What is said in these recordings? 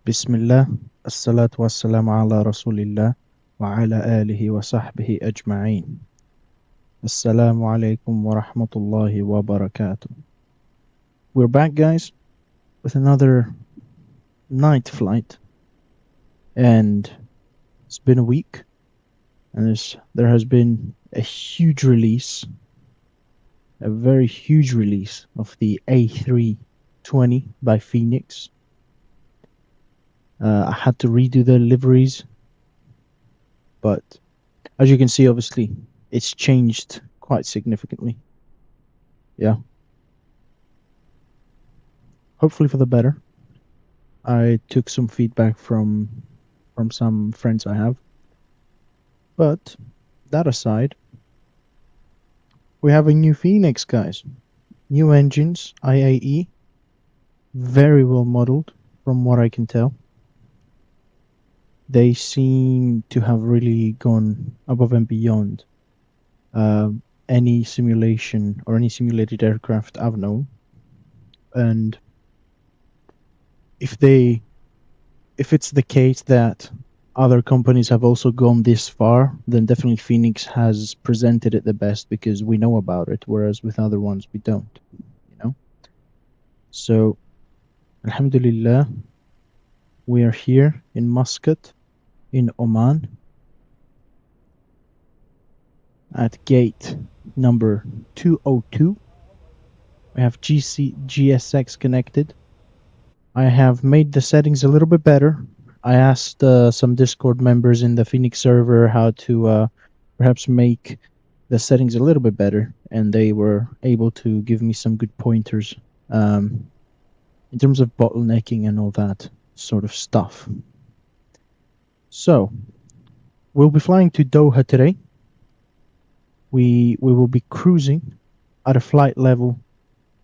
Bismillah, assalatu wassalamu ala rasulillah wa ala alihi wa sahbihi ajma'een. Assalamu alaikum wa rahmatullahi wa barakatuh. We're back, guys, with another night flight, and it's been a week, and there has been a huge release, a very huge release of the A320 by Fenix. I had to redo the liveries, but as you can see, obviously, it's changed quite significantly. Yeah. Hopefully for the better. I took some feedback from some friends I have. But that aside, we have a new Phoenix, guys. New engines, IAE, very well modeled from what I can tell. They seem to have really gone above and beyond any simulation or any simulated aircraft I've known. And if it's the case that other companies have also gone this far, then definitely Phoenix has presented it the best because we know about it, whereas with other ones we don't, you know? So, Alhamdulillah, we are here in Muscat, in Oman, at gate number 202. We have GSX connected. I have made the settings a little bit better. I asked some Discord members in the Phoenix server how to perhaps make the settings a little bit better, and they were able to give me some good pointers in terms of bottlenecking and all that sort of stuff. So, we'll be flying to Doha today. We will be cruising at a flight level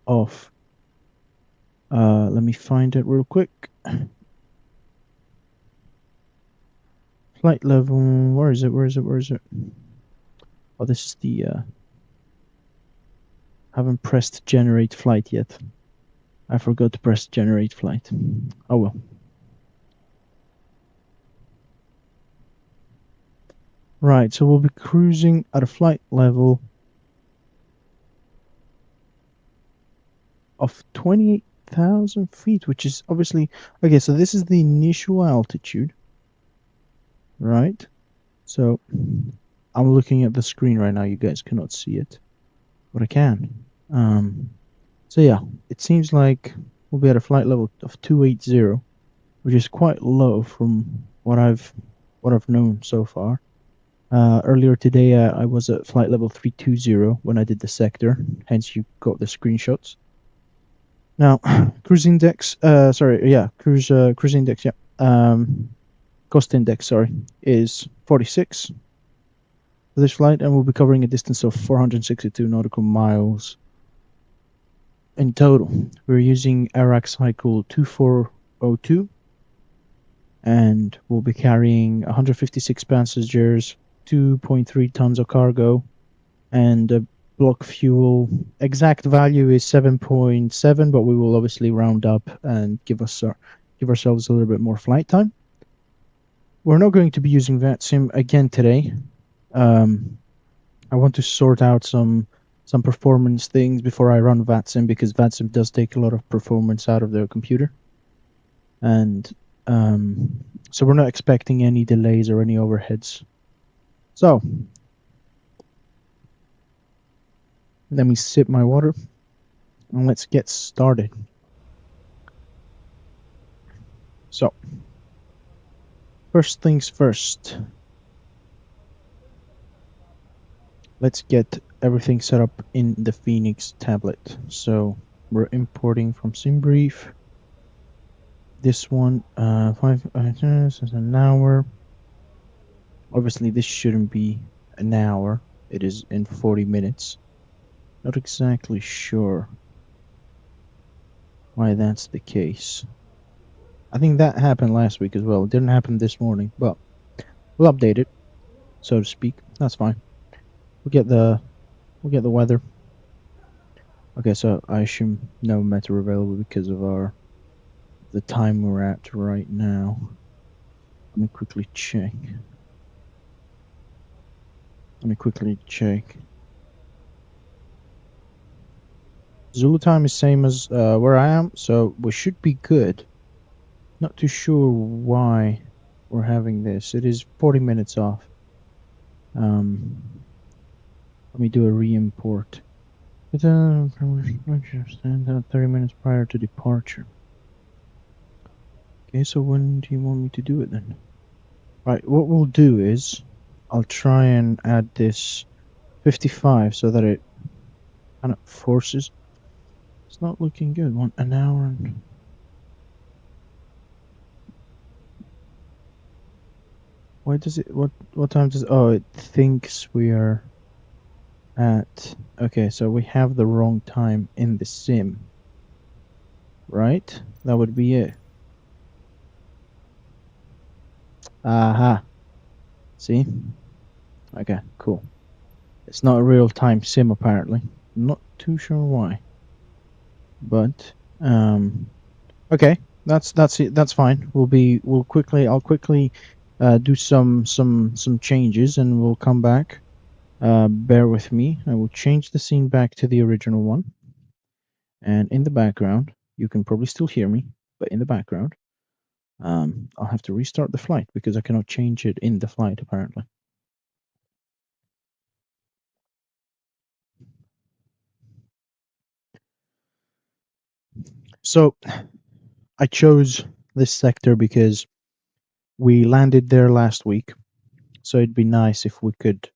of let me find it real quick. Flight level, where is it? Oh, this is the haven't pressed generate flight yet. I forgot to press generate flight. Oh well. Right, so we'll be cruising at a flight level of 28,000 feet, which is obviously okay. So this is the initial altitude, right? So I'm looking at the screen right now. You guys cannot see it, but I can. So yeah, it seems like we'll be at a flight level of 280, which is quite low from what I've known so far. Earlier today, I was at flight level 320 when I did the sector. Hence, you got the screenshots. Now, cruise index. Cruise index. Yeah. Cost index. Sorry, is 46 for this flight, and we'll be covering a distance of 462 nautical miles. In total, we're using Iraq cycle 2402, and we'll be carrying 156 passengers, 2.3 tons of cargo, and block fuel. Exact value is 7.7, but we will obviously round up and give ourselves a little bit more flight time. We're not going to be using VATSIM again today. I want to sort out some performance things before I run VATSIM, because VATSIM does take a lot of performance out of their computer. And so we're not expecting any delays or any overheads. So let me sip my water and let's get started. So first things first, let's get everything set up in the Phoenix tablet. So we're importing from SimBrief. This one, 5 is an hour. Obviously, this shouldn't be an hour. It is in 40 minutes. Not exactly sure why that's the case. I think that happened last week as well. It didn't happen this morning, but we'll update it, so to speak. That's fine. We'll get the weather. Okay, so I assume no matter available because of our the time we're at right now. Let me quickly check. Zulu time is same as where I am, so we should be good. Not too sure why we're having this. It is 40 minutes off. Let me do a re-import. 30 minutes prior to departure. Okay, so when do you want me to do it then? Right, what we'll do is I'll try and add this 55 so that it kind of forces. It's not looking good. An hour and... Why does it... What time does... Oh, it thinks we are at... Okay, so we have the wrong time in the sim. Right? That would be it. Aha. See? Okay, cool. It's not a real-time sim apparently. Not too sure why. But okay, that's it. That's fine. I'll quickly do some changes and we'll come back. Bear with me. I will change the scene back to the original one. And in the background, you can probably still hear me, but in the background, I'll have to restart the flight because I cannot change it in the flight apparently. So I chose this sector because we landed there last week, so it'd be nice if we could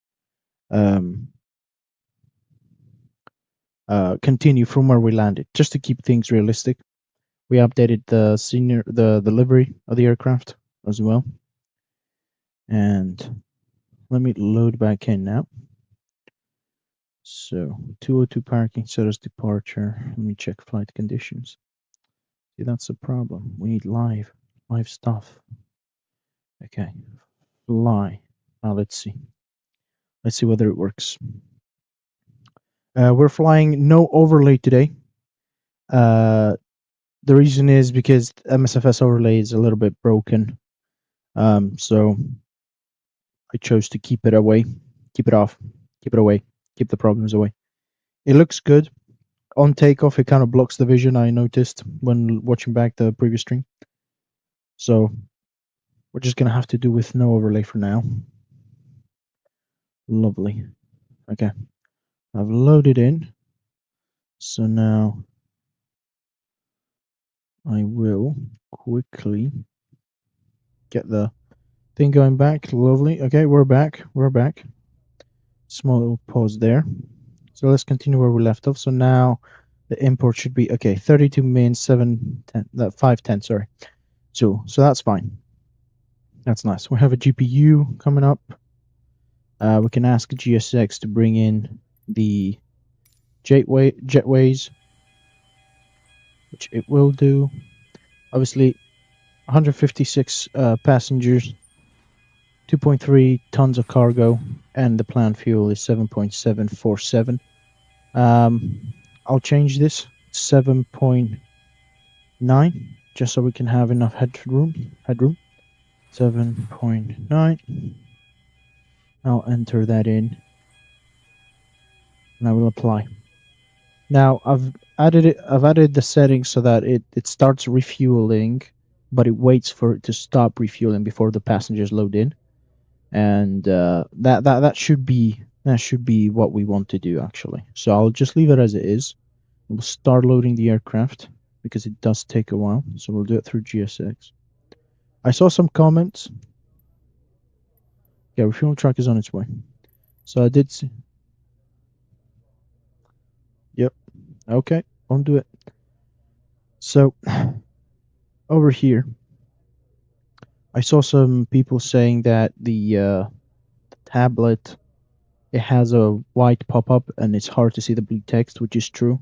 continue from where we landed, just to keep things realistic. We updated the livery of the aircraft as well. And let me load back in now. So 202 parking, status departure. Let me check flight conditions. See, that's a problem. We need live stuff. Okay, fly. Now let's see. Let's see whether it works. We're flying no overlay today. The reason is because MSFS overlay is a little bit broken. So I chose to keep it away, keep it off, keep it away, keep the problems away. It looks good. On takeoff, it kind of blocks the vision, I noticed when watching back the previous stream. So we're just going to have to do with no overlay for now. Lovely. Okay. I've loaded in. So now I will quickly get the thing going back. Lovely. Okay, we're back. We're back. Small little pause there. So let's continue where we left off. So now the import should be okay. 32 min 710 510. Sorry. So that's fine. That's nice. We have a GPU coming up. We can ask GSX to bring in the jetways, which it will do. Obviously, 156 passengers, 2.3 tons of cargo, and the planned fuel is 7.747. I'll change this 7.9 just so we can have enough headroom. 7.9. I'll enter that in and I will apply. Now I've added the settings so that it starts refueling, but it waits for it to stop refueling before the passengers load in. And that should be what we want to do actually. So I'll just leave it as it is. We'll start loading the aircraft because it does take a while. So we'll do it through GSX. I saw some comments. Yeah, refueling truck is on its way. So I did see. Yep. Okay, won't do it. So over here, I saw some people saying that the tablet, it has a white pop-up and it's hard to see the blue text, which is true.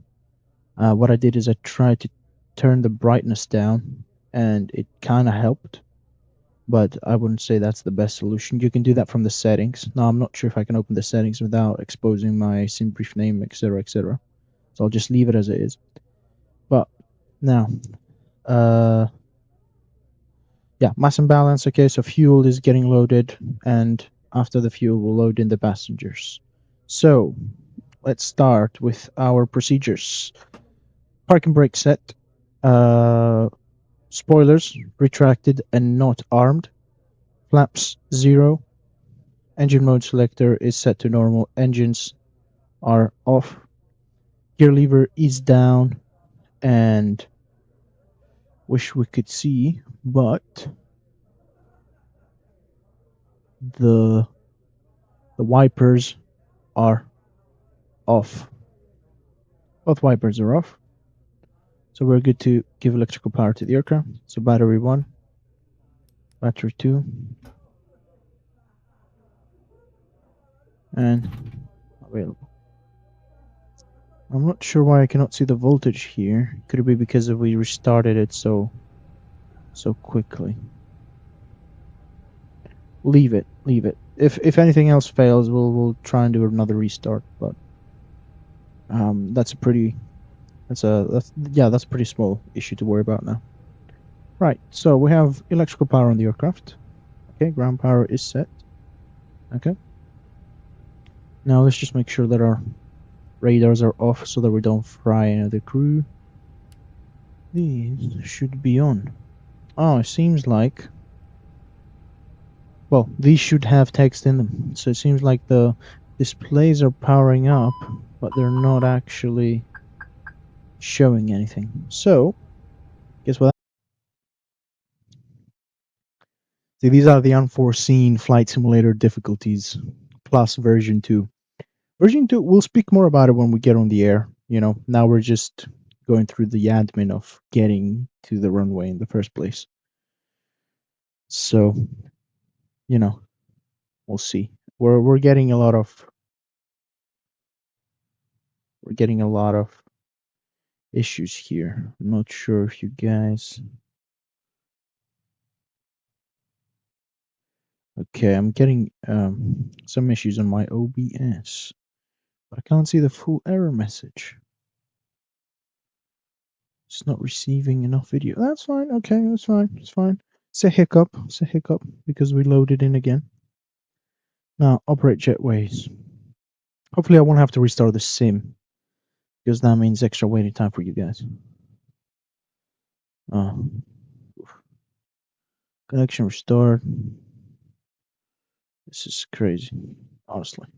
What I did is I tried to turn the brightness down and it kind of helped, but I wouldn't say that's the best solution. You can do that from the settings. Now I'm not sure if I can open the settings without exposing my sim brief name, etc, so I'll just leave it as it is. But now Yeah, mass imbalance. Okay, so fuel is getting loaded, and after the fuel, we'll load in the passengers. So let's start with our procedures. Parking brake set. Spoilers retracted and not armed. Flaps 0. Engine mode selector is set to normal. Engines are off. Gear lever is down, and wish we could see, but the wipers are off. Both wipers are off. So we're good to give electrical power to the aircraft. So battery 1, battery 2, and available. I'm not sure why I cannot see the voltage here. Could it be because we restarted it so quickly? Leave it. If anything else fails, we'll try and do another restart. But that's a pretty that's a pretty small issue to worry about now. Right. So we have electrical power on the aircraft. Okay, ground power is set. Okay. Now let's just make sure that our radars are off so that we don't fry any of the crew. These should be on. Oh, it seems like... Well, these should have text in them. So it seems like the displays are powering up, but they're not actually showing anything. So, guess what? See, these are the unforeseen flight simulator difficulties plus version 2. Version 2, we'll speak more about it when we get on the air. You know, now we're just going through the admin of getting to the runway in the first place. So, you know, we'll see. We're getting a lot of issues here. I'm not sure if you guys... Okay, I'm getting some issues on my OBS, but I can't see the full error message. It's not receiving enough video. That's fine. Okay, that's fine. It's fine. It's a hiccup. It's a hiccup because we loaded in again. Now, operate jetways. Hopefully I won't have to restart the sim, because that means extra waiting time for you guys. Connection restored. This is crazy, honestly.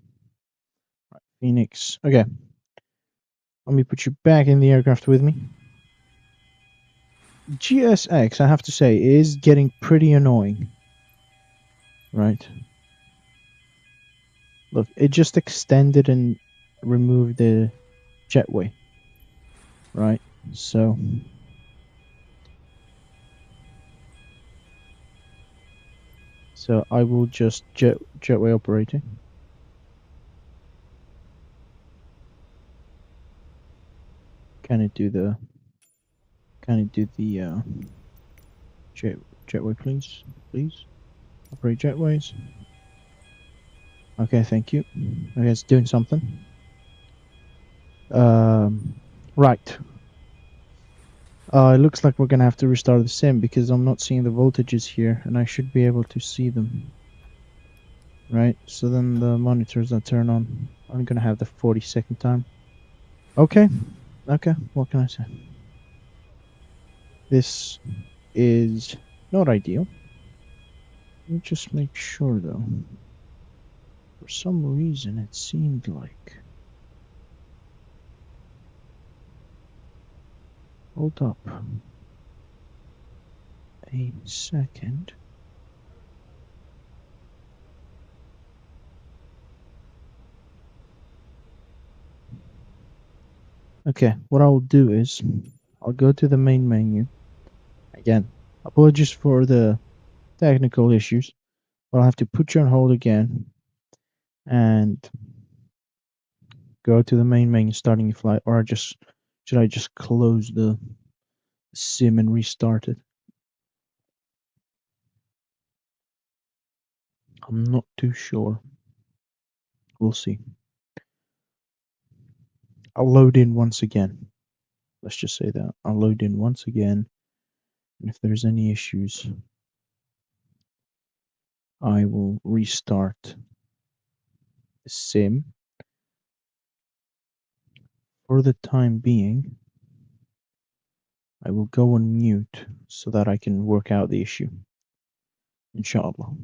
Right, Phoenix. Okay. Let me put you back in the aircraft with me. GSX, I have to say, is getting pretty annoying. Right? Look, it just extended and removed the jetway. Right? So... So I will just jetway operating. Can it do the jetway, please? Please operate jetways. Okay, thank you. Okay, it's doing something. Right. It looks like we're gonna have to restart the sim because I'm not seeing the voltages here, and I should be able to see them. Right. So then the monitors that turn on. I'm gonna have the 40-second time. Okay. Okay. What can I say? This is not ideal. Let me just make sure though. For some reason it seemed like... Hold up a second. Okay, what I'll do is I'll go to the main menu. Again, apologies for the technical issues, but I'll have to put you on hold again and go to the main menu starting your flight, or should I just close the sim and restart it? I'm not too sure. We'll see. I'll load in once again. Let's just say that. I'll load in once again. And if there's any issues, I will restart the sim. For the time being, I will go on mute so that I can work out the issue. Inshallah.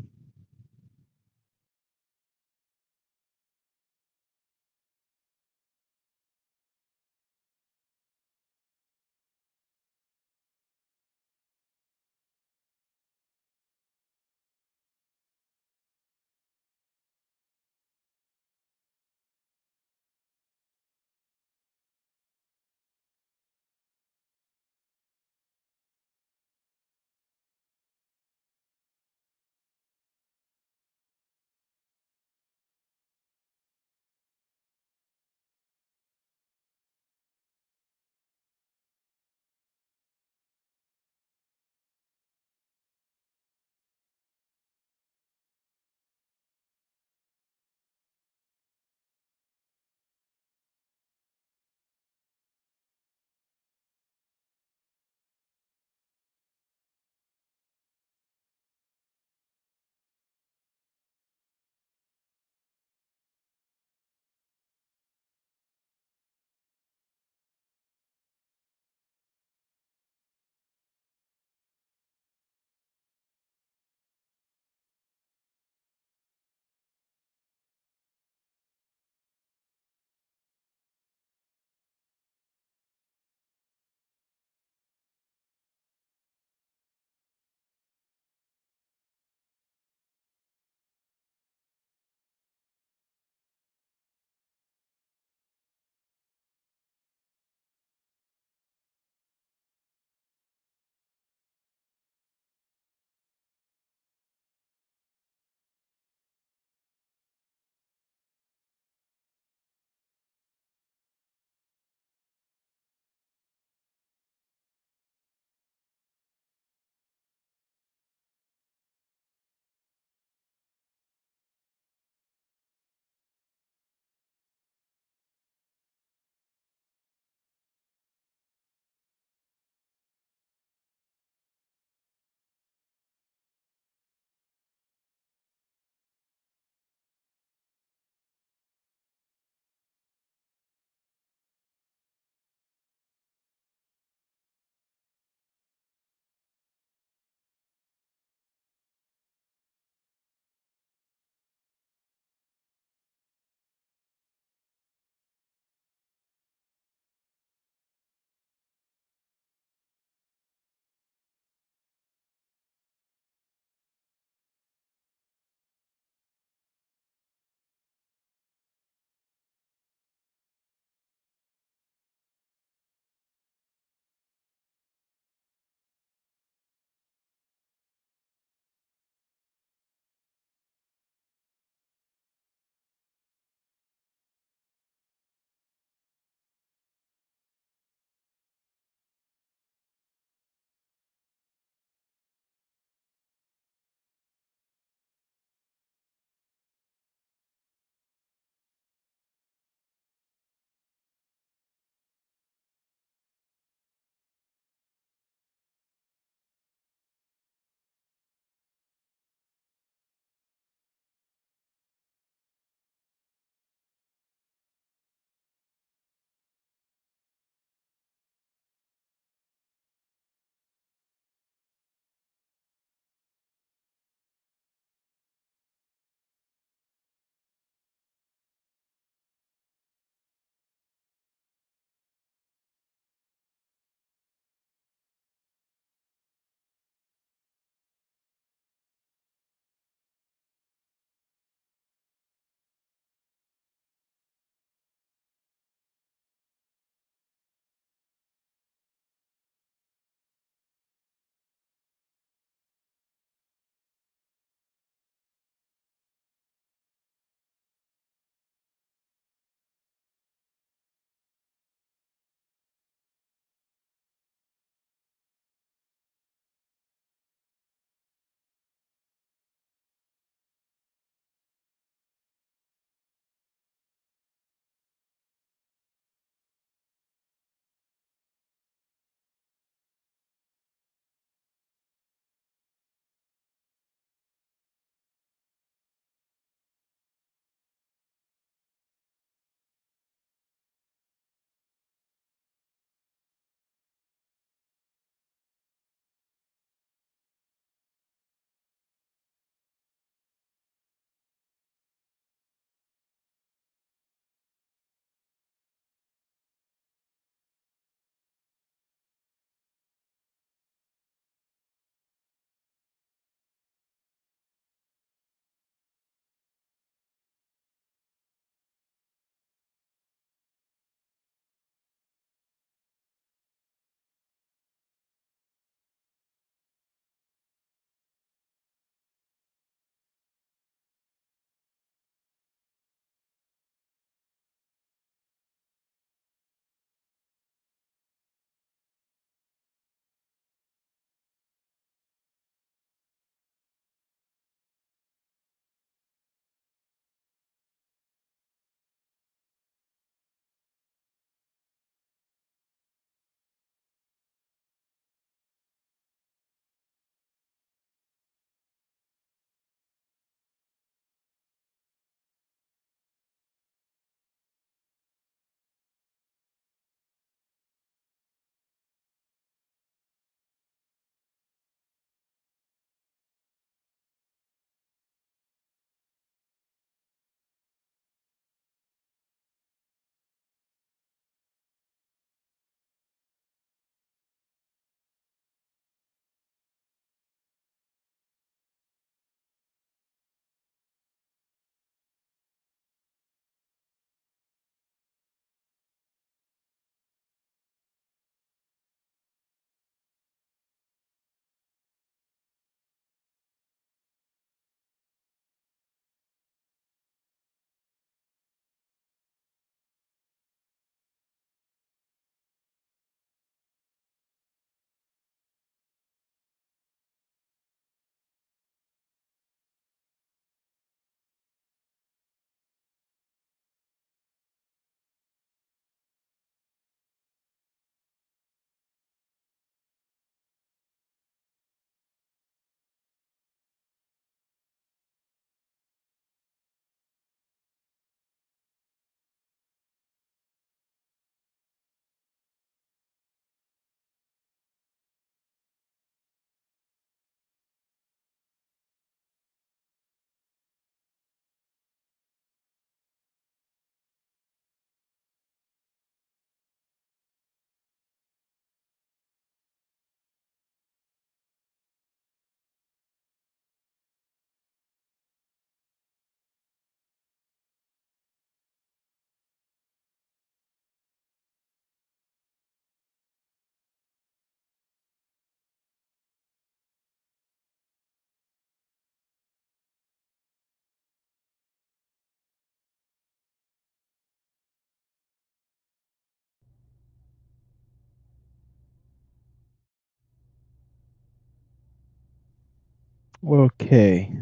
Okay,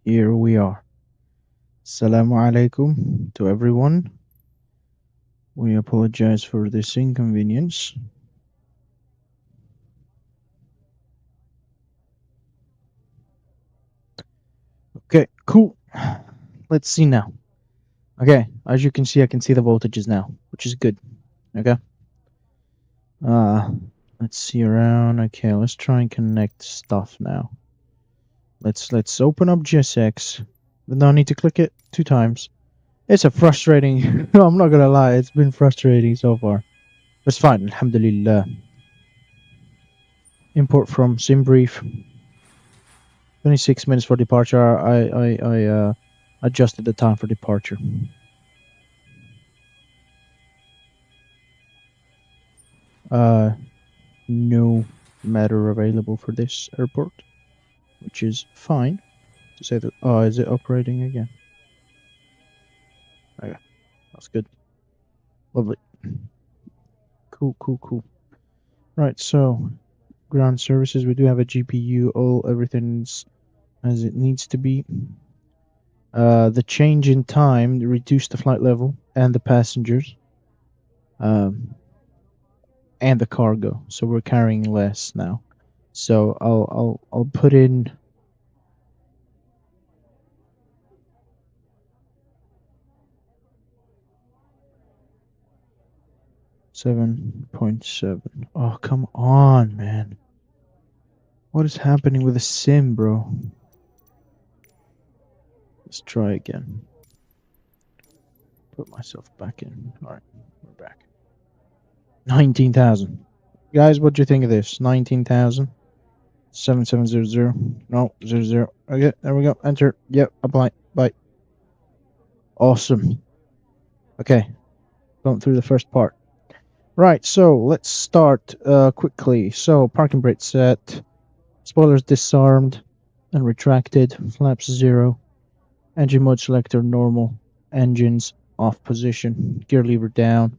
here we are. Assalamu alaikum to everyone. We apologize for this inconvenience. Okay, cool. Let's see now. Okay, as you can see, I can see the voltages now, which is good. Okay. Uh, let's see around. Okay, let's try and connect stuff now. Let's open up GSX. But now I need to click it 2 times. It's a frustrating. I'm not gonna lie, it's been frustrating so far. It's fine, alhamdulillah. Import from SimBrief. 26 minutes for departure. I adjusted the time for departure. No matter available for this airport, which is fine. To say that. Oh, is it operating again? Okay, that's good. Lovely. Cool. Right, so ground services. We do have a GPU. Everything's as it needs to be. The change in time reduced the flight level and the passengers. And the cargo, so we're carrying less now. So I'll put in 7.7. Oh, come on, man. What is happening with the sim, bro? Let's try again. Put myself back in. Alright, we're back. 19,000. Guys, what do you think of this? 19,000. 7700. No, 00. Okay, there we go. Enter. Yep, apply. Bye. Awesome. Okay, going through the first part. Right, so let's start quickly. So parking brake set, spoilers disarmed and retracted, flaps 0, engine mode selector normal, engines off position, gear lever down,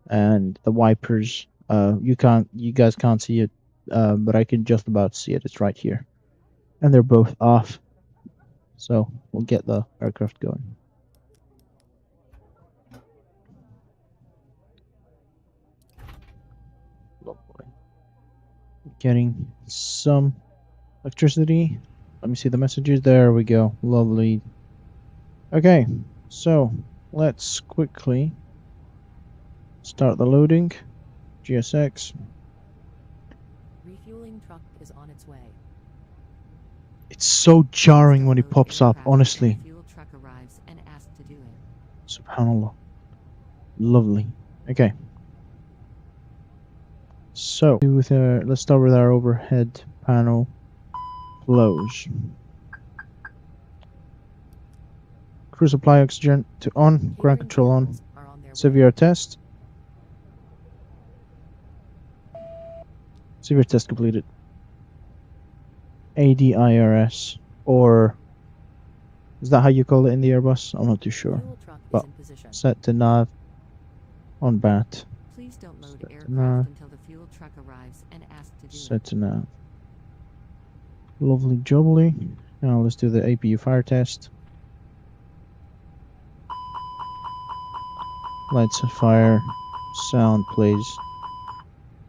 and the wipers. You guys can't see it, but I can just about see it. It's right here, and they're both off. So we'll get the aircraft going. Lovely. Getting some electricity. Let me see the messages. There we go. Lovely. Okay, so let's quickly start the loading. GSX. Refueling truck is on its way. It's so jarring when it pops up, honestly. Fuel truck arrives and asks to do it. Subhanallah. Lovely. Okay. So let's start with our overhead panel close. Crew supply oxygen to on, ground control on. Severe test. Severe test completed. ADIRS, or is that how you call it in the Airbus? I'm not too sure. But set to nav on BAT. Please don't load aircraft until the fuel truck arrives and asks to do set to nav. Lovely jubbly. Now let's do the APU fire test. Lights fire, sound plays.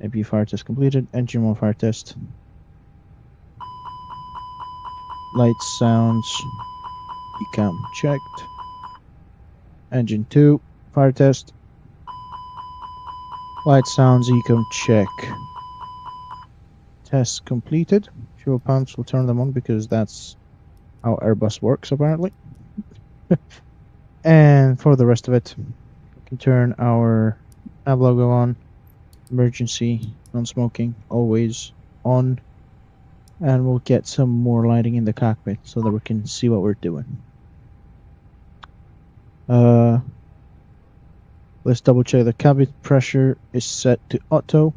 APU fire test completed. Engine 1 fire test. Lights, sounds, ECAM checked. Engine 2 fire test. Lights, sounds, ECAM check. Test completed. Fuel pumps, we'll turn them on because that's how Airbus works apparently. And for the rest of it, we can turn our nav logo on. Emergency, non-smoking, always on. And we'll get some more lighting in the cockpit so that we can see what we're doing. Let's double check the cabin pressure is set to auto.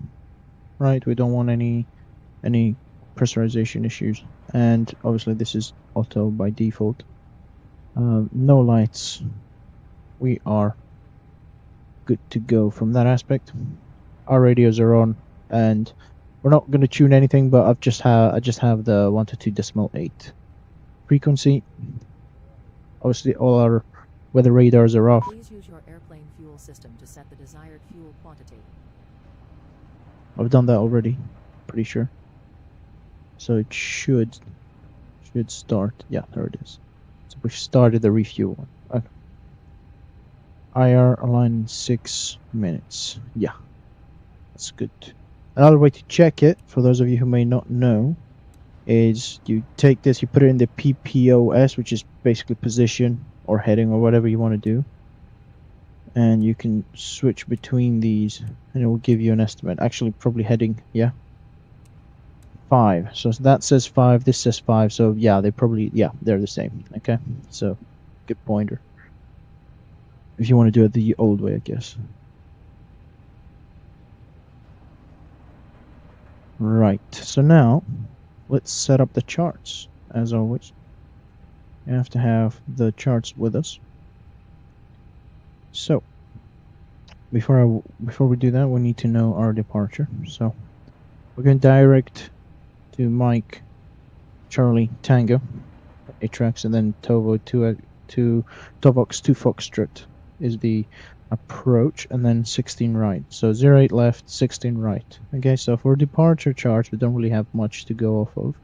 Right, we don't want any pressurization issues. And obviously this is auto by default. No lights. We are good to go from that aspect. Our radios are on, and We're not going to tune anything, but I just have the 122.8 frequency. Obviously, all our weather radars are off. Please use your airplane fuel system to set the desired fuel quantity. I've done that already, pretty sure. So it should start. Yeah, there it is. So we've started the refuel one. Okay. IR align in 6 minutes. Yeah, that's good. Another way to check it, for those of you who may not know, is you take this, you put it in the PPOS, which is basically position or heading or whatever you want to do. And you can switch between these and it will give you an estimate. Actually, probably heading, yeah. 5. So that says 5, this says 5. So yeah, they're the same. Okay, so good pointer. If you want to do it the old way, I guess. Right, so now let's set up the charts. As always, you have to have the charts with us. So before we do that, we need to know our departure. So we're going direct to Mike Charlie Tango Atrax, and then Tovo to Tovox 2 Foxtrot is the approach, and then 16 right. So 08 left, 16 right. Okay, so for departure charts, we don't really have much to go off of.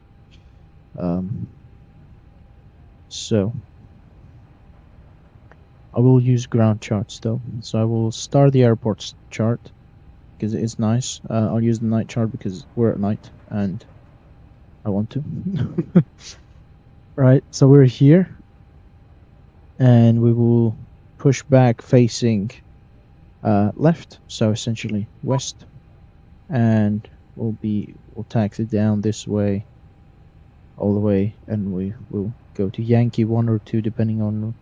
So I will use ground charts though. So I will start the airport's chart because it is nice. I'll use the night chart because we're at night and I want to. Right, so we're here and we will push back facing left, so essentially west, and we'll taxi down this way all the way, and we will go to Yankee 1 or 2 depending on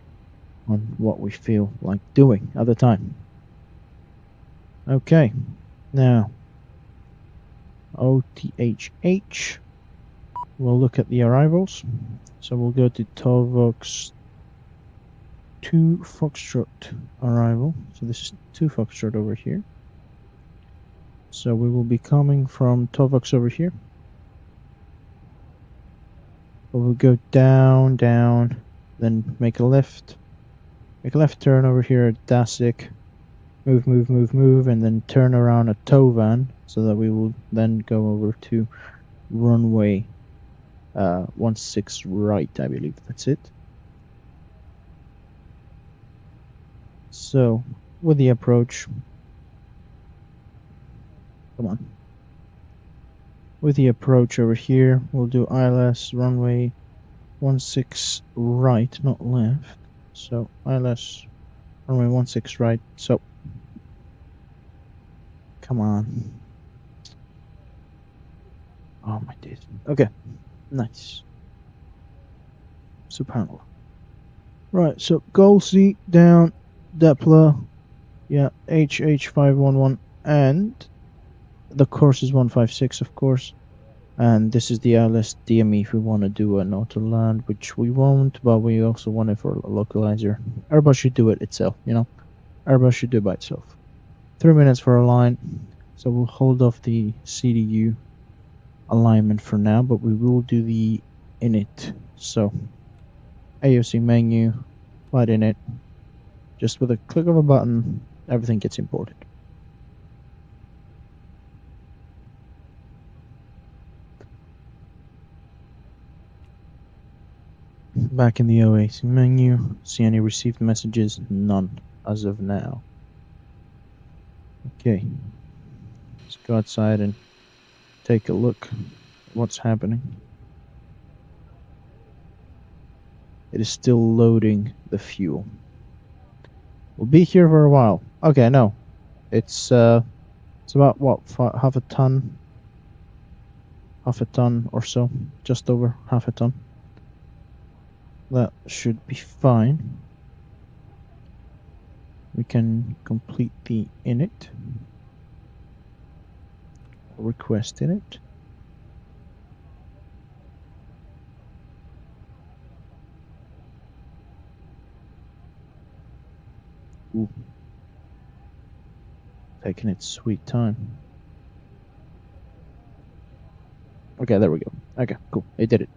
what we feel like doing at the time. Okay, now OTHH, we'll look at the arrivals. So we'll go to Tovox 2 Foxtrot arrival. So this is 2 Foxtrot over here. So we will be coming from Tovox over here. We'll go down, then make a left turn over here at Jazak, move, and then turn around at Tovan, so that we will then go over to runway 16 right, I believe that's it. So with the approach, with the approach over here, we'll do ILS runway 16 right, not left. So ILS runway 16 right. So come on. Oh my days. Okay, nice. Subhanallah. Right, so goal seat down, Doppler, yeah, HH511, and the course is 156, of course. And this is the ILS DME if we want to do an auto land, which we won't, but we also want it for a localizer. Airbus should do it itself, you know? Airbus should do it by itself. 3 minutes for a line, so we'll hold off the CDU alignment for now, but we will do the init. So AOC menu, flight init, just with a click of a button, everything gets imported. Back in the OAC menu, see any received messages? None as of now. Okay, let's go outside and take a look at what's happening. It is still loading the fuel. We'll be here for a while. Okay, no, it's about what, half a ton or so, just over half a ton. That should be fine. We can complete the init, request init. Ooh. Taking its sweet time. Okay, there we go. Okay, cool. It did it.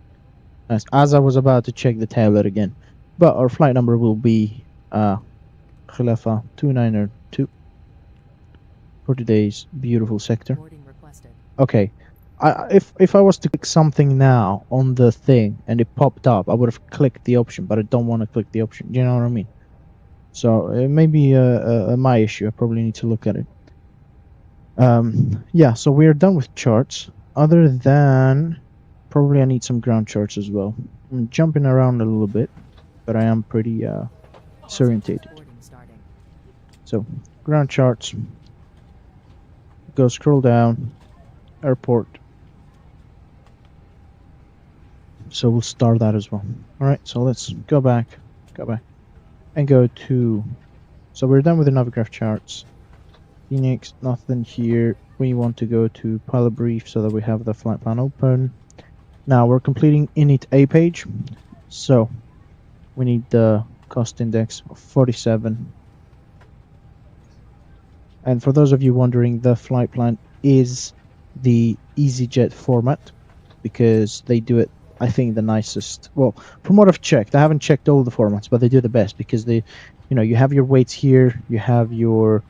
As I was about to check the tablet again. But our flight number will be Khilafa 292 for today's beautiful sector. Boarding requested. Okay. If I was to click something now on the thing and it popped up, I would have clicked the option, but I don't want to click the option. Do you know what I mean? So it may be my issue. I probably need to look at it. Yeah, so we are done with charts. Other than probably I need some ground charts as well. I'm jumping around a little bit, but I am pretty disorientated. Boarding starting. So ground charts. Go scroll down. Airport. So we'll start that as well. Alright, so let's go back, and go to, so we're done with the Navigraph charts. Phoenix, nothing here. We want to go to pilot brief so that we have the flight plan open. Now we're completing init A page, so we need the cost index of 47. And for those of you wondering, the flight plan is the EasyJet format because they do it, I think, the nicest. Well, from what I've checked, I haven't checked all the formats, but they do the best because they, you know, you have your weights here, you have your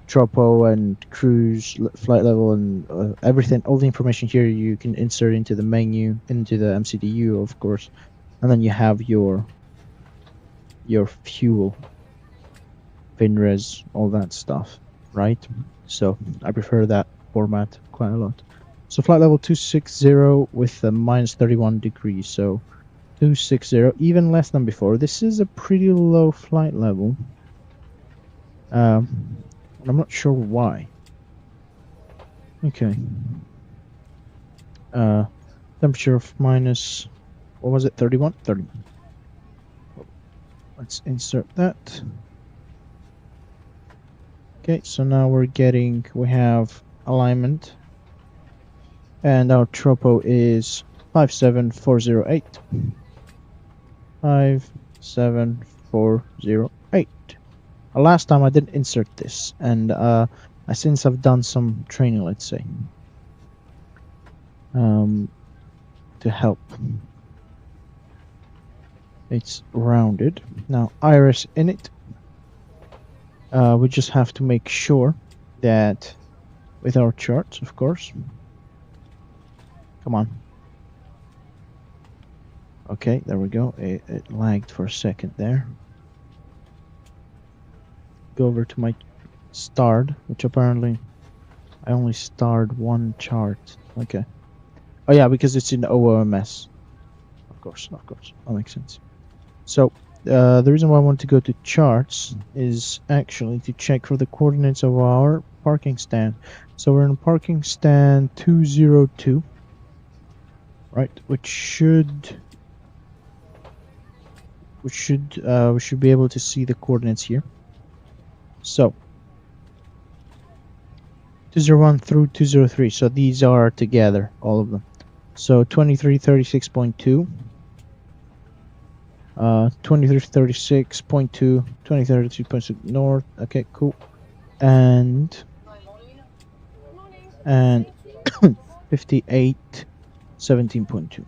tropo and cruise flight level and everything, all the information here you can insert into the menu, into the MCDU, of course, and then you have your fuel, FinRes, all that stuff, right? So I prefer that format quite a lot. So flight level 260 with a minus 31 degrees, so 260, even less than before. This is a pretty low flight level. I'm not sure why. Okay. Temperature of minus, what was it, 31? 31. Let's insert that. Okay, so now we have alignment. And our tropo is 57408. 57408. Last time I didn't insert this, and since I've done some training, let's say, to help. It's rounded. Now iris in it. We just have to make sure that with our charts, of course. Come on. Okay, there we go. It lagged for a second there. Go over to my starred, which apparently I only starred one chart. Okay. Oh yeah, because it's in OOMS. Of course, that makes sense. So the reason why I want to go to charts is actually to check for the coordinates of our parking stand. So we're in parking stand 202, right? We should be able to see the coordinates here. So 201 through 203, so these are together, all of them. So 2336.2, 2336.2, 2336.6 north. Okay, cool. And 5817.2.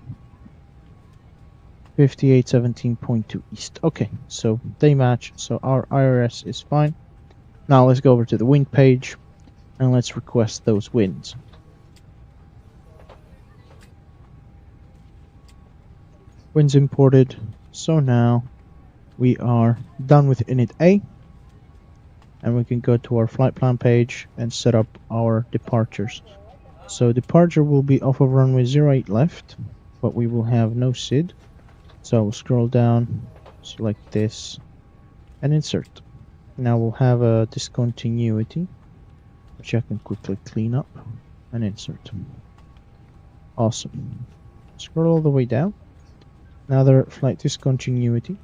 5817.2 east. Okay, so they match, so our IRS is fine. Now let's go over to the wind page and let's request those winds. Winds imported. So now we are done with init A, and we can go to our flight plan page and set up our departures. So departure will be off of runway 08 left, but we will have no SID. So we'll scroll down, select this, and insert. Now we'll have a discontinuity, which I can quickly clean up and insert. Awesome. Scroll all the way down. Another flight discontinuity.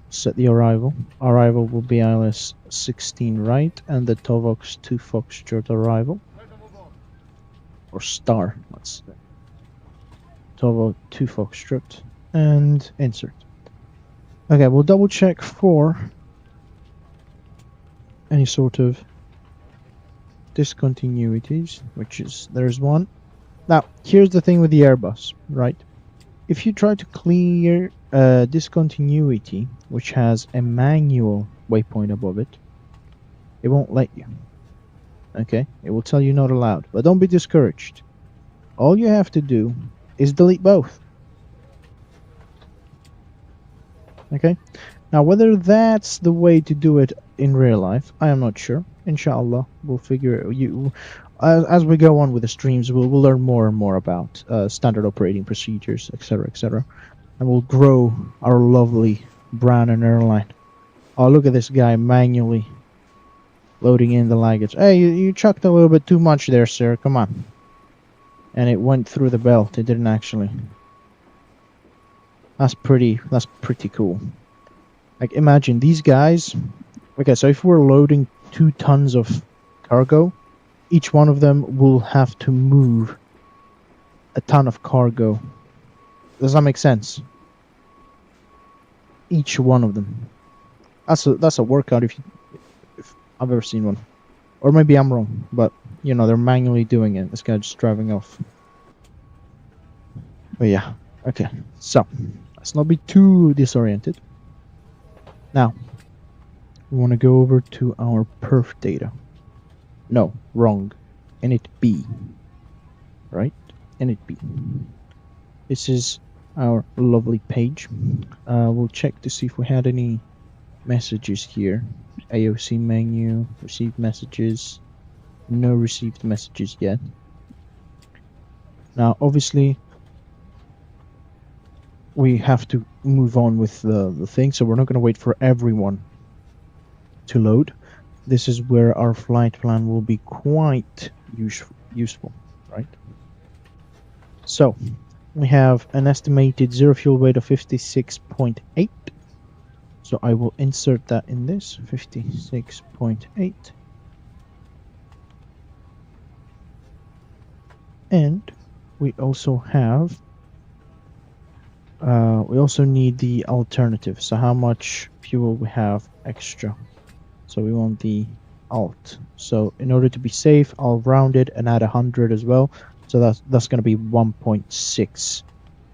Set the arrival. Arrival will be ILS 16 right, and the TOVOX 2 Foxtrot arrival. Or star, let's say. TOVO 2 Foxtrot, and insert. Okay, we'll double check for any sort of discontinuities, which is, there's one. Now, here's the thing with the Airbus, right? If you try to clear discontinuity, which has a manual waypoint above it, it won't let you. Okay? It will tell you not allowed. But don't be discouraged. All you have to do is delete both. Okay? Now, whether that's the way to do it in real life, I am not sure. Inshallah, we'll figure it. As we go on with the streams, we'll learn more and more about standard operating procedures, etc., etc., and we'll grow our lovely brand and airline. Oh, look at this guy manually loading in the luggage. Hey, you chucked a little bit too much there, sir. Come on. And it went through the belt. It didn't actually. That's pretty cool. Like, imagine these guys. Okay, so if we're loading 2 tons of cargo, each one of them will have to move a ton of cargo. Does that make sense? Each one of them. That's a workout if I've ever seen one. Or maybe I'm wrong, but you know, they're manually doing it. This guy just driving off. But yeah, okay. So let's not be too disoriented. Now we want to go over to our perf data. No, wrong. Init B. Right? Init B. This is our lovely page. We'll check to see if we had any messages here. AOC menu, received messages. No received messages yet. Now, obviously, we have to move on with the thing, so we're not going to wait for everyone to load. This is where our flight plan will be quite useful, right? So, we have an estimated zero fuel weight of 56.8. So I will insert that in this, 56.8. And we also have, we also need the alternative. So how much fuel we have extra. So we want the alt. So in order to be safe, I'll round it and add 100 as well. So that's going to be 1.6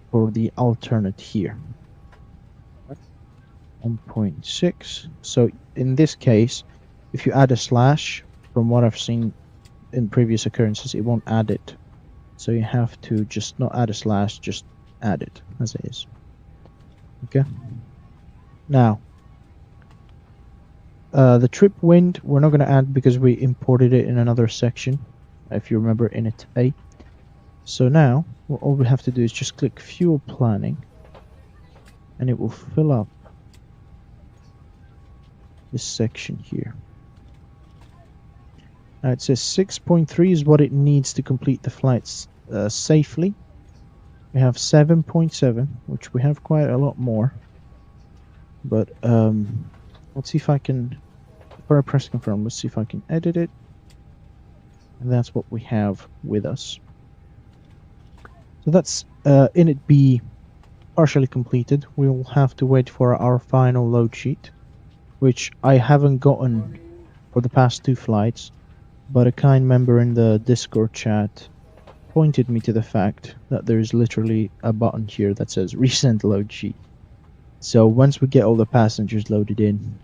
for the alternate here. 1.6. So in this case, if you add a slash, from what I've seen in previous occurrences, it won't add it. So you have to just not add a slash, just add it as it is. Okay. Now, the trip wind, we're not going to add because we imported it in another section, if you remember, init A. So now, all we have to do is just click fuel planning, and it will fill up this section here. Now it says 6.3 is what it needs to complete the flights safely. We have 7.7, which we have quite a lot more. But let's see if I can, before I press confirm, let's see if I can edit it. And that's what we have with us. So that's init B partially completed. We'll have to wait for our final load sheet, which I haven't gotten for the past 2 flights, but a kind member in the Discord chat pointed me to the fact that there's literally a button here that says resend load sheet. So once we get all the passengers loaded in,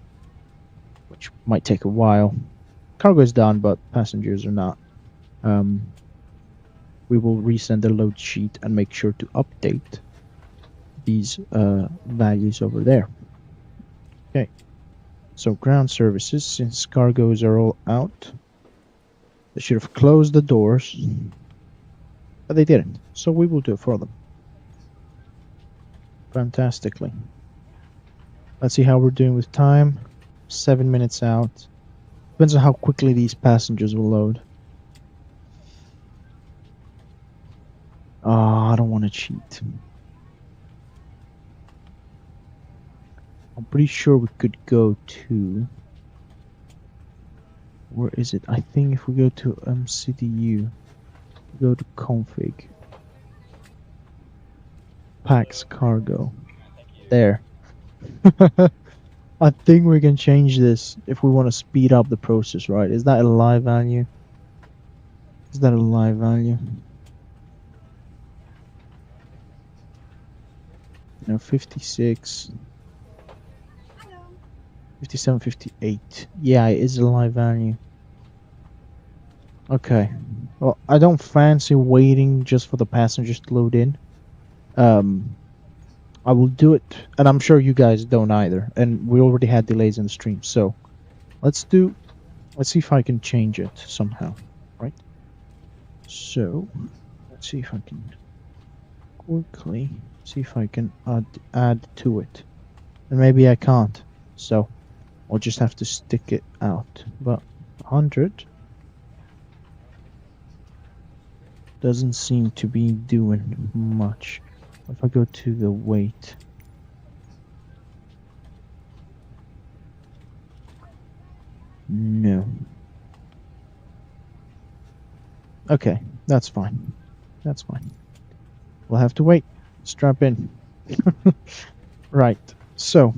which might take a while, cargo is done but passengers are not, we will resend the load sheet and make sure to update these values over there. Okay. So ground services, since cargoes are all out, they should have closed the doors, but they didn't. So we will do it for them. Fantastically. Let's see how we're doing with time. 7 minutes out. Depends on how quickly these passengers will load. Oh, I don't want to cheat. I'm pretty sure we could go to... Where is it? I think if we go to MCDU, go to config, packs cargo. There. I think we can change this if we want to speed up the process, right? Is that a live value? Is that a live value? No, 56. 57, 58. Yeah, it is a live value. Okay. Well, I don't fancy waiting just for the passengers to load in. I will do it, and I'm sure you guys don't either. And we already had delays in the stream, so let's see if I can change it somehow, right? So let's see if I can quickly see if I can add to it, and maybe I can't. So I'll just have to stick it out. But 100 doesn't seem to be doing much. If I go to the weight, no. Okay, that's fine. That's fine. We'll have to wait. Strap in. Right. So,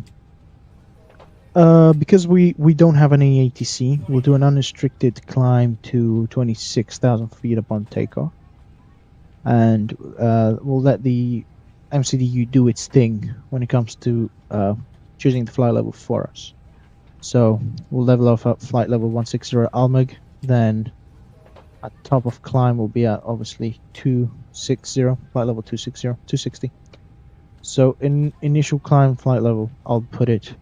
because we don't have any ATC, we'll do an unrestricted climb to 26,000 feet upon takeoff, and we'll let the MCDU do its thing when it comes to choosing the flight level for us. So we'll level off at flight level 160 Almag, then at top of climb will be at obviously 260, flight level 260. So in initial climb flight level, I'll put it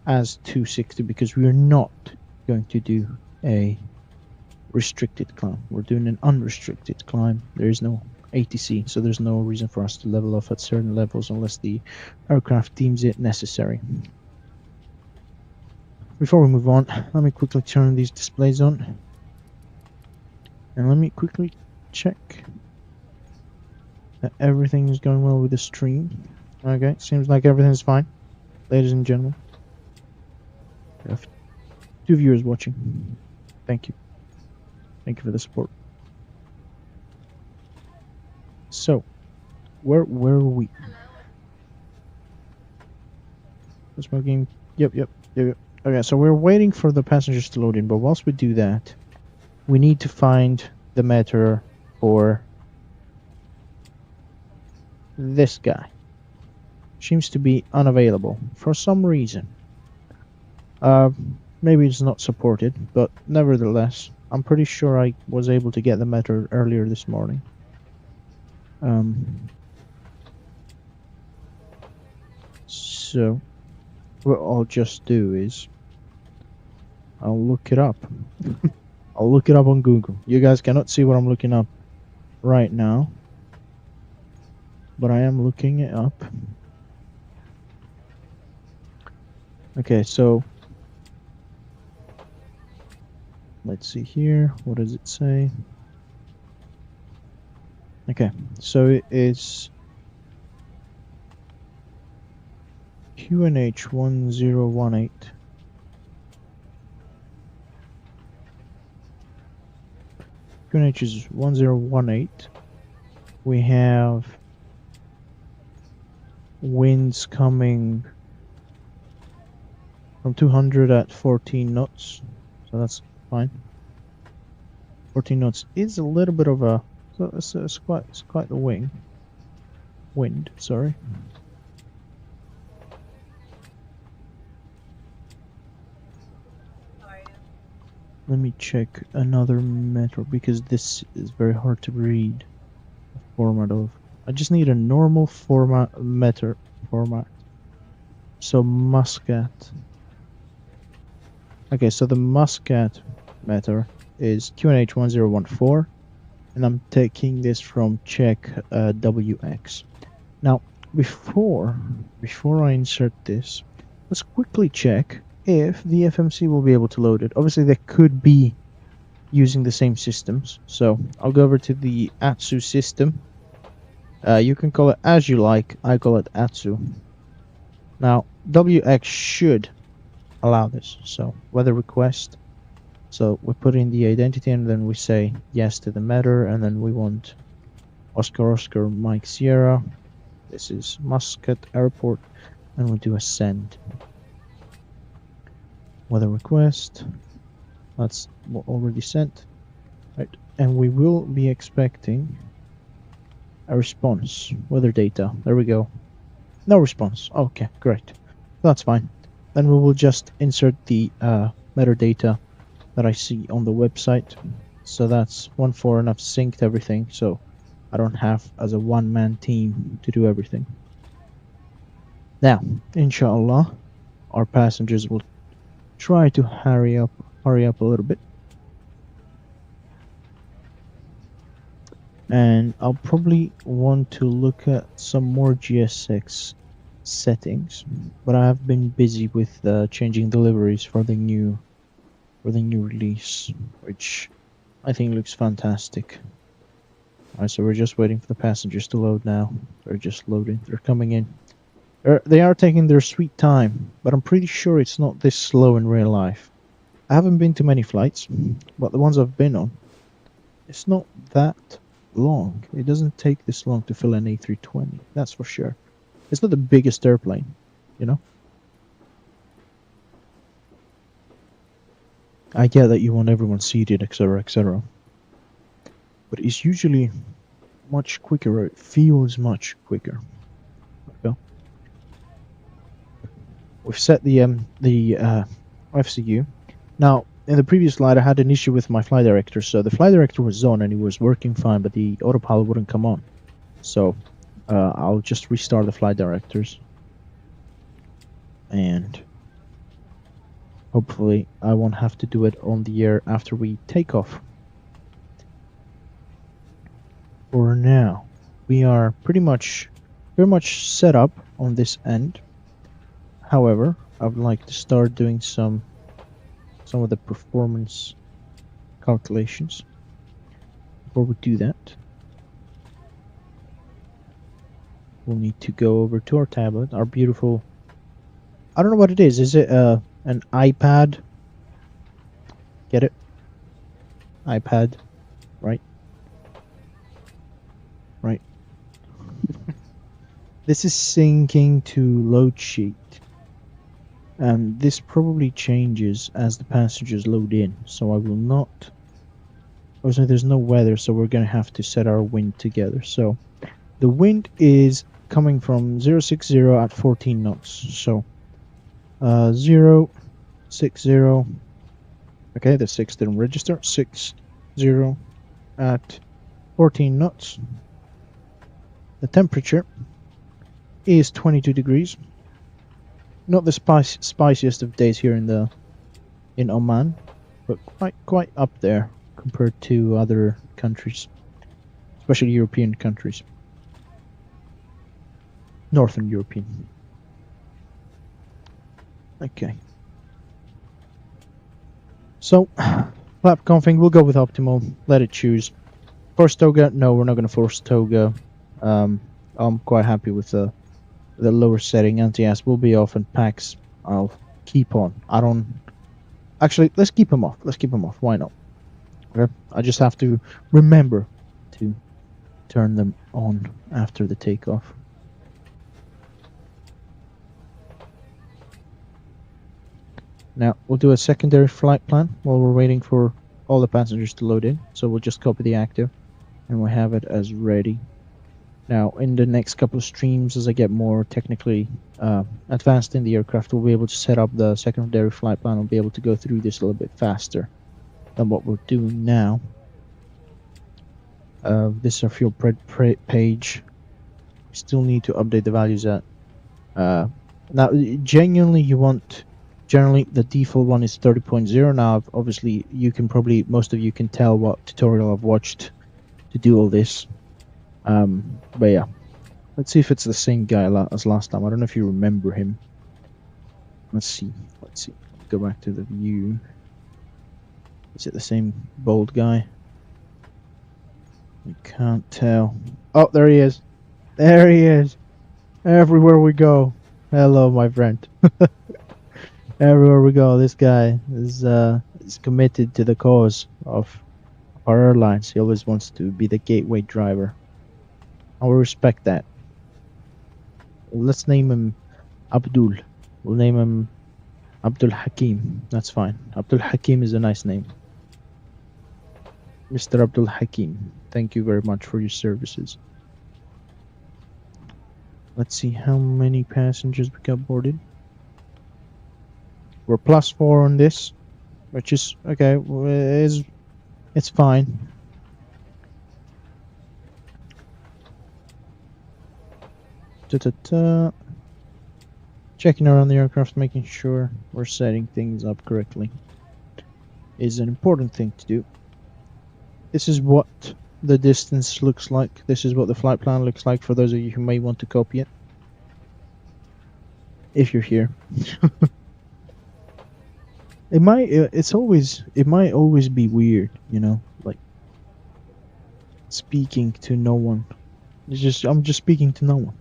as 260 because we are not going to do a restricted climb. We're doing an unrestricted climb. There is no ATC, so there's no reason for us to level off at certain levels unless the aircraft deems it necessary. Before we move on, let me quickly turn these displays on. And let me quickly check that everything is going well with the stream. Okay, seems like everything's fine, ladies and gentlemen. We have 2 viewers watching. Thank you. Thank you for the support. So, where were we? What's my game? Yep. Okay, so we're waiting for the passengers to load in, but whilst we do that, we need to find the meter for this guy. Seems to be unavailable for some reason. Maybe it's not supported, but nevertheless, I'm pretty sure I was able to get the meter earlier this morning. So what I'll just do is I'll look it up. I'll look it up on Google. You guys cannot see what I'm looking up right now, but I am looking it up. Okay, so let's see here. What does it say? Okay, so it is QNH 1018. QNH is 1018. We have winds coming from 200 at 14 knots, so that's fine. 14 knots is a little bit of a, so it's quite the wind, sorry. Let me check another meter because this is very hard to read the format of. I just need a normal meter format. So Muscat. Okay, so the Muscat meter is QNH 1014, and I'm taking this from check WX. Now, before I insert this, let's quickly check if the FMC will be able to load it. Obviously, they could be using the same systems, so I'll go over to the ATSU system. You can call it as you like. I call it ATSU. Now, WX should allow this. So, weather request. So, we put in the identity and then we say yes to the meter, and then we want Oscar Mike Sierra. This is Muscat Airport, and we do a send. Weather request. That's already sent. Right. and we will be expecting a response. Weather data. There we go. No response. Okay, great. That's fine. Then we will just insert the metadata that I see on the website. So that's 1.4, and I've synced everything, so I don't have as a one-man team to do everything. Now, inshallah, our passengers will try to hurry up a little bit. And I'll probably want to look at some more GSX settings, but I have been busy with changing deliveries for the new release, which I think looks fantastic. Alright, so we're just waiting for the passengers to load now. They're just loading. They're coming in. They are taking their sweet time, but I'm pretty sure it's not this slow in real life. I haven't been to many flights, but the ones I've been on, it's not that long. It doesn't take this long to fill an A320, that's for sure. It's not the biggest airplane, you know? I get that you want everyone seated, etc., etc. But it's usually much quicker, or it feels much quicker. Okay. We've set the FCU. Now, in the previous slide, I had an issue with my flight director. So the flight director was on and it was working fine, but the autopilot wouldn't come on. So I'll just restart the flight directors. And hopefully I won't have to do it on the air after we take off. For now, we are pretty much set up on this end. However, I would like to start doing some of the performance calculations. Before we do that, we'll need to go over to our tablet, our beautiful, I don't know what it is. Is it an iPad? Get it? iPad, right? Right. This is syncing to load sheet. This probably changes as the passengers load in, so I will not. Also, there's no weather, so we're gonna have to set our wind together. So the wind is coming from 060 at 14 knots. So 060. Okay, the 6 didn't register. 60 at 14 knots. The temperature is 22 degrees. Not the spiciest of days here in Oman, but quite up there compared to other countries, especially European countries, Northern European. Okay. So, flap config, we'll go with optimal. Let it choose. Force toga? No, we're not going to force toga. I'm quite happy with the lower setting. Anti-ass will be off, and packs I'll keep on. I don't. Actually, let's keep them off. Why not? Okay. I just have to remember to turn them on after the takeoff. Now, we'll do a secondary flight plan while we're waiting for all the passengers to load in. So we'll just copy the active and we'll have it as ready. Now, in the next couple of streams, as I get more technically advanced in the aircraft, we'll be able to set up the secondary flight plan. We'll be able to go through this a little bit faster than what we're doing now. This is our fuel page. We still need to update the values at... now, genuinely, generally, the default one is 30.0. Now, obviously, most of you can tell what tutorial I've watched to do all this. But yeah, let's see if it's the same guy as last time. I don't know if you remember him. Let's see. Go back to the view. Is it the same bold guy? You can't tell. Oh, there he is. There he is. Everywhere we go. Hello, my friend. Everywhere we go, this guy is committed to the cause of our airlines. He always wants to be the gateway driver. I will respect that. Let's name him Abdul. We'll name him Abdul Hakim. That's fine. Abdul Hakim is a nice name. Mr. Abdul Hakim, thank you very much for your services. Let's see how many passengers we got boarded. We're +4 on this, which is okay. It's fine. Checking around the aircraft, making sure we're setting things up correctly is an important thing to do. This is what the distance looks like. This is what the flight plan looks like for those of you who may want to copy it. If you're here. It might always be weird, you know, like speaking to no one. I'm just speaking to no one.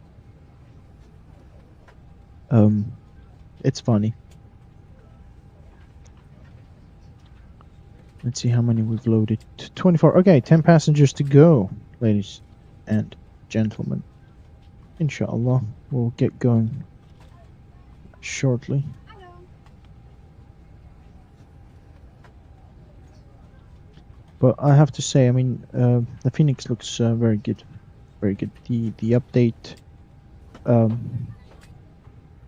It's funny. Let's see how many we've loaded. 24. Okay, 10 passengers to go, ladies and gentlemen. Inshallah, we'll get going shortly. But I have to say, I mean, the Phoenix looks very good, very good. The update, I'm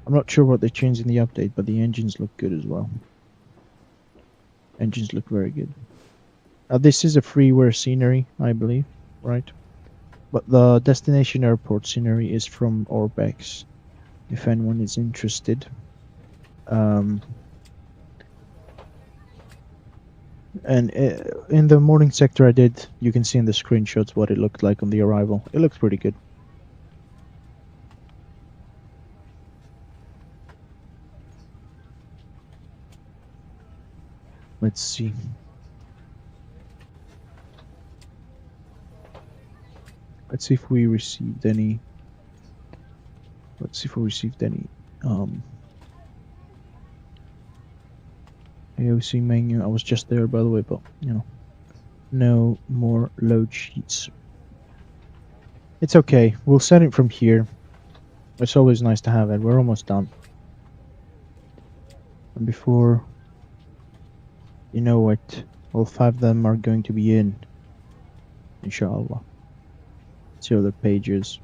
not sure what they changed in the update, but the engines look good as well. Engines look very good. This is a freeware scenery, I believe, right? But the destination airport scenery is from Orbex, if anyone is interested. And in the morning sector you can see in the screenshots what it looked like on the arrival. It looks pretty good. Let's see. Let's see if we received any. AOC menu. I was just there, by the way, but you know, no more load sheets. It's okay. We'll set it from here. It's always nice to have it. We're almost done. And before you know it, all 5 of them are going to be in. Inshallah. Let's see other pages.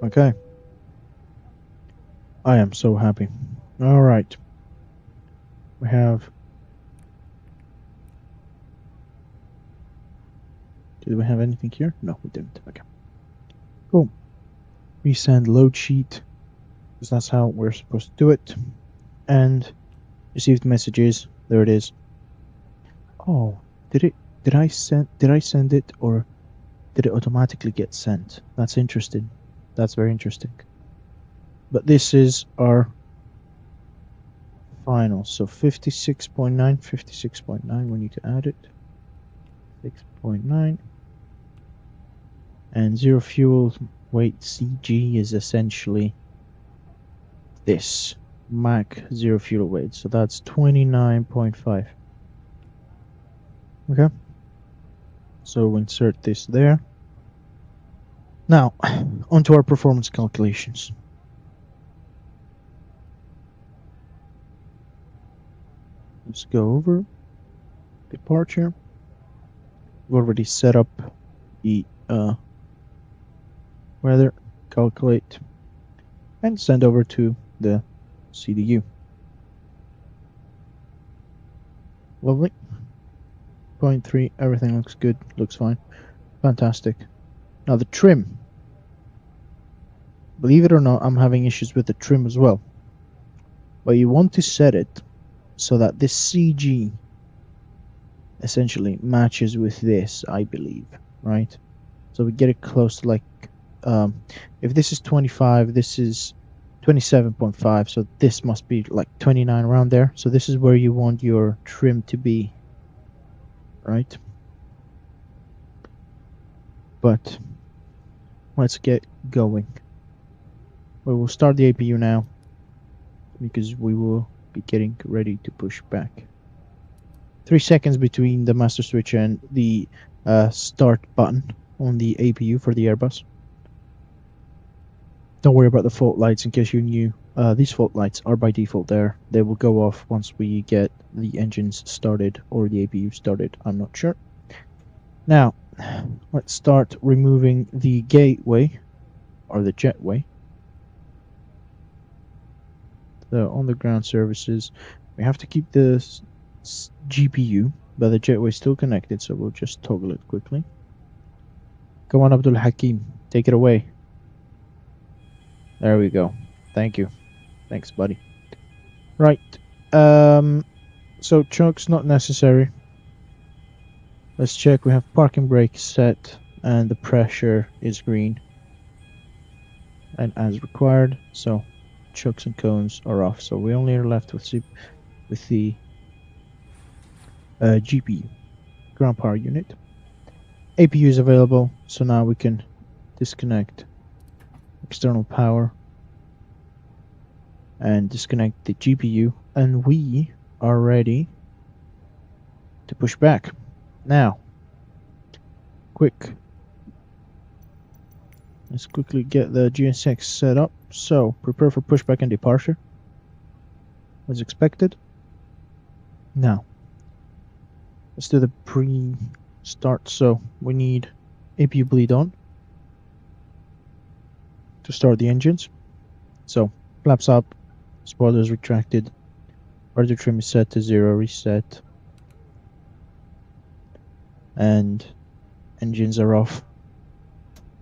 Okay. I am so happy. Alright. We have... Did we have anything here? No, we didn't. Okay. Cool. Resend load sheet. Because that's how we're supposed to do it. And received messages. There it is. Oh, did I send it, or did it automatically get sent? That's interesting. That's very interesting. But this is our final. So 56.9, 56.9. We need to add it. 6.9. And zero fuel weight CG is essentially this. Mach zero fuel weight. So that's 29.5. Okay. So we'll insert this there. Now, onto our performance calculations. Let's go over departure. We've already set up the weather, calculate, and send over to the CDU. Lovely. 0.3, everything looks good, looks fine. Fantastic. Now the trim. Believe it or not, I'm having issues with the trim as well. But you want to set it so that this CG essentially matches with this, I believe, right? So we get it close to like, if this is 25, this is 27.5, so this must be like 29 around there. So this is where you want your trim to be, right? But let's get going. We will start the APU now because we will be getting ready to push back. 3 seconds between the master switch and the start button on the APU for the Airbus. Don't worry about the fault lights in case you're new. These fault lights are by default there. They will go off once we get the engines started or the APU started. I'm not sure. Now, let's start removing the gateway or the jetway. So on the ground services, we have to keep the GPU, but the jetway is still connected, so we'll just toggle it quickly. Come on, Abdul Hakim, take it away. There we go. Thank you. Thanks, buddy. Right. So chokes not necessary. Let's check. We have parking brake set and the pressure is green and as required. So chokes and cones are off. So we only are left with the GPU, ground power unit. APU is available. So now we can disconnect external power and disconnect the GPU, and we are ready to push back. Now, let's quickly get the GSX set up. So, prepare for pushback and departure, as expected. Now, let's do the pre-start. So, we need APU bleed on to start the engines. So, flaps up, spoilers retracted, rudder trim is set to 0, reset, and engines are off.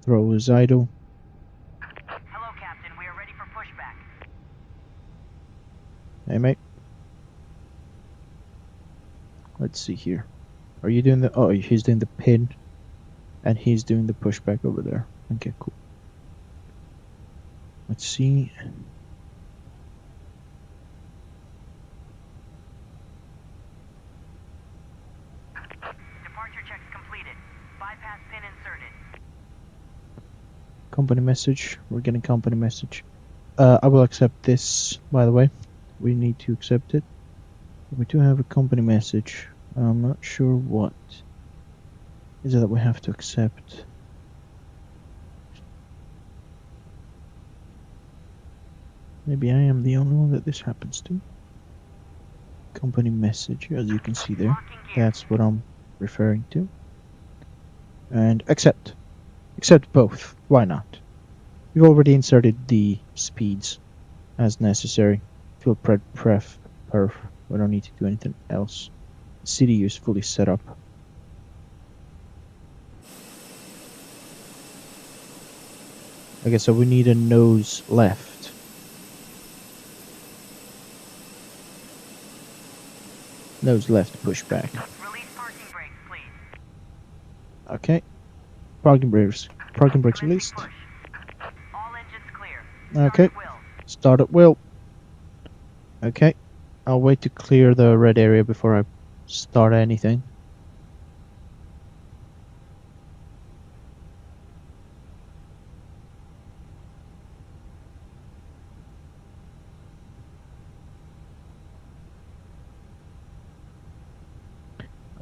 Throttle is idle. Hello, Captain. We are ready for pushback. Hey, mate. Let's see here. Are you doing the... Oh, he's doing the pin. And he's doing the pushback over there. Okay, cool. Let's see. Departure checks completed. Bypass pin inserted. Company message. We're getting company message. I will accept this, by the way. We need to accept it. We do have a company message. I'm not sure what is it that we have to accept. Maybe I am the only one that this happens to. Company message, as you can see there. That's what I'm referring to. And accept. Accept both. Why not? We've already inserted the speeds as necessary. Fuel perf. We don't need to do anything else. CDU is fully set up. Okay, so we need a nose left. Nose left pushback. Release parking brakes, please. Okay. Parking brakes released. Push. All engines clear. Okay. Start at will. Okay. I'll wait to clear the red area before I start anything.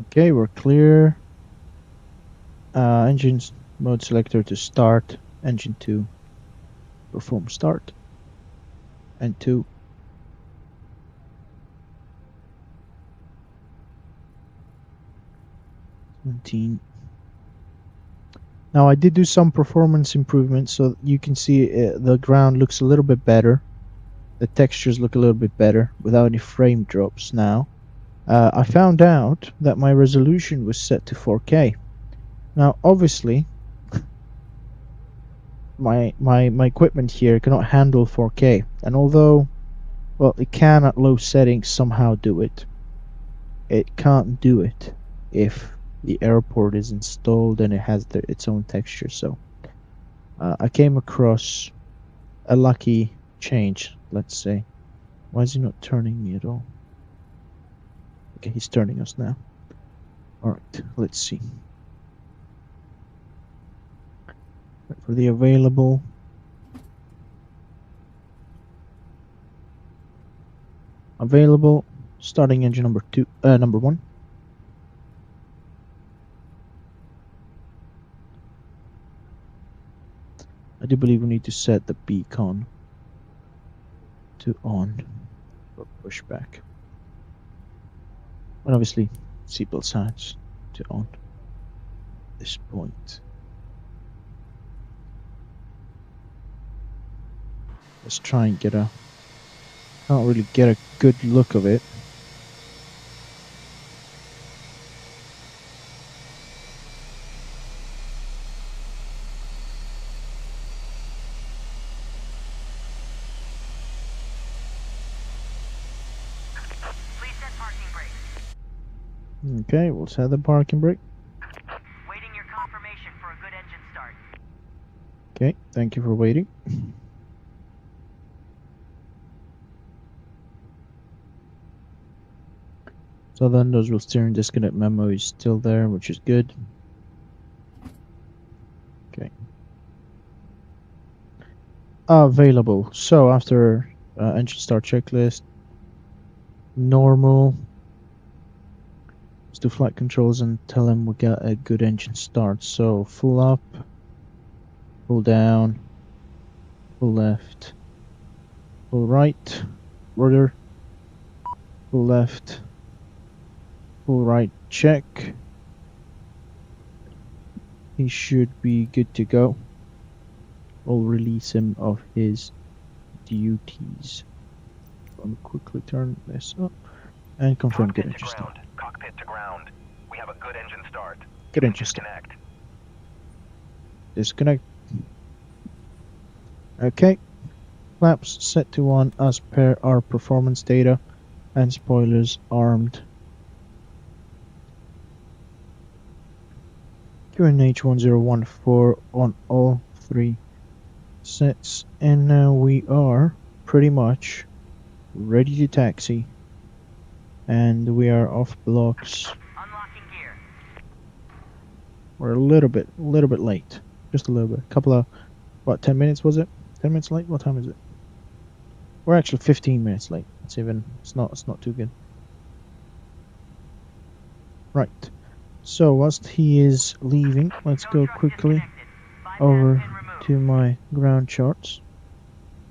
Okay, we're clear. Engines mode selector to start. Engine 2. Perform start. And 2. 17. Now I did do some performance improvements, so you can see the ground looks a little bit better. The textures look a little bit better without any frame drops now. I found out that my resolution was set to 4K. Now obviously my equipment here cannot handle 4K, and although, well, it can at low settings somehow do it, it can't do it if the airport is installed and it has its own texture. So I came across a lucky change, let's say. Why is he not turning me at all? Okay, he's turning us now. Alright, let's see. For the available. Starting engine number 1. I do believe we need to set the beacon to on for pushback. And obviously, seatbelt signs to on at this point. Let's try and get a... Can't really get a good look of it. Please set parking brakes. Okay, we'll set the parking brake. Waiting your confirmation for a good engine start. Okay, thank you for waiting. So then those will steering disconnect memo is still there, which is good. Okay. Available. So after engine start checklist, normal. Let's do flight controls and tell him we got a good engine start. So full up, full down, full left, full right, rudder, full left, full right, check. He should be good to go. We'll release him of his duties. Let me quickly turn this up and confirm good engine start. Cockpit to ground. We have a good engine start. Good engine start. Disconnect. Disconnect. Okay. Flaps set to on as per our performance data and spoilers armed. QNH 1014 on all three sets, and now we are pretty much ready to taxi, and we are off blocks. Unlocking gear. We're a little bit late, just a little bit. Couple of, what, 10 minutes was it? 10 minutes late? What time is it? We're actually 15 minutes late. It's not too good. Right. So whilst he is leaving, let's go quickly over to my ground charts.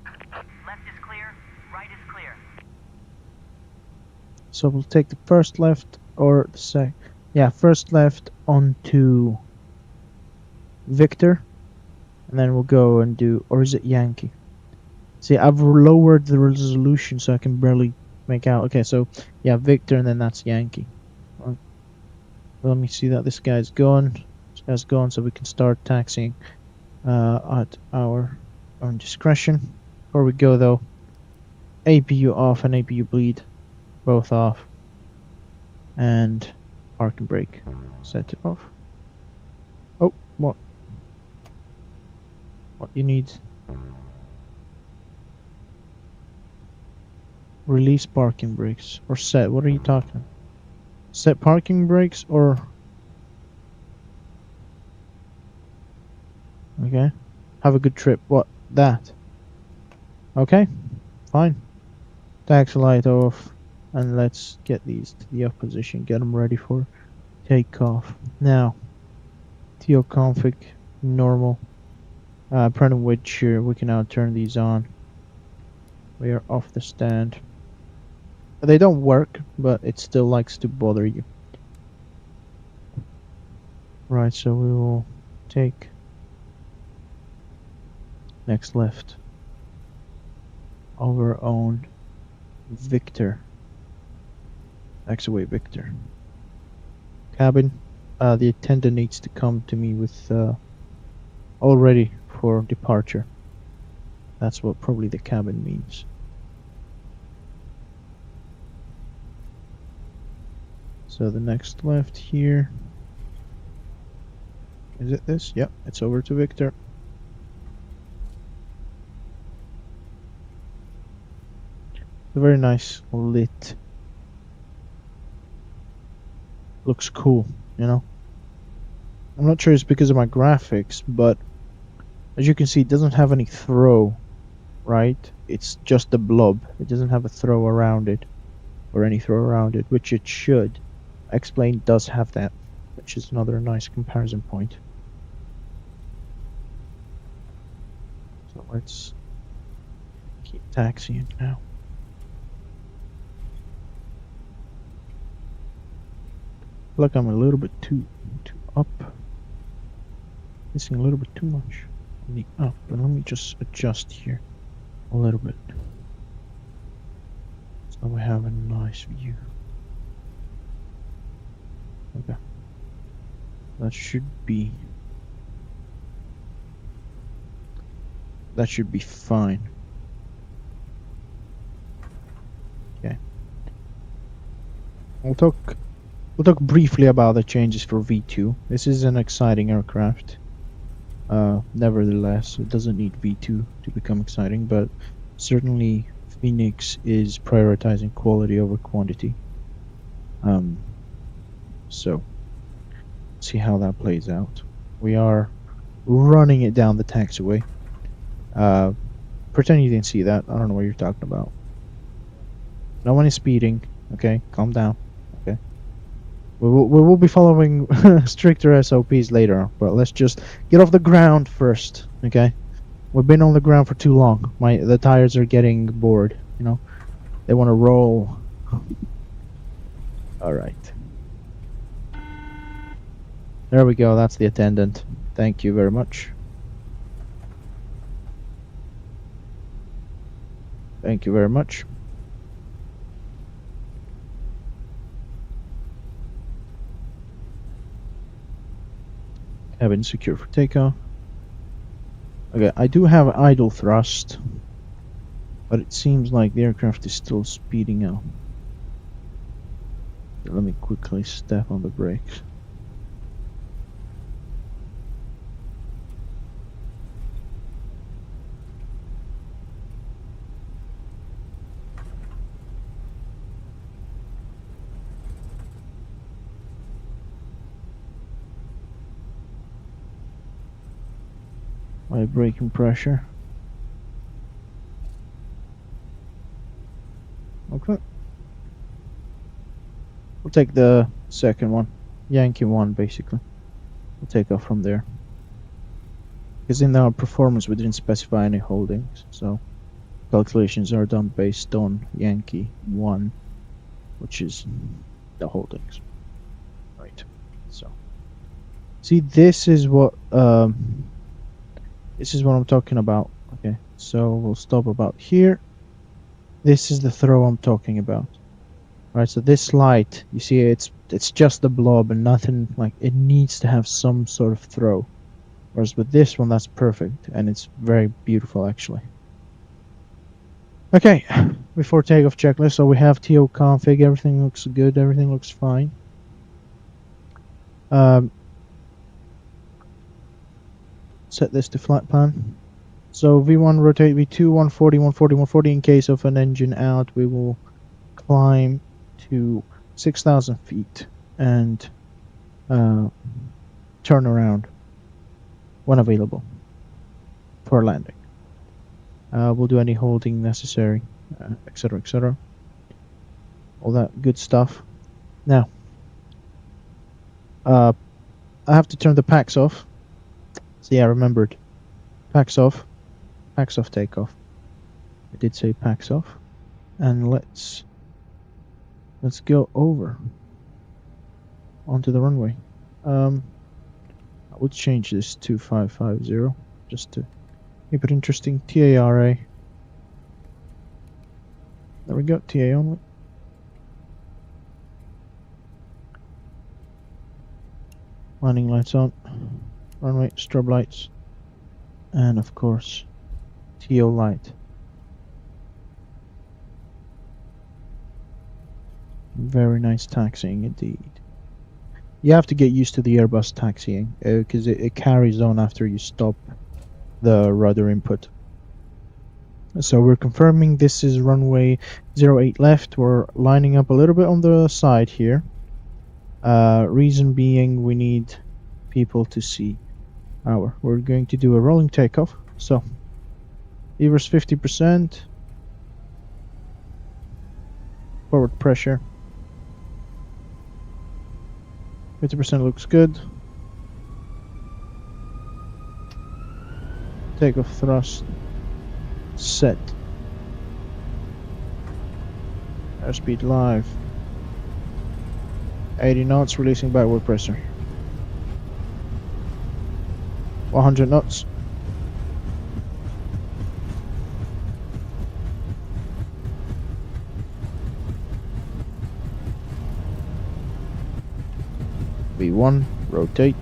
Left is clear, right is clear. So we'll take the first left or the first left onto Victor, and then we'll go and do, or is it Yankee? See, I've lowered the resolution so I can barely make out. Okay, so yeah, Victor, and then that's Yankee. Let me see that this guy's gone. This guy's gone, so we can start taxiing at our own discretion. Before we go though, APU off and APU bleed, both off, and parking brake set it off. Oh, what? What you need? Release parking brakes or set? What are you talking? Set parking brakes or? Okay. Have a good trip. What? That? Okay. Fine. Taxi light off, and let's get these to the up position. Get them ready for takeoff. Now, TO config normal. Print which here we can now turn these on. We are off the stand. They don't work, but it still likes to bother you. Right, so we will take next left over on Victor. Taxiway Victor. Cabin. The attendant needs to come to me with all ready for departure. That's what probably the cabin means. So the next left here. Is it this? Yep, it's over to Victor. A very nice lit. Looks cool, you know. I'm not sure it's because of my graphics, but as you can see, it doesn't have any throw, right? It's just a blob. It doesn't have a throw around it, or any throw around it, which it should. X-Plane does have that, which is another nice comparison point. So let's keep taxiing now. Look, I'm a little bit too up. Missing a little bit too much on the up, but let me just adjust here a little bit so we have a nice view. Okay, that should be fine. Okay, we'll talk briefly about the changes for V2. This is an exciting aircraft. Nevertheless, it doesn't need V2 to become exciting, but certainly Fenix is prioritizing quality over quantity. So, see how that plays out. We are running it down the taxiway. Pretend you didn't see that. I don't know what you're talking about. No one is speeding. Okay, calm down. Okay. We will be following stricter SOPs later, but let's just get off the ground first, okay? We've been on the ground for too long. The tires are getting bored, you know? They want to roll. Alright. There we go, that's the attendant. Thank you very much. Thank you very much. Cabin secure for takeoff. Okay, I do have idle thrust, but it seems like the aircraft is still speeding up. Let me quickly step on the brakes. My braking pressure. Okay. We'll take the second one. Yankee 1, basically. We'll take off from there. Because in our performance we didn't specify any holdings, so calculations are done based on Yankee 1, which is the holdings. Right. So. See, this is what I'm talking about. Okay, so we'll stop about here. This is the throw I'm talking about. Alright, so this light, you see it's just a blob and nothing, like, it needs to have some sort of throw. Whereas with this one, that's perfect, and it's very beautiful actually. Okay, before takeoff checklist, so we have TO config, everything looks good, everything looks fine. Set this to flat pan. So V1 rotate, V2 140, 140, 140. In case of an engine out, we will climb to 6,000 feet and turn around when available for landing. We'll do any holding necessary, etc., etc. All that good stuff. Now, I have to turn the packs off. So yeah, I remembered. Packs off takeoff. I did say packs off. And let's go over onto the runway. I would change this to 550 just to keep it interesting. TARA. There we go, TA only. Landing lights on. Runway, strobe lights, and of course TO light. Very nice taxiing indeed. You have to get used to the Airbus taxiing because it carries on after you stop the rudder input. So we're confirming this is runway 08 left. We're lining up a little bit on the side here. Reason being we need people to see. We're going to do a rolling takeoff. So, levers 50%. Forward pressure. 50% looks good. Takeoff thrust set. Airspeed live. 80 knots, releasing backward pressure. 100 knots. V1, rotate.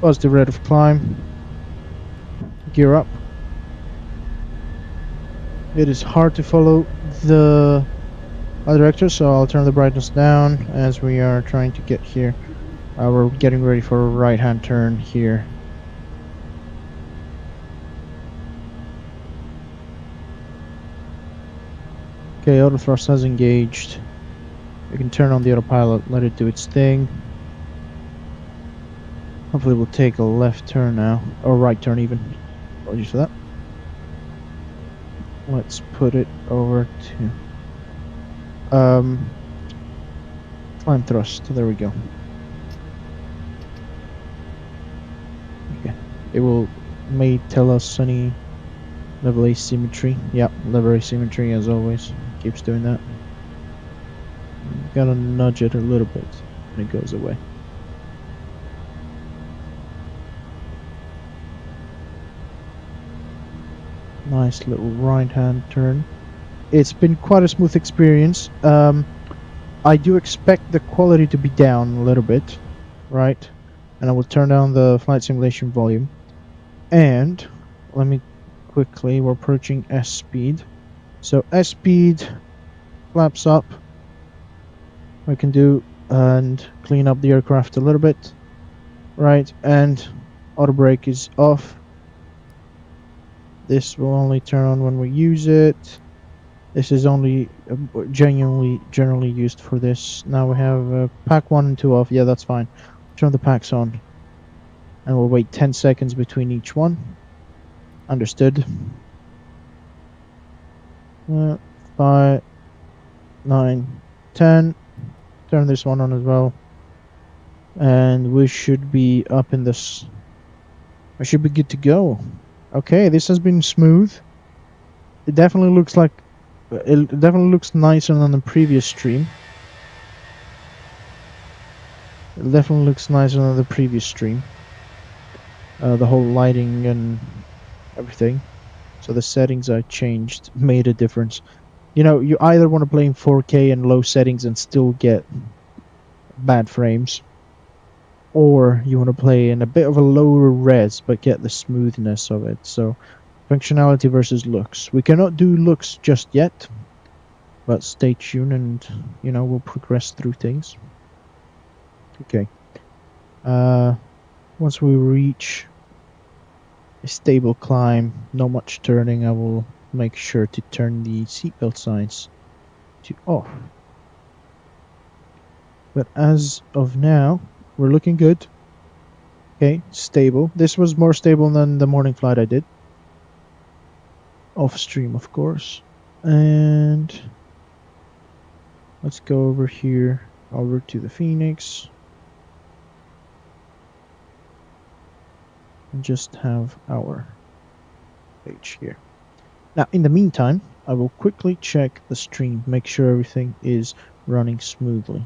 Positive rate of climb. Gear up. It is hard to follow the director, so I'll turn the brightness down as we are trying to get here. We're getting ready for a right-hand turn here. Okay, auto thrust has engaged. We can turn on the autopilot, let it do its thing. Hopefully we'll take a left turn now, or right turn even. Apologies for that. Let's put it over to climb thrust. There we go. Okay, it may tell us any level asymmetry. Yep, level asymmetry as always. Keeps doing that. Gotta nudge it a little bit, and it goes away. Nice little right-hand turn. It's been quite a smooth experience. I do expect the quality to be down a little bit, right? And I will turn down the flight simulation volume. And let me quickly, we're approaching S speed. So S speed, flaps up. We can do and clean up the aircraft a little bit, right? And auto brake is off. This will only turn on when we use it. This is only generally used for this. Now we have pack 1 and 2 off. Yeah, that's fine. Turn the packs on. And we'll wait 10 seconds between each one. Understood. 5, 9, 10. Turn this one on as well. And we should be up in this. We should be good to go. Okay, this has been smooth. It definitely looks like nicer than the previous stream. It definitely looks nicer than the previous stream. The whole lighting and everything. So the settings I changed made a difference. You know, you either want to play in 4K and low settings and still get bad frames, or you want to play in a bit of a lower res but get the smoothness of it. So functionality versus looks. We cannot do looks just yet, but stay tuned and, you know, we'll progress through things. Okay. Once we reach a stable climb, not much turning, I will make sure to turn the seatbelt signs to off. But as of now, we're looking good. Okay, stable. This was more stable than the morning flight I did. Off stream, of course. And let's go over here, over to the Fenix. And just have our page here. Now, in the meantime, I will quickly check the stream, make sure everything is running smoothly.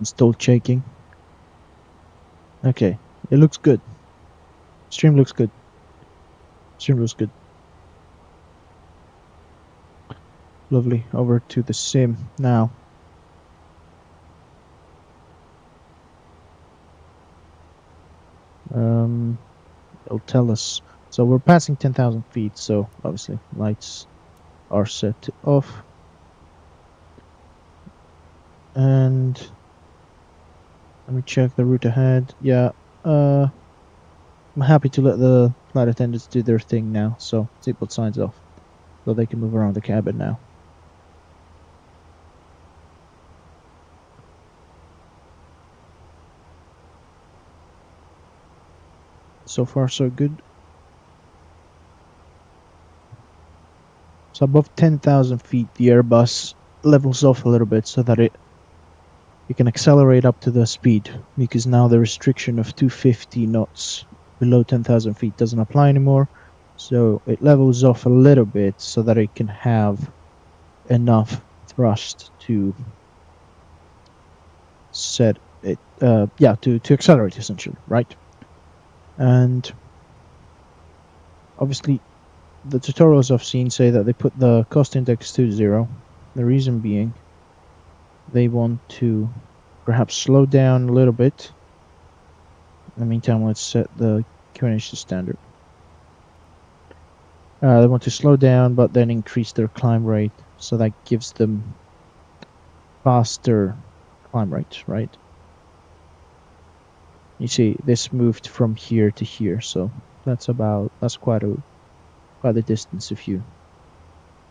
Still checking. Okay, it looks good. Stream looks good. Stream looks good. Lovely. Over to the sim now. It'll tell us. So we're passing 10,000 feet, so obviously lights are set to off. And let me check the route ahead. Yeah, I'm happy to let the flight attendants do their thing now. So seatbelt signs off, so they can move around the cabin now. So far, so good. So above 10,000 feet, the Airbus levels off a little bit so that it can accelerate up to the speed, because now the restriction of 250 knots below 10,000 feet doesn't apply anymore. So it levels off a little bit so that it can have enough thrust to set it, yeah, to accelerate essentially, right? And obviously, the tutorials I've seen say that they put the cost index to 0. The reason being, they want to perhaps slow down a little bit. In the meantime, let's set the QNH to standard. They want to slow down, but then increase their climb rate, so that gives them faster climb rates, right? You see, this moved from here to here, so that's quite a distance if you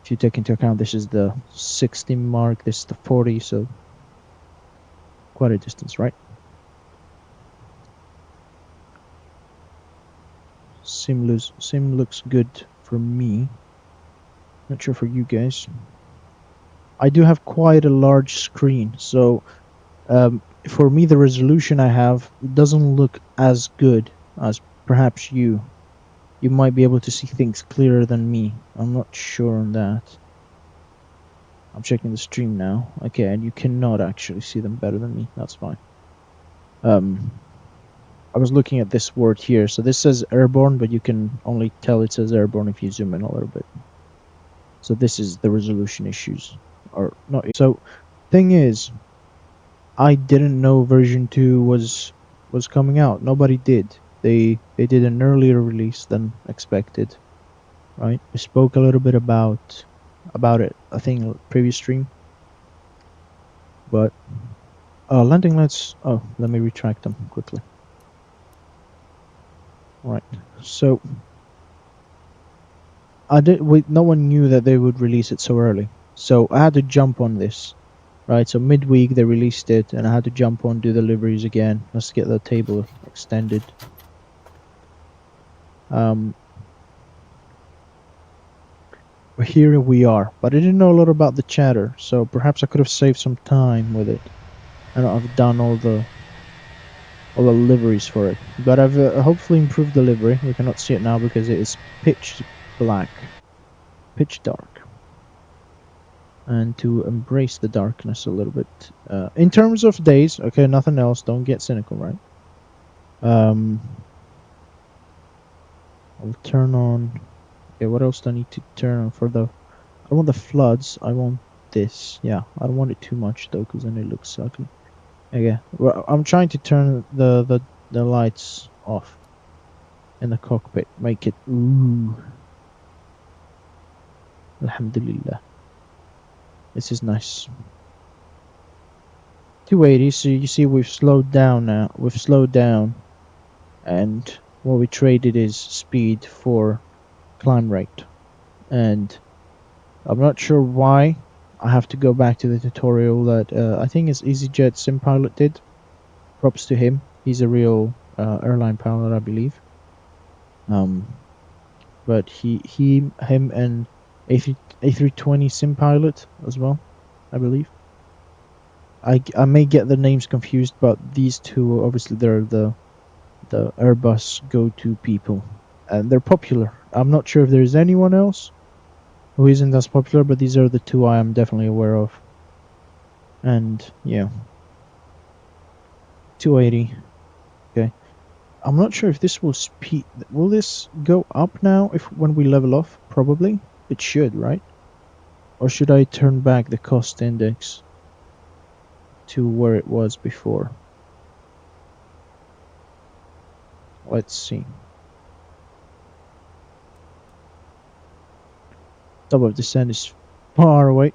take into account this is the 60 mark, this is the 40, so quite a distance, right? Sim looks good for me. Not sure for you guys. I do have quite a large screen, so for me the resolution I have doesn't look as good as perhaps you. You might be able to see things clearer than me. I'm not sure on that. I'm checking the stream now. Okay, and you cannot actually see them better than me. That's fine. I was looking at this word here. So this says airborne, but you can only tell it says airborne if you zoom in a little bit. So this is the resolution issues. Or not. So thing is, I didn't know version 2 was coming out. Nobody did. They did an earlier release than expected. Right? We spoke a little bit about it, I think, previous stream. But landing lights, oh, let me retract them quickly. Right. So no one knew that they would release it so early. So I had to jump on this. Right, so midweek they released it and I had to jump on, do deliveries again. Let's get the table extended. But here we are. But I didn't know a lot about the chatter, so perhaps I could have saved some time with it. And I've done all the deliveries for it. But I've hopefully improved delivery. We cannot see it now because it is pitch black. Pitch dark. And to embrace the darkness a little bit. In terms of days, okay, nothing else. Don't get cynical, right? I'll turn on. Okay, what else do I need to turn on for the? I want the floods. I want this. Yeah, I don't want it too much though, because then it looks ugly. Okay, well, I'm trying to turn the lights off in the cockpit. Make it ooh. Alhamdulillah. This is nice. 280. So you see, we've slowed down now. We've slowed down, and what we traded is speed for climb rate. And I'm not sure why. I have to go back to the tutorial that I think is EasyJet Sim Pilot did. Props to him. He's a real airline pilot, I believe. But him and A320 Sim Pilot as well, I believe. I may get the names confused, but these two obviously they're the Airbus go-to people, and they're popular. I'm not sure if there's anyone else who isn't as popular, but these are the two I am definitely aware of. And yeah, 280. Okay, I'm not sure if this will speed. Will this go up now when we level off? Probably it should, right? Or should I turn back the cost index to where it was before? Let's see. Top of descent is far away.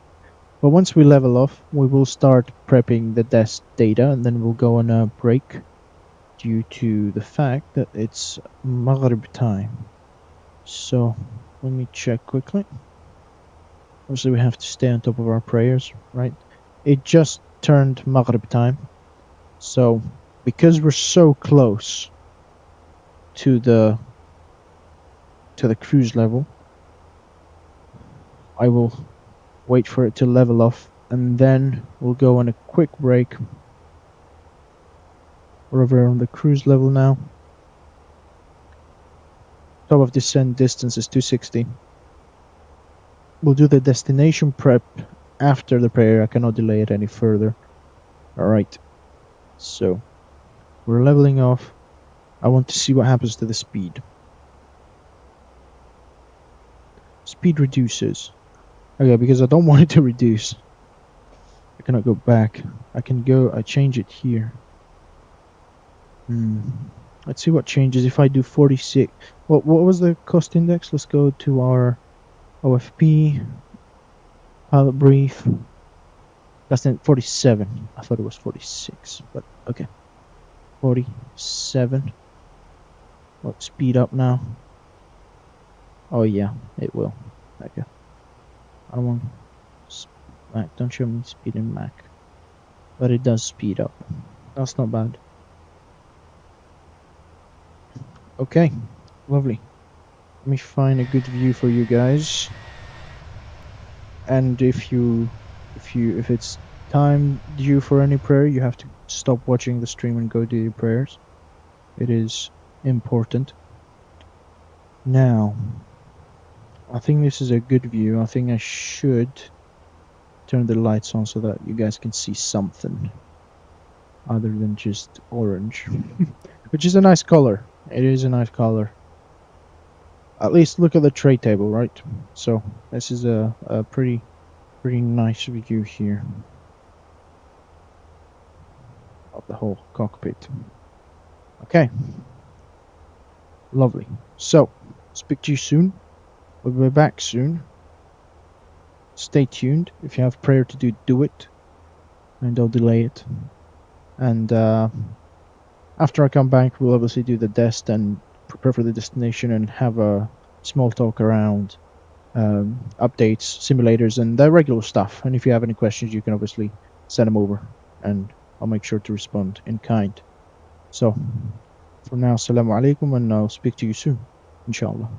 But once we level off, we will start prepping the desk data, and then we'll go on a break due to the fact that it's Maghrib time. So let me check quickly. Obviously, we have to stay on top of our prayers, right? It just turned Maghrib time. So because we're so close to the cruise level, I will wait for it to level off, and then we'll go on a quick break. We're over on the cruise level now. Top of descent distance is 260. We'll do the destination prep after the prayer. I cannot delay it any further. Alright. So, we're leveling off. I want to see what happens to the speed. Speed reduces. Okay, because I don't want it to reduce. I cannot go back. I change it here. Let's see what changes if I do 46. What was the cost index? Let's go to our OFP. Pilot brief. That's then 47. I thought it was 46, but okay. 47. What, speed up now? Oh yeah, it will. Okay. I don't want Mac. Don't show me speed in Mac, but it does speed up. That's not bad. Okay, lovely. Let me find a good view for you guys. And if it's time due for any prayer, you have to stop watching the stream and go do your prayers. It is important. Now, I think this is a good view. I think I should turn the lights on so that you guys can see something other than just orange, which is a nice color. It is a nice color. At least look at the tray table, right? So this is a pretty nice view here of the whole cockpit. Okay, lovely. So speak to you soon. We'll be back soon. Stay tuned. If you have prayer to do, do it, and don't delay it. And after I come back, we'll obviously do the test and prepare for the destination and have a small talk around updates, simulators, and the regular stuff. And if you have any questions, you can obviously send them over, and I'll make sure to respond in kind. So, for now, Assalamu alaikum, and I'll speak to you soon, inshallah.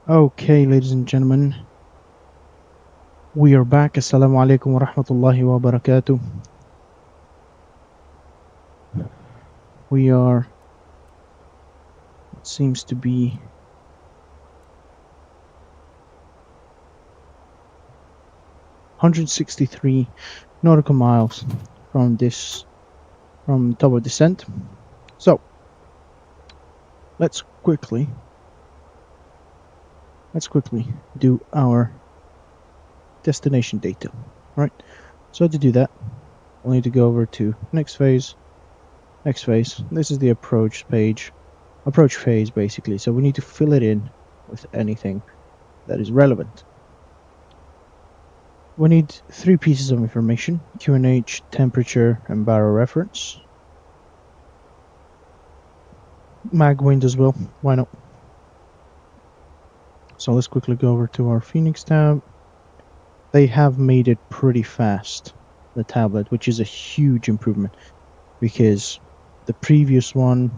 Okay, ladies and gentlemen, we are back. Assalamu alaikum wa rahmatullahi wa barakatuh. We are, it seems to be 163 nautical miles from tower descent. So let's quickly do our destination data. Right. So to do that, we'll need to go over to next phase. This is the approach phase basically. So we need to fill it in with anything that is relevant. We need 3 pieces of information: QNH, temperature, and barrel reference. Mag wind as well, why not? So let's quickly go over to our Fenix tab. They have made it pretty fast, the tablet, which is a huge improvement, because the previous one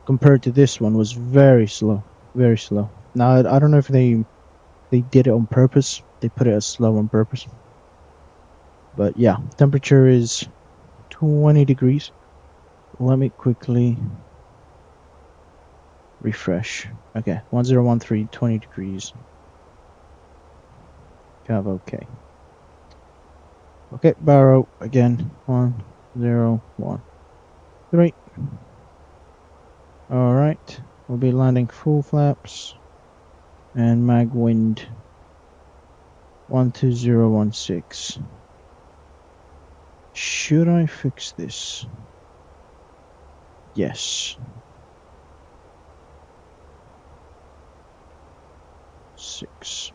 compared to this one was very slow. Now I don't know if they did it on purpose. They put it as slow on purpose. But yeah, temperature is 20 degrees. Let me quickly refresh. Okay, 1013, 20 degrees. Cav, okay. Okay, barrow again. 1013. Alright, we'll be landing full flaps and mag wind 12016. Should I fix this? Yes. 6.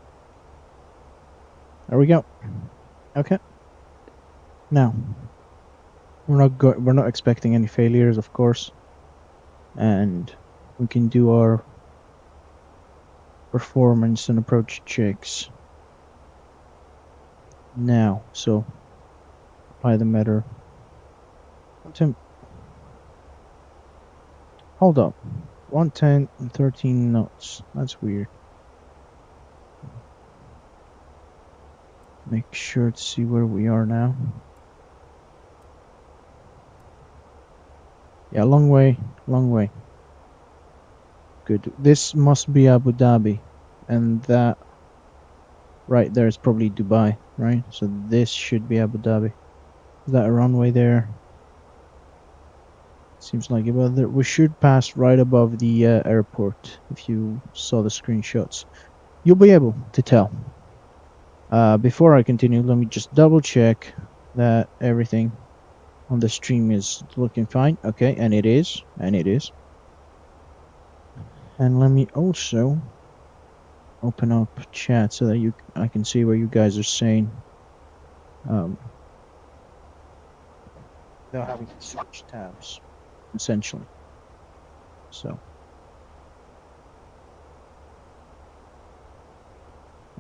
There we go. Okay. Now, we're not expecting any failures, of course, and we can do our performance and approach checks now. So, apply the meter. Hold up. 110 and 13 knots. That's weird. Make sure to see where we are now. Yeah, long way. Good. This must be Abu Dhabi, and that right there is probably Dubai, right? So this should be Abu Dhabi. Is that a runway there? Seems like it. Well, we should pass right above the airport. If you saw the screenshots, you'll be able to tell. Before I continue, let me just double check that everything on the stream is looking fine. Okay, and it is. And let me also open up chat so that I can see what you guys are saying. Without having to switch tabs, essentially. So,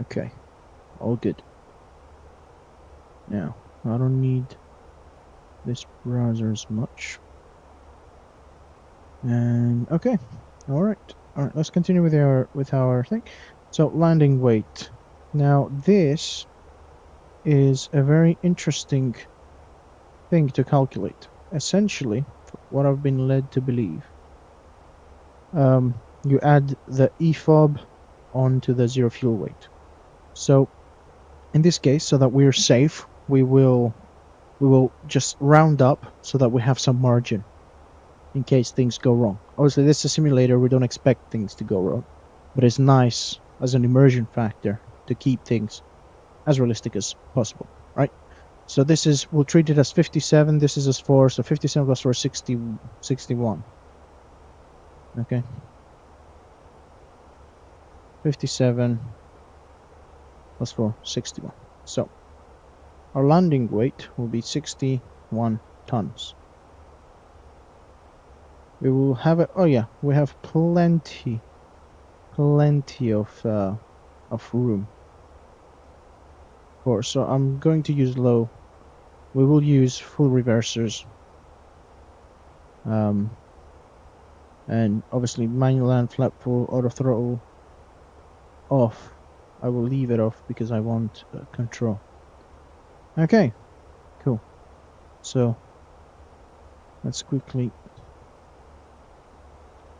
okay, all good. Now, I don't need this browser as much. And okay, all right. Let's continue with our thing. So landing weight. Now this is a very interesting thing to calculate. Essentially, what I've been led to believe, you add the EFOB onto the zero fuel weight. So in this case, so that we're safe, we will just round up so that we have some margin in case things go wrong. Obviously, this is a simulator. We don't expect things to go wrong, but it's nice as an immersion factor to keep things as realistic as possible, right? So this is, we'll treat it as 57. This is as 4, so 57 plus 4 is 61. Okay. 57 plus 4, 61. So our landing weight will be 61 tons. We will have it. Oh yeah, we have plenty of room. Of course, so I'm going to use low. We will use full reversers. And obviously manual and flap full, auto throttle. off. I will leave it off because I want control. Okay, cool. So let's quickly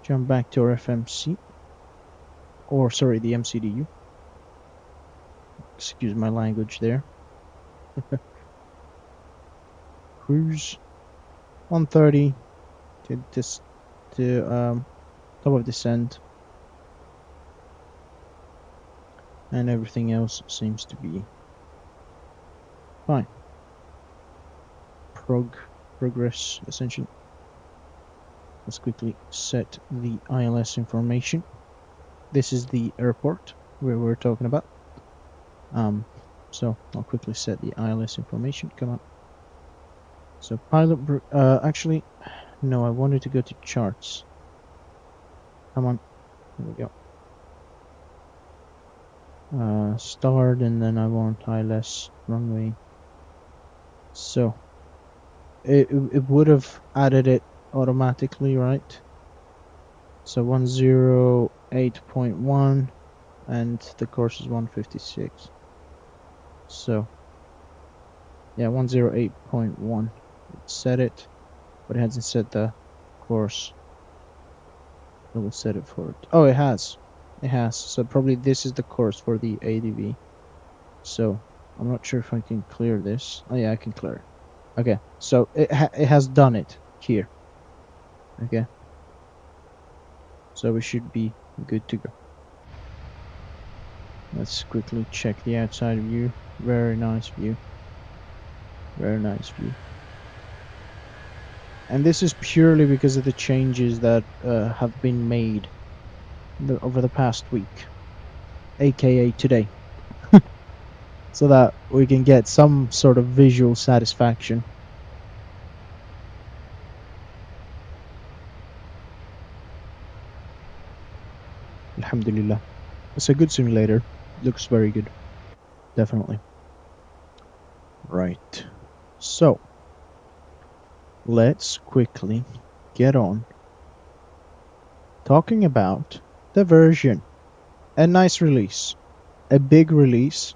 jump back to our FMC, or sorry, the MCDU. Excuse my language there. Cruise 130 to this to top of descent, and everything else seems to be fine. Progress essentially. Let's quickly set the ILS information. This is the airport where we're talking about. So I'll quickly set the ILS information. Come on. So pilot, actually, no, I wanted to go to charts. Come on. Here we go. Start, and then I want ILS runway. So it would have added it automatically, right? So 108.1, and the course is 156. So yeah, 108.1. It set it, but it hasn't set the course. It will set it for it. Oh, it has. It has. So probably this is the course for the ADV. So I'm not sure if I can clear this. Oh yeah, I can clear it. Okay, so it has done it here. Okay. So we should be good to go. Let's quickly check the outside view. Very nice view. Very nice view. And this is purely because of the changes that have been made over the past week, aka today, so that we can get some sort of visual satisfaction. Alhamdulillah. It's a good simulator. Looks very good. Definitely. Right. So let's quickly get on talking about the version. A nice release, a big release,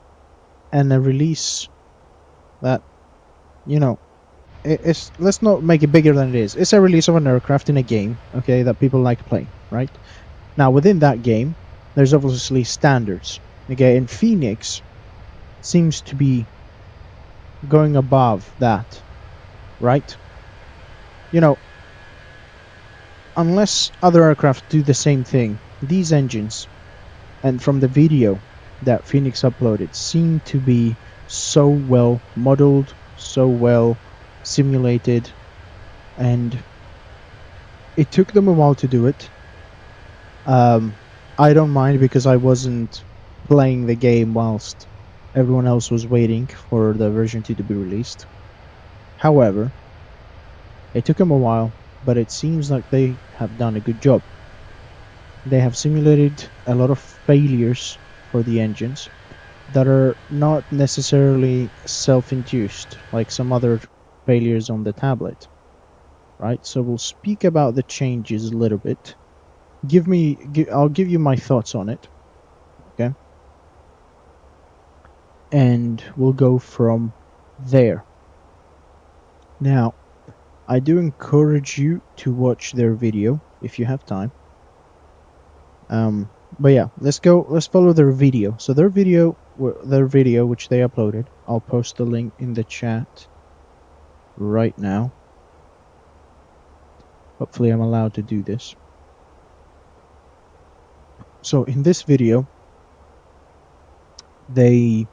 and a release that, you know, it's, let's not make it bigger than it is. It's a release of an aircraft in a game, okay, that people like playing, right? Now within that game there's obviously standards, okay, and Fenix seems to be going above that, right? You know, unless other aircraft do the same thing, these engines, and from the video that Fenix uploaded, seem to be so well modeled, so well simulated, and it took them a while to do it. I don't mind because I wasn't playing the game whilst everyone else was waiting for the version 2 to be released. However, it took them a while, but it seems like they have done a good job. They have simulated a lot of failures for the engines that are not necessarily self-induced, like some other failures on the tablet, right? So we'll speak about the changes a little bit. I'll give you my thoughts on it, okay? And we'll go from there. Now, I do encourage you to watch their video if you have time. But yeah, let's follow their video. So their video which they uploaded, I'll post the link in the chat right now. Hopefully I'm allowed to do this. So in this video, they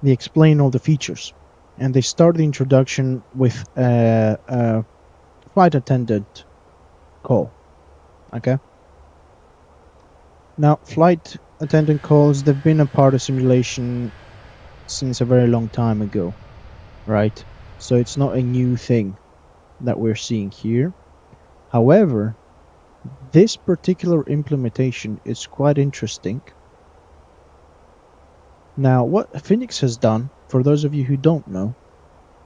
explain all the features, and they start the introduction with a flight attendant call. Okay. Now, flight attendant calls, they've been a part of simulation since a very long time ago, right? So it's not a new thing that we're seeing here. However, this particular implementation is quite interesting. Now, what Fenix has done, for those of you who don't know,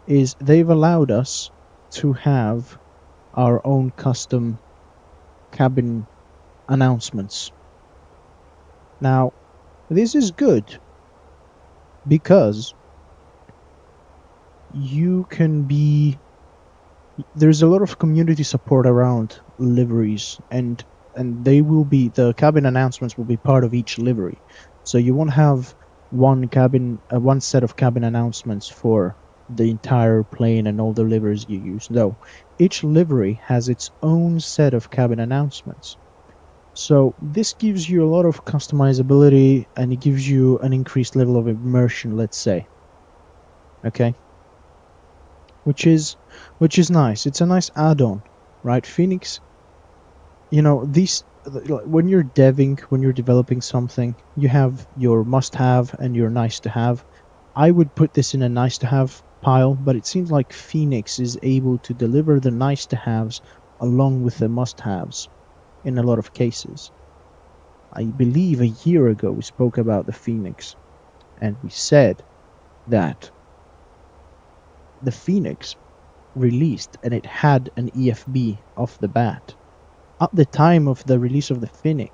is they've allowed us to have our own custom cabin announcements, Now, this is good because you can be there's a lot of community support around liveries, and they will be the cabin announcements will be part of each livery, so you won't have one set of cabin announcements for the entire plane and all the liveries you use. No, each livery has its own set of cabin announcements. So this gives you a lot of customizability, and it gives you an increased level of immersion, let's say. Okay, which is nice. It's a nice add-on, right? Fenix, you know, when you're developing something, you have your must-have and your nice-to-have. I would put this in a nice-to-have pile, but it seems like Fenix is able to deliver the nice-to-haves along with the must-haves in a lot of cases. I believe a year ago we spoke about the Fenix, and we said that the Fenix released and it had an EFB off the bat. At the time of the release of the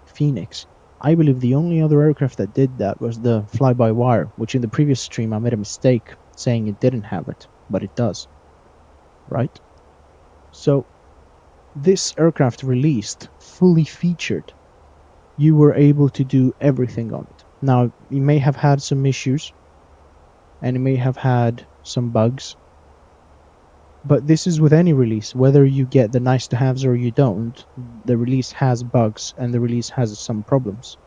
Phoenix, I believe the only other aircraft that did that was the fly-by-wire, which in the previous stream I made a mistake saying it didn't have it, but it does. Right? So, this aircraft released, fully featured, you were able to do everything on it. Now, it may have had some issues, and it may have had some bugs, but this is with any release, whether you get the nice-to-haves or you don't, the release has bugs and the release has some problems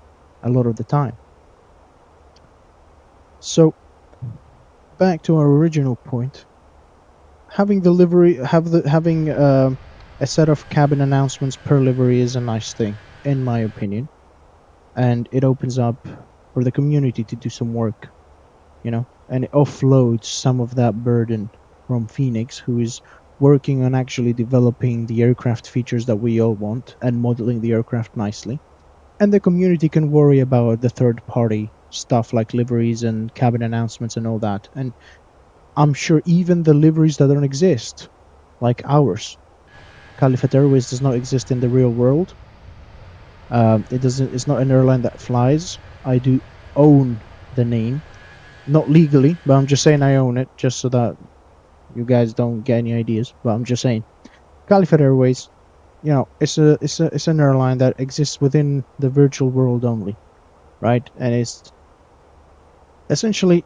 a lot of the time. So, back to our original point, having a set of cabin announcements per livery is a nice thing, in my opinion, and it opens up for the community to do some work, you know, and it offloads some of that burden from Fenix, who is working on actually developing the aircraft features that we all want and modeling the aircraft nicely. And the community can worry about the third-party stuff like liveries and cabin announcements and all that. And I'm sure even the liveries that don't exist, like ours, Caliphate Airways does not exist in the real world. It's not an airline that flies. I do own the name, not legally, but I'm just saying I own it, just so that you guys don't get any ideas, but I'm just saying. Caliphate Airways, you know, it's an airline that exists within the virtual world only, right? And it's essentially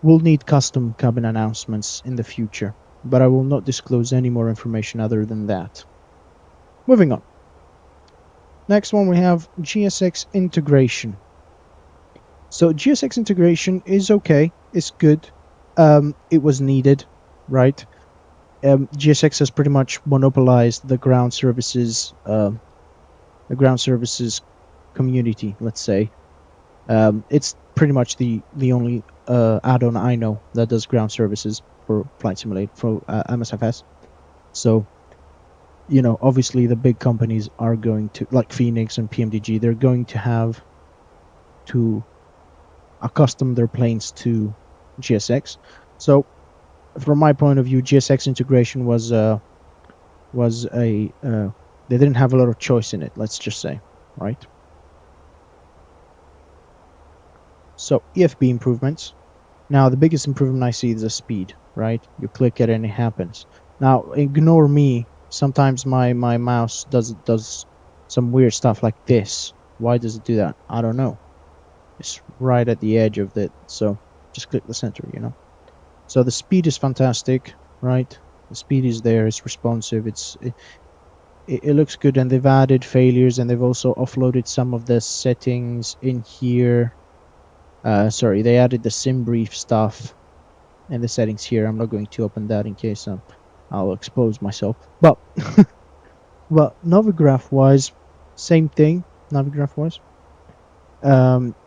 will need custom cabin announcements in the future, but I will not disclose any more information other than that. Moving on. Next one we have GSX integration. So GSX integration is okay, it's good. It was needed, right? GSX has pretty much monopolized the ground services community, let's say. It's pretty much the only add-on I know that does ground services for Flight Simulator, for MSFS. So, you know, obviously the big companies are going to, like Fenix and PMDG, they're going to have to accustom their planes to GSX. So, from my point of view, GSX integration was they didn't have a lot of choice in it, let's just say, right? So EFB improvements. Now the biggest improvement I see is the speed, right? You click it and it happens. Now ignore me. Sometimes my mouse does some weird stuff like this. Why does it do that? I don't know. It's right at the edge of it, so just click the center, you know. So the speed is fantastic, right? The speed is there, it's responsive, it looks good, and they've added failures, and they've also offloaded some of the settings in here. Sorry, they added the sim brief stuff and the settings here. I'm not going to open that in case I'll expose myself. But well, Navigraph wise, same thing. Navigraph wise,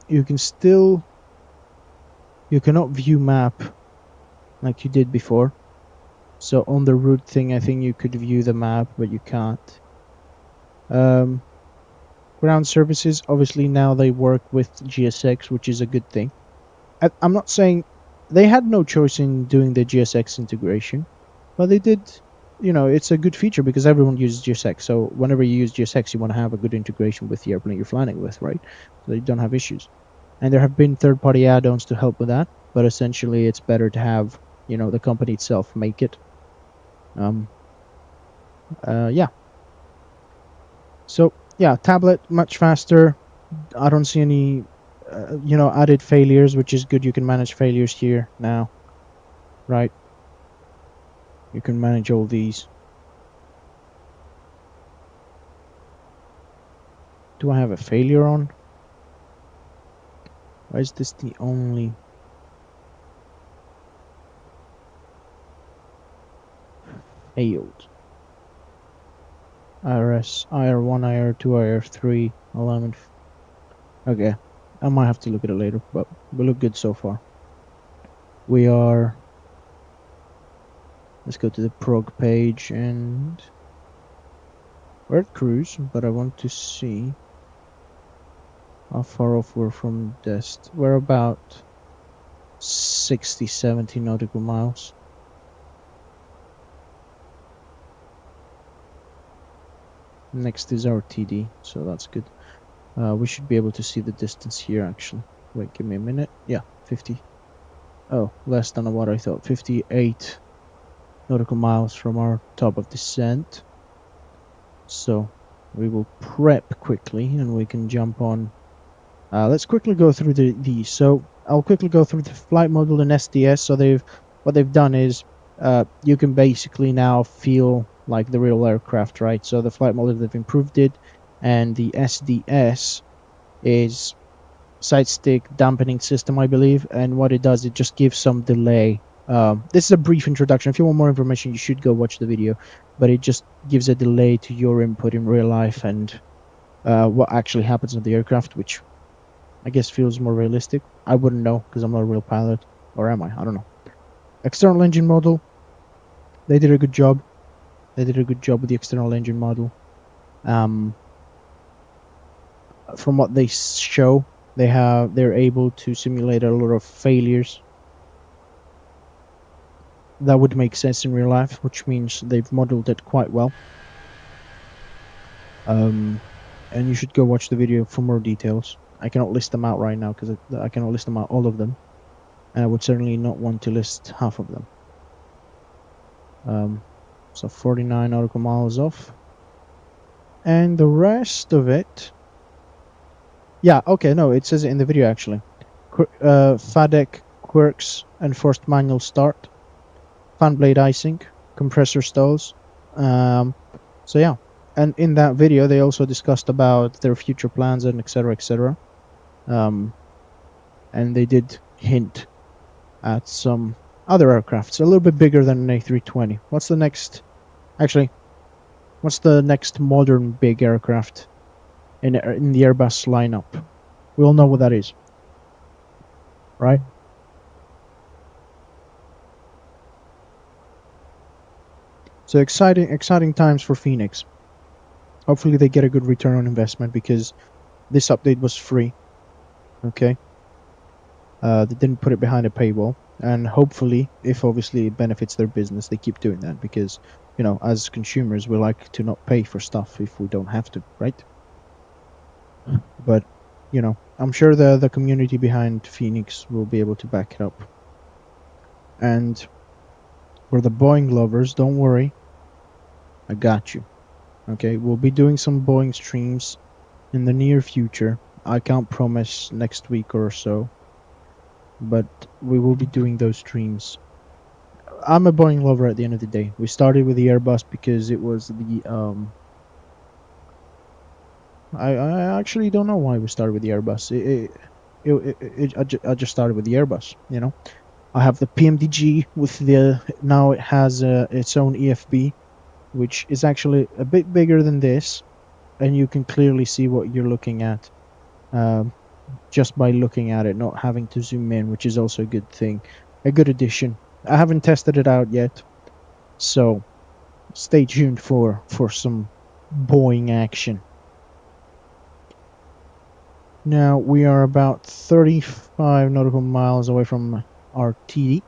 you cannot view map like you did before. So on the route thing, I think you could view the map, but you can't. Ground services, obviously now they work with GSX, which is a good thing. I'm not saying they had no choice in doing the GSX integration, but they did you know, it's a good feature because everyone uses GSX. So whenever you use GSX, you want to have a good integration with the airplane you're flying with, right? So you don't have issues. And there have been third-party add-ons to help with that, but essentially it's better to have, you know, the company itself make it. Yeah. So yeah, tablet much faster. I don't see any, you know, added failures, which is good. You can manage failures here now, right? You can manage all these. Do I have a failure on? Why is this the only? Failed. IRS, IR1, IR2, IR3, alignment. Okay, I might have to look at it later, but we look good so far. We are. Let's go to the prog page and we're at cruise, but I want to see how far off we're from Dest. We're about 60, 70 nautical miles. Next is our TD, so that's good. We should be able to see the distance here, actually. Wait, give me a minute. Yeah, 50. Oh, less than what I thought. 58 nautical miles from our top of descent. So we will prep quickly and we can jump on. Let's quickly go through these. So I'll quickly go through the flight model and SDS. So what they've done is you can basically now feel like the real aircraft, right? So the flight model, they've improved it, and the SDS is side stick dampening system, I believe. And what it does, it just gives some delay. This is a brief introduction. If you want more information, you should go watch the video. But it just gives a delay to your input in real life and what actually happens on the aircraft, which I guess feels more realistic. I wouldn't know because I'm not a real pilot. Or am I? I don't know. External engine model. They did a good job. They did a good job with the external engine model. From what they show, they're able to simulate a lot of failures. That would make sense in real life, which means they've modeled it quite well. And you should go watch the video for more details. I cannot list them out right now because I cannot list them out, all of them, and I would certainly not want to list half of them. So 49 nautical miles off, and the rest of it. Yeah, okay, no, it says it in the video actually. FADEC quirks, enforced manual start, fan blade icing, compressor stalls. So yeah, and in that video they also discussed about their future plans and etc. etc. And they did hint at some other aircrafts a little bit bigger than an A320. What's the next? Actually, what's the next modern big aircraft in the Airbus lineup? We all know what that is, right? So exciting times for Fenix. Hopefully they get a good return on investment because this update was free. Okay. They didn't put it behind a paywall, and hopefully, if obviously it benefits their business, they keep doing that because, you know, as consumers, we like to not pay for stuff if we don't have to, right? But, you know, I'm sure the community behind Fenix will be able to back it up. And for the Boeing lovers, don't worry, I got you. Okay, we'll be doing some Boeing streams in the near future. I can't promise next week or so, but we will be doing those streams. I'm a Boeing lover at the end of the day. We started with the Airbus because it was the I actually don't know why we started with the Airbus. I just started with the Airbus. You know, I have the PMDG with now it has its own EFB, which is actually a bit bigger than this, and you can clearly see what you're looking at. Just by looking at it, not having to zoom in, which is also a good thing, a good addition. I haven't tested it out yet, so stay tuned for some Boeing action. Now we are about 35 nautical miles away from our TD,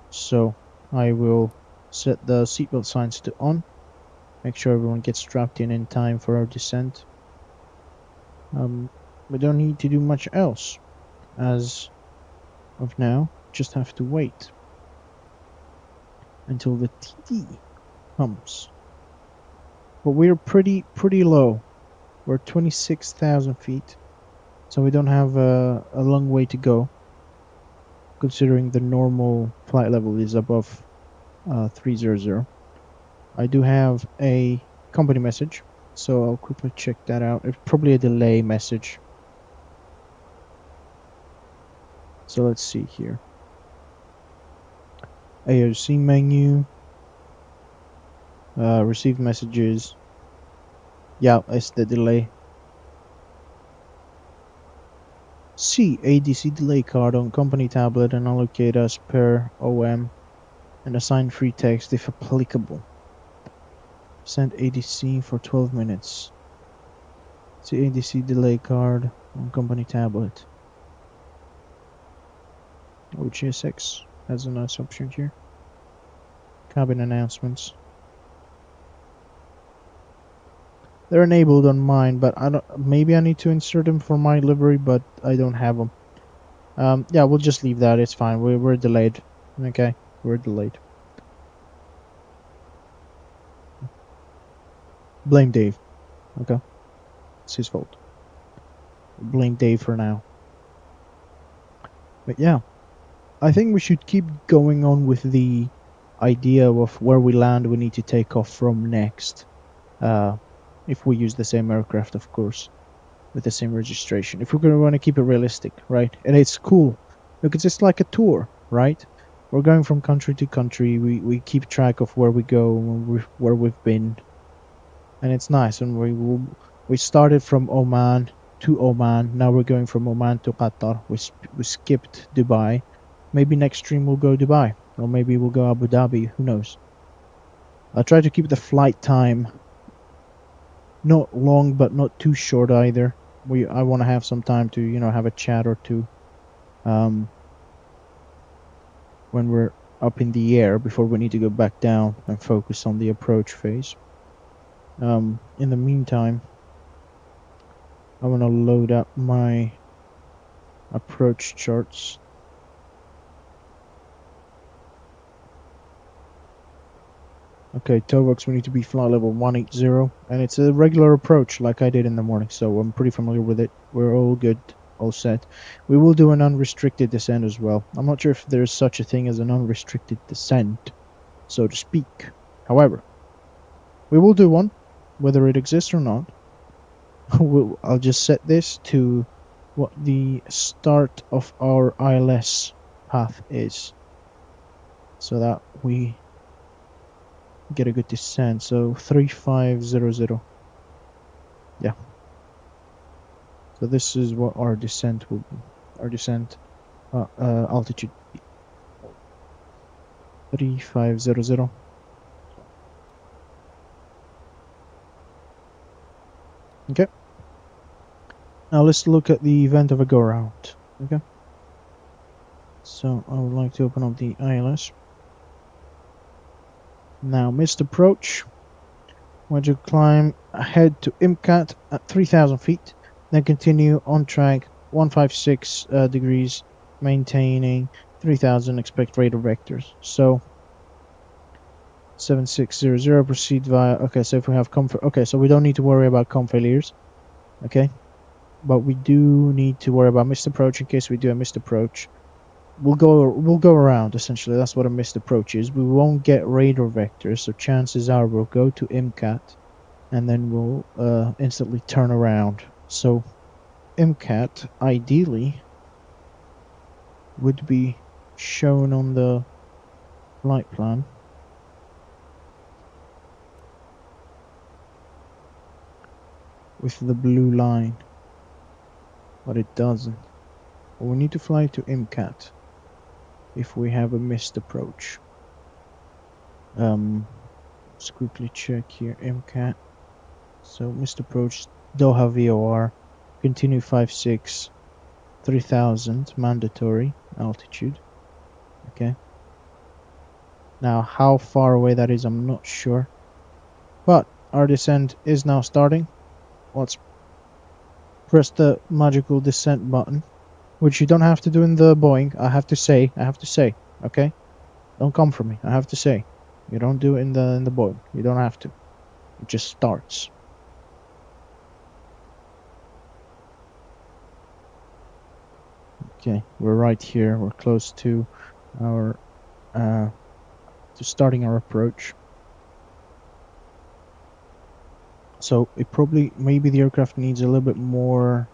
so I will set the seatbelt signs to on. Make sure everyone gets strapped in time for our descent. We don't need to do much else as of now. Just have to wait until the TD comes. But we're pretty low. We're 26,000 feet, so we don't have a long way to go, considering the normal flight level is above 300. I do have a company message, so I'll quickly check that out. It's probably a delay message. So let's see here. AOC menu. Received messages. Yeah, it's the delay. See ADC delay card on company tablet and allocate as per OM and assign free text if applicable. Send ADC for 12 minutes. See ADC delay card on company tablet. Oh, GSX has a nice option here. Cabin announcements. They're enabled on mine, but I don't. Maybe I need to insert them for my livery, but I don't have them. Yeah, we'll just leave that. It's fine. We're delayed. Okay, we're delayed. Blame Dave. Okay, it's his fault. Blame Dave for now. But yeah, I think we should keep going on with the idea of where we land. We need to take off from next. If we use the same aircraft, of course, with the same registration. If we're going to want to keep it realistic, right? And it's cool because it's like a tour, right? We're going from country to country. We keep track of where we go and where we've been, and it's nice. And we started from Oman to Oman. Now we're going from Oman to Qatar. We skipped Dubai. Maybe next stream we'll go Dubai, or maybe we'll go Abu Dhabi. Who knows? I'll try to keep the flight time not long, but not too short either. I want to have some time to, you know, have a chat or two when we're up in the air before we need to go back down and focus on the approach phase. In the meantime, I want to load up my approach charts. Okay, Tovox, we need to be flight level 180, and it's a regular approach like I did in the morning, so I'm pretty familiar with it. We're all good, all set. We will do an unrestricted descent as well. I'm not sure if there's such a thing as an unrestricted descent, so to speak. However, we will do one, whether it exists or not. I'll just set this to what the start of our ILS path is, so that we get a good descent. So 3500. Yeah. So this is what our descent will be. Our descent altitude 3500. Okay. Now let's look at the event of a go around. Okay. So I would like to open up the ILS. Now, missed approach. Want to climb ahead to MCAT at 3,000 feet. Then continue on track 156 degrees, maintaining 3,000. Expect radar vectors. So 7600. Proceed via. Okay, so if we have comfort. Okay, so we don't need to worry about com failures. Okay, but we do need to worry about missed approach in case we do a missed approach. We'll go around, essentially. That's what a missed approach is. We won't get radar vectors, so chances are we'll go to MCAT and then we'll instantly turn around. So MCAT ideally would be shown on the flight plan. With the blue line, but it doesn't. We need to fly to MCAT if we have a missed approach. Let's quickly check here. MCAT. So missed approach, Doha VOR, continue 56, 3,000 mandatory altitude. Okay. Now, how far away that is, I'm not sure. But our descent is now starting. Let's press the magical descent button, which you don't have to do in the Boeing. I have to say, okay? Don't come for me. I have to say, you don't do it in the Boeing. You don't have to. It just starts. Okay, we're right here. We're close to our to starting our approach. So it probably, maybe the aircraft needs a little bit more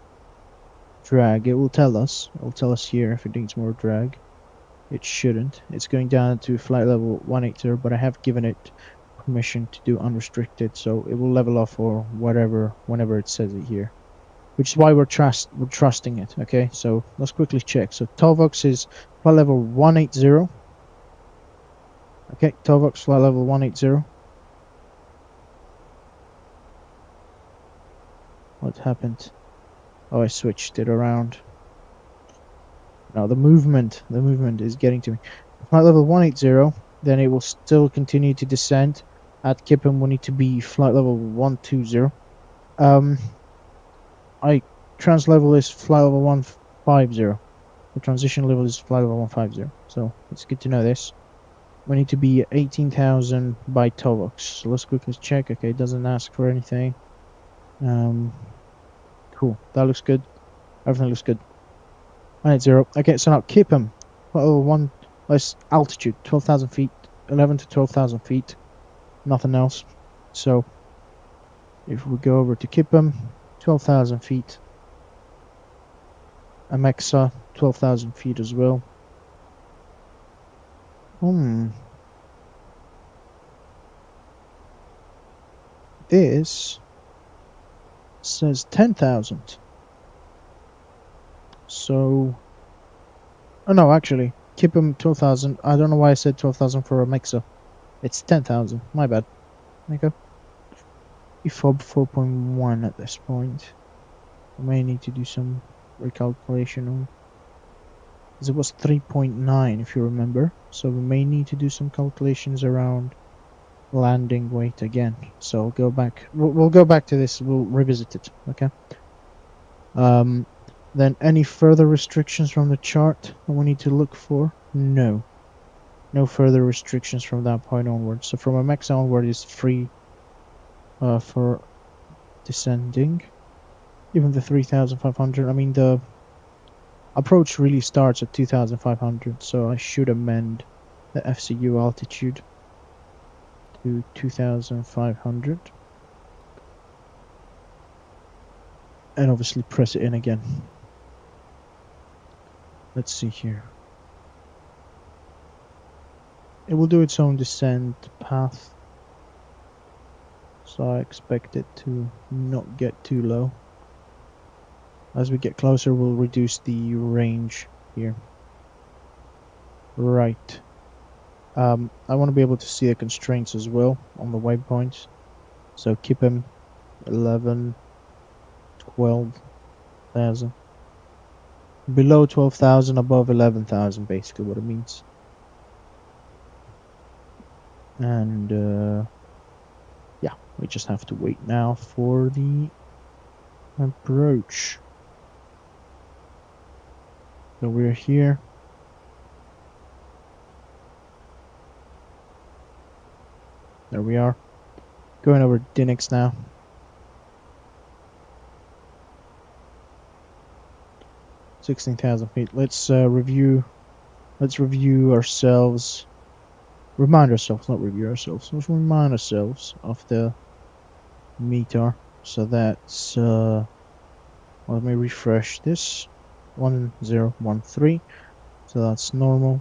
drag. It will tell us. It will tell us here if it needs more drag. It shouldn't. It's going down to flight level 180, but I have given it permission to do unrestricted, so it will level off or whatever whenever it says it here. Which is why we're trusting it. Okay, so let's quickly check. So Tovox is flight level 180. Okay, Tovox flight level 180. What happened? Oh, I switched it around. Now the movement is getting to me. Flight level 180, then it will still continue to descend. At Kipham, we need to be flight level 120. Trans level is flight level 150. The transition level is flight level 150. So it's good to know this. We need to be 18,000 by Tovox. So let's quickly check. Okay, it doesn't ask for anything. Cool. That looks good. Everything looks good. 180. Okay, so now Kipham. Less altitude, 12,000 feet, 11 to 12,000 feet. Nothing else. So if we go over to Kipham, 12,000 feet. Amexa, 12,000 feet as well. This says 10,000. So, oh no, actually, Kipham 12,000. I don't know why I said 12,000 for Amexa. It's 10,000. My bad. There you go. EFOB 4.1 at this point. I may need to do some recalculation on, because it was 3.9 if you remember, so we may need to do some calculations around landing weight again. So we'll go back. We'll go back to this. We'll revisit it. Okay. Then any further restrictions from the chart that we need to look for? No further restrictions from that point onward. So from Amexa onward is free for descending. Even the 3,500. I mean, the approach really starts at 2,500, so I should amend the FCU altitude to 2,500. And obviously press it in again. Let's see here. It will do its own descent path, so I expect it to not get too low. As we get closer, we'll reduce the range here. Right. I want to be able to see the constraints as well on the waypoints. So keep them 11, 12,000. Below 12,000, above 11,000, basically what it means. And yeah, we just have to wait now for the approach. So we're here. There we are. Going over Dinix now. 16,000 feet. Let's review. Let's review ourselves. Remind ourselves, not review ourselves. Let's remind ourselves of the meter. So that's let me refresh this. 1013. So that's normal.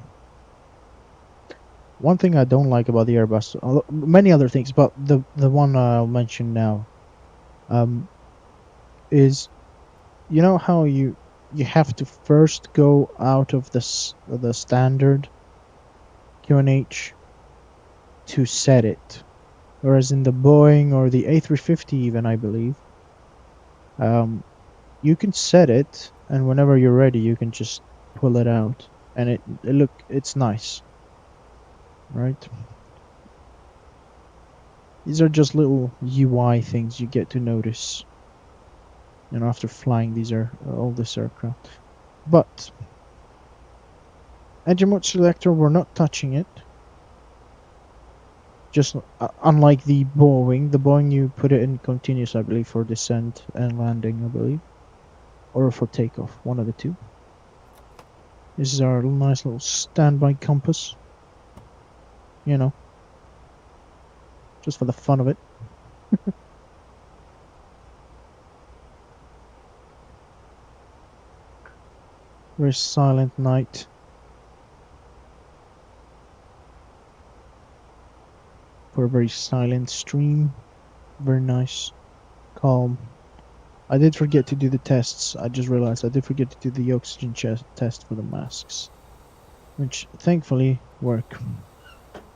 One thing I don't like about the Airbus, many other things, but the one I'll mention now, is, you know how you have to first go out of the standard QNH to set it, whereas in the Boeing or the A350 even, I believe, you can set it, and whenever you're ready, you can just pull it out, and it's nice. right? These are just little UI things you get to notice, you know, after flying these are all this aircraft. But engine mode selector, we're not touching it. Just unlike the Boeing you put it in continuous, I believe, for descent and landing, I believe, or for takeoff, one of the two. This is our nice little standby compass, you know, just for the fun of it. Very silent night. For a very silent stream. Very nice. Calm. I did forget to do the tests. I just realized I did forget to do the oxygen test for the masks, which thankfully work.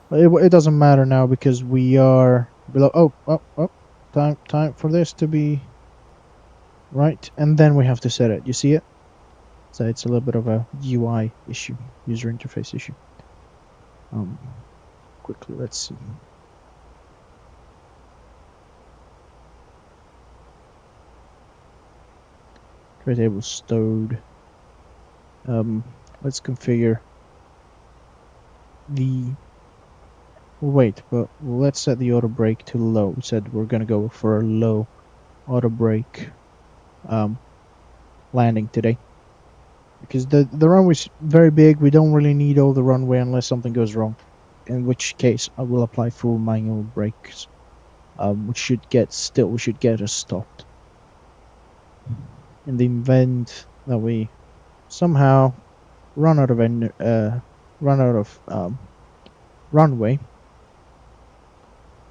But it doesn't matter now because we are below. Oh! Time for this to be right, and then we have to set it. You see it? So it's a little bit of a UI issue, user interface issue. Quickly, let's see. Tray table stowed. Let's configure the. Wait, but let's set the auto brake to low. We said we're gonna go for a low auto brake landing today, because the runway's very big. We don't really need all the runway unless something goes wrong, in which case I will apply full manual brakes, which should get us stopped. In the event that we somehow run out of runway,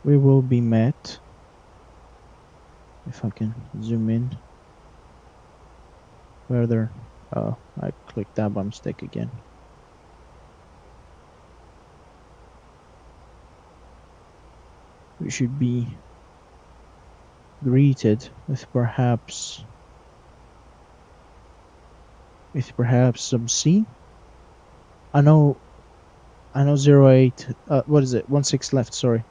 we will be met. If I can zoom in further. Oh, I clicked that by mistake again. We should be greeted with perhaps some C. I know 08, what is it, 16 left, sorry,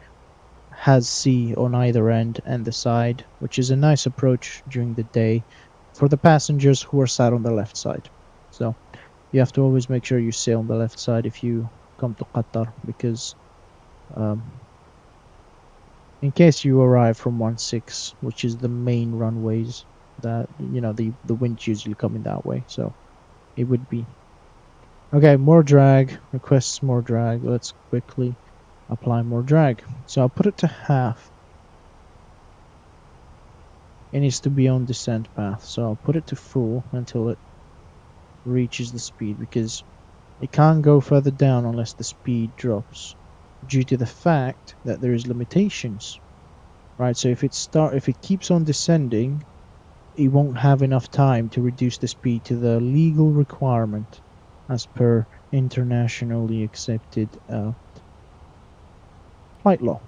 has C on either end and the side, which is a nice approach during the day for the passengers who are sat on the left side. So you have to always make sure you stay on the left side if you come to Qatar, because in case you arrive from 16, which is the main runways that, you know, the winds usually coming that way, so it would be okay. More drag, requests more drag. Let's quickly apply more drag. So I'll put it to half. It needs to be on descent path, so I'll put it to full until it reaches the speed, because it can't go further down unless the speed drops, due to the fact that there is limitations, right? So if it keeps on descending, it won't have enough time to reduce the speed to the legal requirement as per internationally accepted flight law.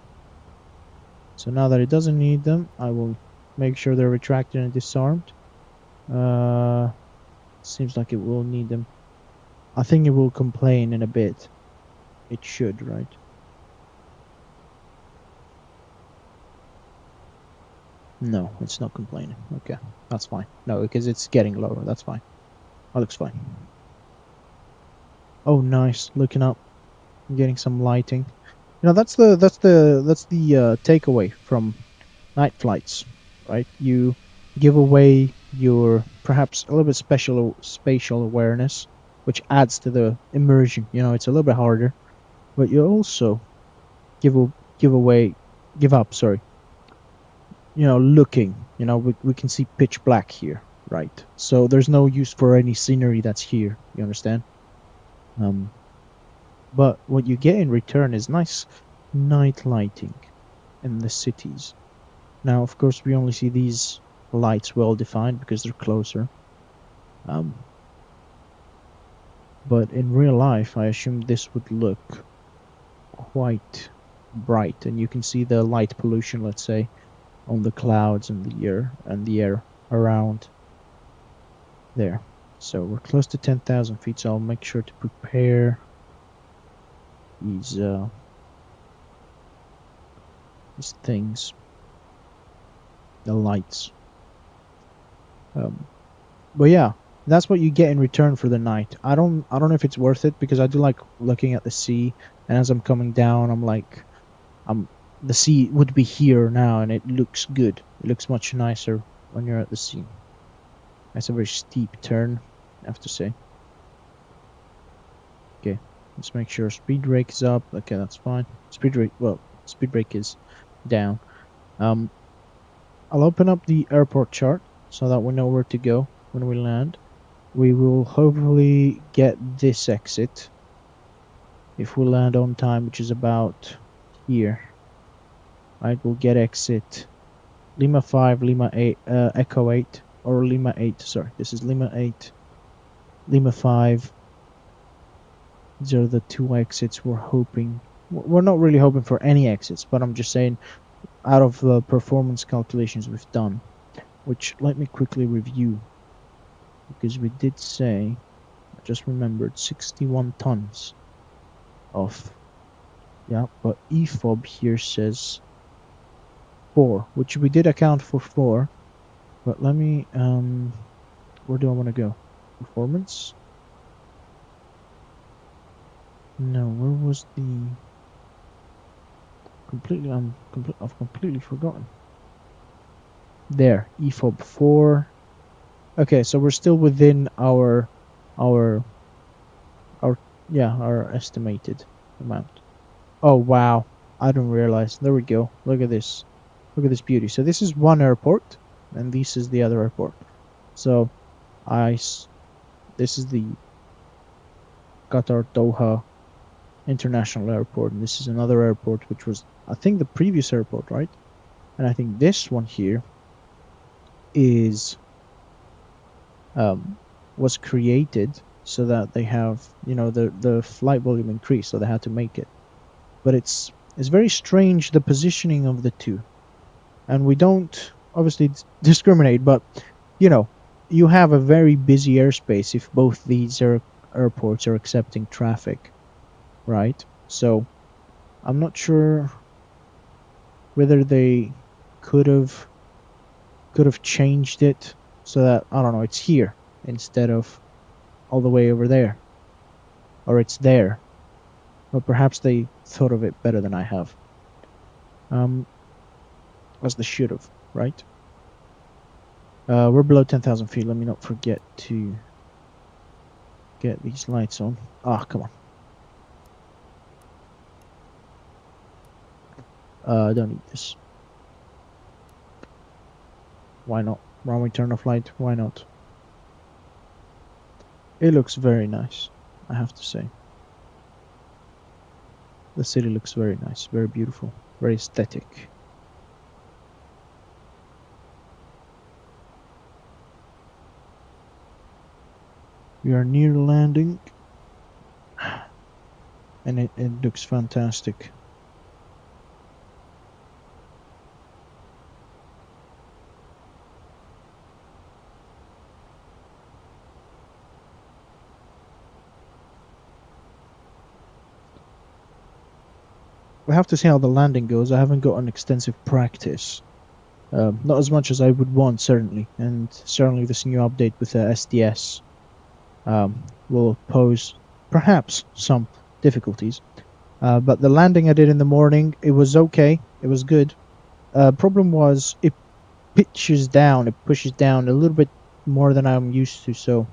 So now that it doesn't need them, I will make sure they're retracted and disarmed. Seems like it will need them. I think it will complain in a bit. It should, right? No, it's not complaining. Okay, that's fine. No, because it's getting lower. That's fine. That looks fine. Oh, nice. Looking up. I'm getting some lighting. You know, that's the takeaway from night flights, right? You give away your perhaps a little bit spatial awareness, which adds to the immersion. You know, it's a little bit harder, but you also give up. Sorry. You know, looking. You know, we can see pitch black here, right? So there's no use for any scenery that's here. You understand? But what you get in return is nice night lighting in the cities. Now, of course, we only see these lights well defined because they're closer. But in real life, I assume this would look quite bright, and you can see the light pollution, let's say, on the clouds and the air around there. So we're close to 10,000 feet, so I'll make sure to prepare these things, the lights. But yeah, that's what you get in return for the night. I don't know if it's worth it, because I do like looking at the sea, and as I'm coming down, I'm like, the sea would be here now, and it looks good. It looks much nicer when you're at the sea. That's a very steep turn, I have to say. Okay, let's make sure speed brake is up. Okay, that's fine. Speed brake is down. I'll open up the airport chart so that we know where to go when we land. We will hopefully get this exit if we land on time, which is about here. Right, we'll get exit Lima 5, Lima 8, Echo 8, or Lima 8. Sorry, this is Lima 8, Lima 5. These are the two exits we're hoping. We're not really hoping for any exits, but I'm just saying, out of the performance calculations we've done, which let me quickly review, because we did say, I just remembered, 61 tons of, yeah, but EFOB here says 4, which we did account for 4, but let me, where do I want to go? Performance? No, where was the, I've completely forgotten. There, EFOB 4. Okay, so we're still within our estimated amount. Oh wow, I don't realize. There we go. Look at this. Look at this beauty. So this is one airport, and this is the other airport. So this is the Qatar Doha International Airport, and this is another airport, which was, I think, the previous airport, right? And I think this one here is was created so that they have, you know, the flight volume increased, so they had to make it. But it's very strange, the positioning of the two, and we don't obviously discriminate, but you know, you have a very busy airspace if both these airports are accepting traffic, right? So I'm not sure whether they could have changed it so that, I don't know, it's here instead of all the way over there, or it's there, or perhaps they thought of it better than I have, as they should have, right? We're below 10,000 feet. Let me not forget to get these lights on. Ah, come on. I don't need this. Why not? Runway turn off light, why not? It looks very nice, I have to say. The city looks very nice, very beautiful, very aesthetic. We are near landing, and it looks fantastic. We have to see how the landing goes. I haven't got an extensive practice. Not as much as I would want, certainly. And certainly this new update with the SDS will pose perhaps some difficulties. But the landing I did in the morning, it was okay. It was good. Problem was it pitches down. It pushes down a little bit more than I'm used to. So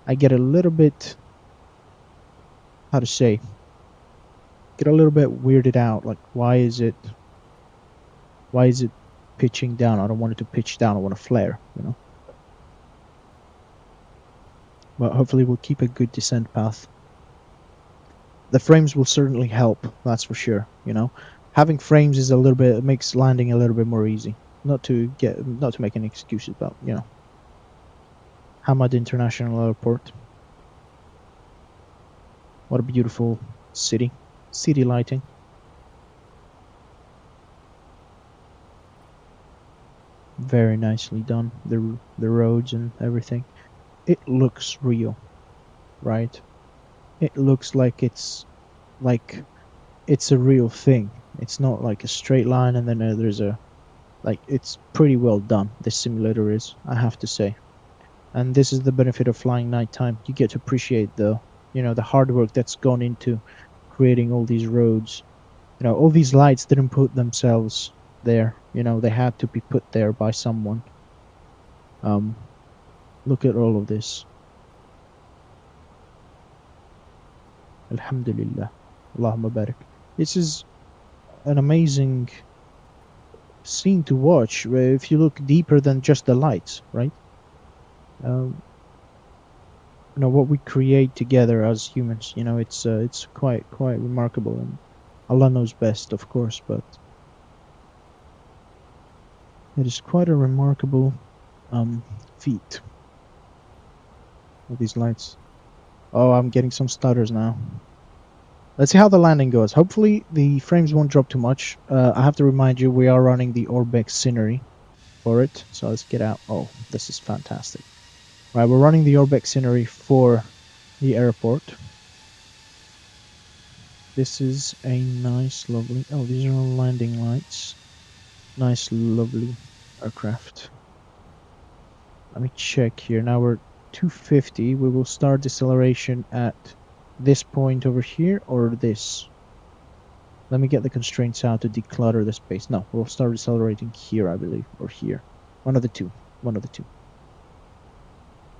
I get a little bit, how to say, get a little bit weirded out. Like, why is it pitching down? I don't want it to pitch down. I want to flare, you know. But hopefully we'll keep a good descent path. The frames will certainly help, that's for sure, you know. Having frames is a little bit, it makes landing a little bit more easy. Not to make any excuses, but, you know. Hamad International Airport. What a beautiful city. City lighting. Very nicely done. The roads and everything. It looks real, right? It looks like it's like it's a real thing. It's not like a straight line and then there's a, like, it's pretty well done. This simulator is, I have to say. And this is the benefit of flying nighttime. You get to appreciate the, you know, the hard work that's gone into creating all these roads. You know, all these lights didn't put themselves there. You know, they had to be put there by someone. Look at all of this. Alhamdulillah. Allahumma barik. This is an amazing scene to watch, where if you look deeper than just the lights, right? You know, what we create together as humans, you know, it's quite remarkable, and Allah knows best, of course, but it is quite a remarkable feat. All these lights. Oh, I'm getting some stutters now. Let's see how the landing goes. Hopefully the frames won't drop too much. I have to remind you, we are running the Orbex scenery for it, so let's get out. Oh, this is fantastic. Right, we're running the Orbex scenery for the airport. This is a nice, lovely... Oh, these are all landing lights. Nice, lovely aircraft. Let me check here. Now we're 250. We will start deceleration at this point over here or this. Let me get the constraints out to declutter the space. No, we'll start decelerating here, I believe, or here. One of the two. One of the two.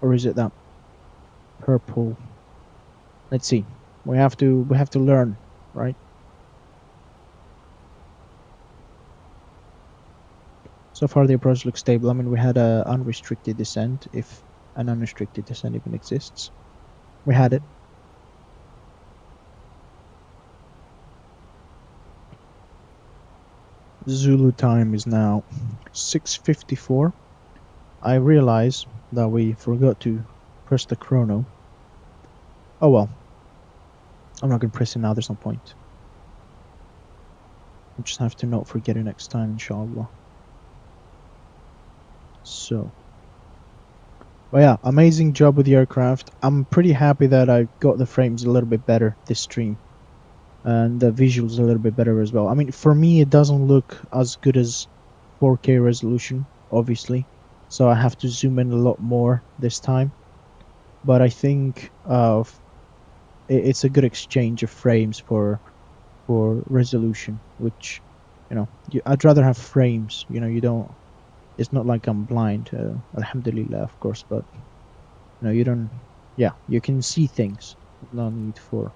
Or is it that purple? Let's see. We have to learn, right? So far the approach looks stable. I mean, we had a unrestricted descent, if an unrestricted descent even exists. We had it. Zulu time is now 6:54. I realize that we forgot to press the chrono. Oh well. I'm not going to press it now, there's no point. I just have to not forget it next time, inshallah. So. But yeah, amazing job with the aircraft. I'm pretty happy that I got the frames a little bit better this stream. And the visuals a little bit better as well. I mean, for me, it doesn't look as good as 4K resolution, obviously. So I have to zoom in a lot more this time. But I think it's a good exchange of frames for resolution, which, you know, I'd rather have frames. You know, you don't. It's not like I'm blind, alhamdulillah, of course, but you know, you don't. Yeah, you can see things. No need for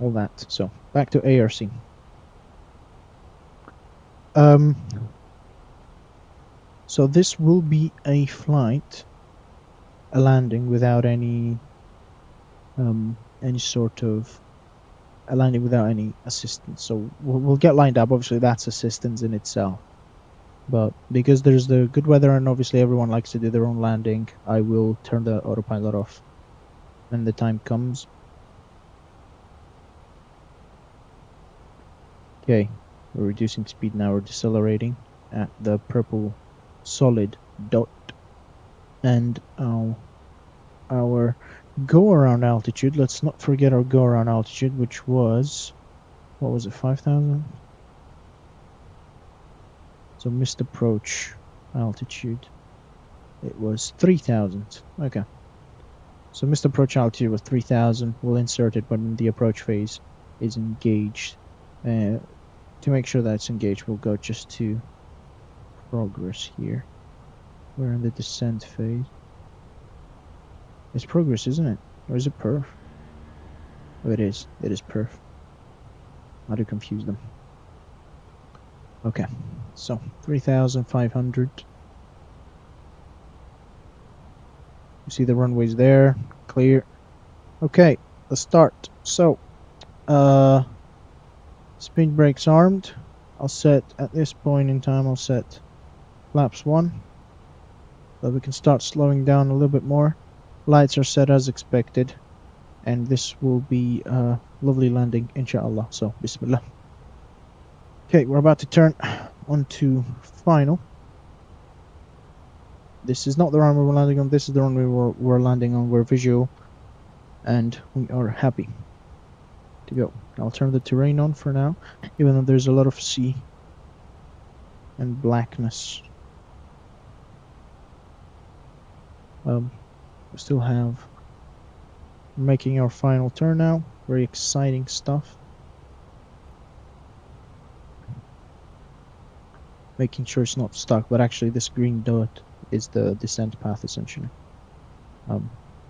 all that. So back to ARC. So this will be a flight, a landing without any sort of a landing without any assistance. So we'll get lined up. Obviously, that's assistance in itself. But because there's the good weather and obviously everyone likes to do their own landing, I will turn the autopilot off when the time comes. Okay, we're reducing speed now. We're decelerating at the purple solid dot, and our go around altitude. Let's not forget our go around altitude, which was, what was it, 5,000? So missed approach altitude, it was 3,000. Okay, so missed approach altitude was 3,000. We'll insert it when the approach phase is engaged. To make sure that it's engaged, we'll go just to progress here. We're in the descent phase. It's progress, isn't it? Or is it perf? Oh, it is. It is perf. I do confuse them. Okay, so 3,500. You see the runways there, clear. Okay, let's start. So, speed brakes armed. I'll set, at this point in time, I'll set flaps 1. So we can start slowing down a little bit more. Lights are set as expected. And this will be a lovely landing, inshallah. So, bismillah. Okay, we're about to turn onto final. This is not the runway we're landing on, this is the runway we're landing on. We're visual and we are happy. to go. I'll turn the terrain on for now, even though there's a lot of sea and blackness. We still have making our final turn now. Very exciting stuff. Making sure it's not stuck, but actually this green dot is the descent path essentially.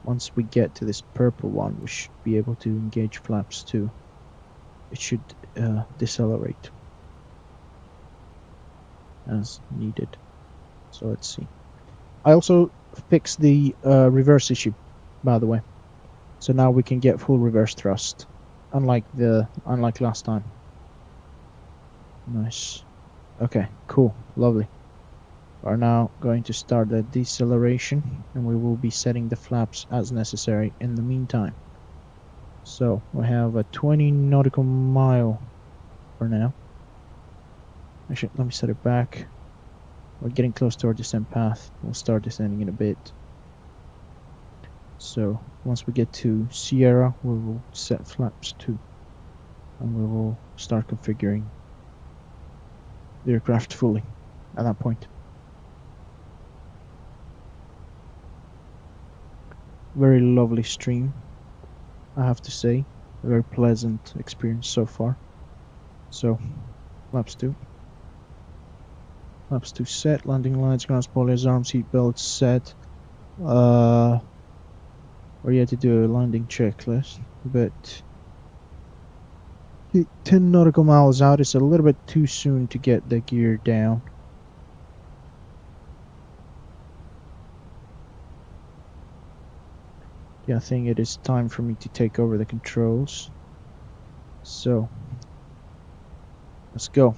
Once we get to this purple one, we should be able to engage flaps 2. It should decelerate as needed. So let's see. I also fixed the reverse issue, by the way. So now we can get full reverse thrust, unlike last time. Nice. Okay, cool, lovely. We're now going to start the deceleration, and we will be setting the flaps as necessary in the meantime. So we have a 20 nautical mile for now. Actually, let me set it back. We're getting close to our descent path. We'll start descending in a bit. So once we get to Sierra, we will set flaps 2, and we will start configuring the aircraft fully at that point. Very lovely stream, I have to say. A very pleasant experience so far. So, flaps 2. Flaps 2 set, landing lights, ground spoilers, arms, seat belts set. We're yet to do a landing checklist, but 10 nautical miles out, it's a little bit too soon to get the gear down. Yeah, I think it is time for me to take over the controls. So, let's go.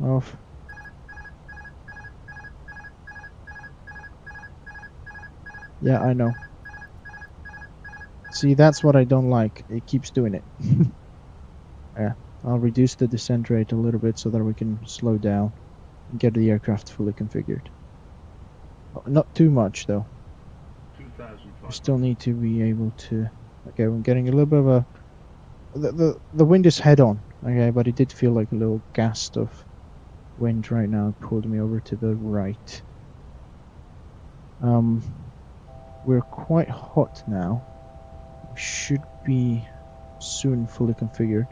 Off. Yeah, I know. See, that's what I don't like. It keeps doing it. Yeah, I'll reduce the descent rate a little bit so that we can slow down and get the aircraft fully configured. Not too much though. We still need to be able to. Okay, we're getting a little bit of a. The wind is head on. Okay, but it did feel like a little gust of wind right now. It pulled me over to the right. We're quite hot now. We should be soon fully configured.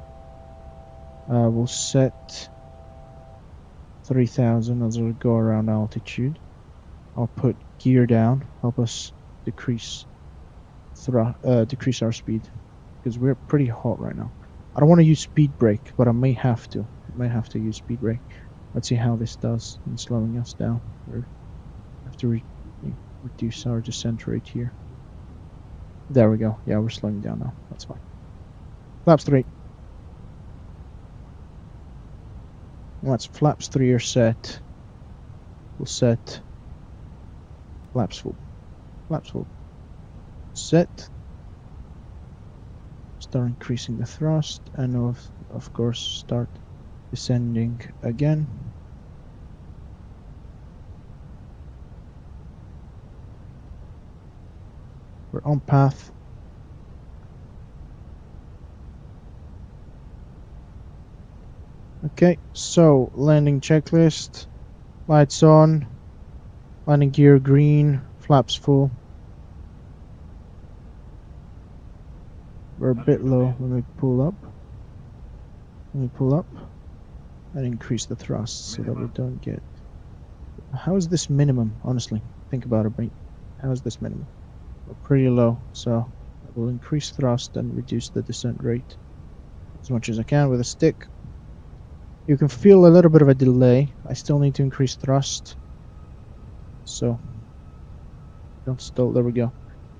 We'll set 3000 as we go around altitude. I'll put gear down, help us decrease our speed, because we're pretty hot right now. I don't want to use speed brake, but I may have to. Use speed brake. Let's see how this does in slowing us down. We have to reduce our descent rate here. There we go. Yeah, we're slowing down now. That's fine. Flaps 3. Once flaps 3 are set, we'll set flaps full. Flaps full. Set. Start increasing the thrust, and of course start descending again. We're on path. Okay, so landing checklist. Lights on. Landing gear green. Flaps full. We're a bit low when we pull up. And increase the thrust so that we don't get. How is this minimum? Honestly, think about it, mate. How is this minimum? We're pretty low, so I will increase thrust and reduce the descent rate as much as I can with a stick. You can feel a little bit of a delay. I still need to increase thrust. So, don't stall. There we go.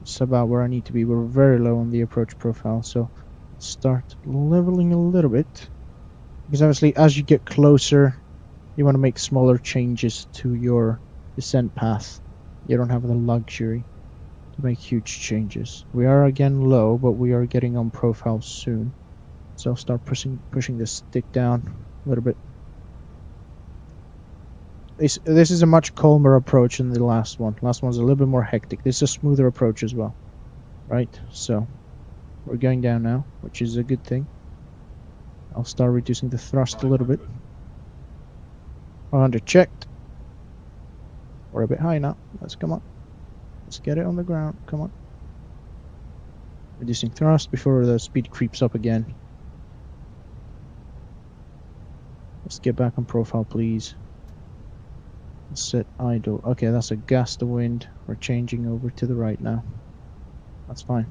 It's about where I need to be. We're very low on the approach profile, so start leveling a little bit. Because obviously, as you get closer, you want to make smaller changes to your descent path. You don't have the luxury to make huge changes. We are again low, but we are getting on profile soon. So I'll start pushing the stick down a little bit. This is a much calmer approach than the last one. Last one's a little bit more hectic. This is a smoother approach as well. Right, so we're going down now, which is a good thing. I'll start reducing the thrust a little bit. 100 checked. We're a bit high now. Let's come on. Let's get it on the ground. Come on. Reducing thrust before the speed creeps up again. Let's get back on profile, please. Let's set idle. Okay, that's a gust of wind. We're changing over to the right now. That's fine.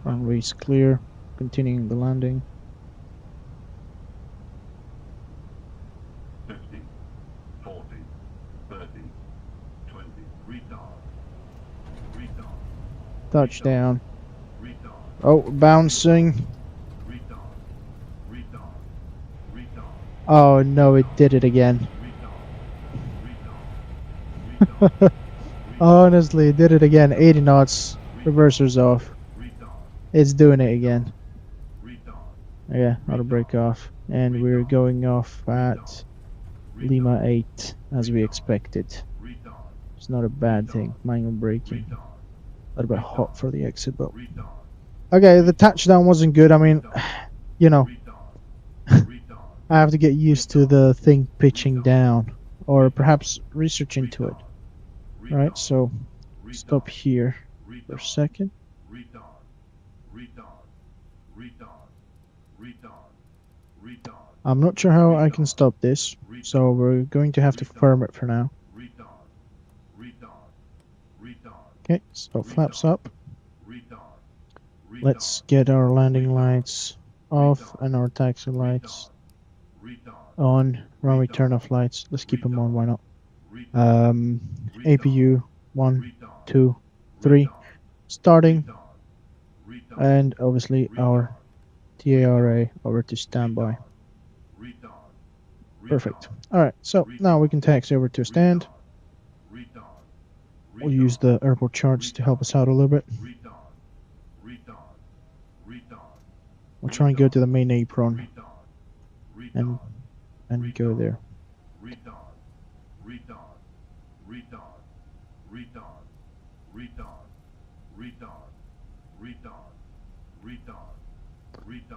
Runway's clear. Continuing the landing. 50, 40, 30, 20, retard, retard, Touchdown. retard, Oh, bouncing. retard, retard, retard, Oh no, it did it again. retard, retard, retard, Honestly, it did it again. 80 knots. Reversers off. retard, It's doing it again. retard, Yeah, auto brake off. And we're going off at Lima 8, as we expected. retard, It's not a bad thing. Manual braking. retard, A little bit hot for the exit, but... retard, Okay, the touchdown wasn't good. I mean, you know, retard, retard, I have to get used to the thing pitching down. Or perhaps research into it. Right, so stop here for a second. retard, retard, retard, retard, retard, I'm not sure how I can stop this, so we're going to have to firm it for now. retard, retard, retard, Okay, stop flaps up. retard, Let's get our landing lights off and our taxi lights retard, on. Runway turn off lights. Let's keep them on, why not? APU 1, 2, 3. Starting. And obviously our TARA over to standby. Perfect. Alright, so now we can taxi over to a stand. We'll use the airport charts to help us out a little bit. We'll try and go to the main apron and go there.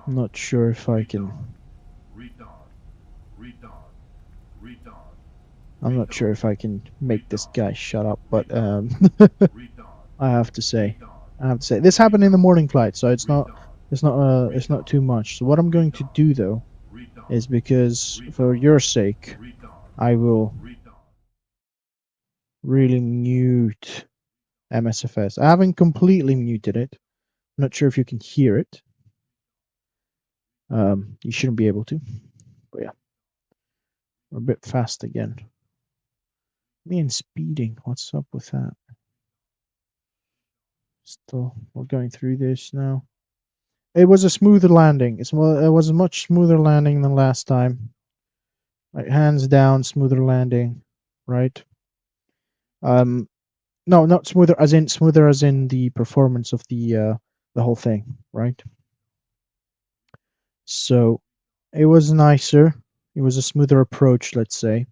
I'm not sure if I can. I'm not sure if I can make this guy shut up, but I have to say, this happened in the morning flight, so it's not too much. So what I'm going to do though is, because for your sake, I will really mute MSFS. I haven't completely muted it. I'm not sure if you can hear it. You shouldn't be able to, but yeah, we're a bit fast again. Me and speeding, what's up with that? Still, we're going through this now. It was a smoother landing. It was a much smoother landing than last time. Like hands down, smoother landing, right? No, not smoother as in the performance of the whole thing, right? So it was nicer. It was a smoother approach, let's say.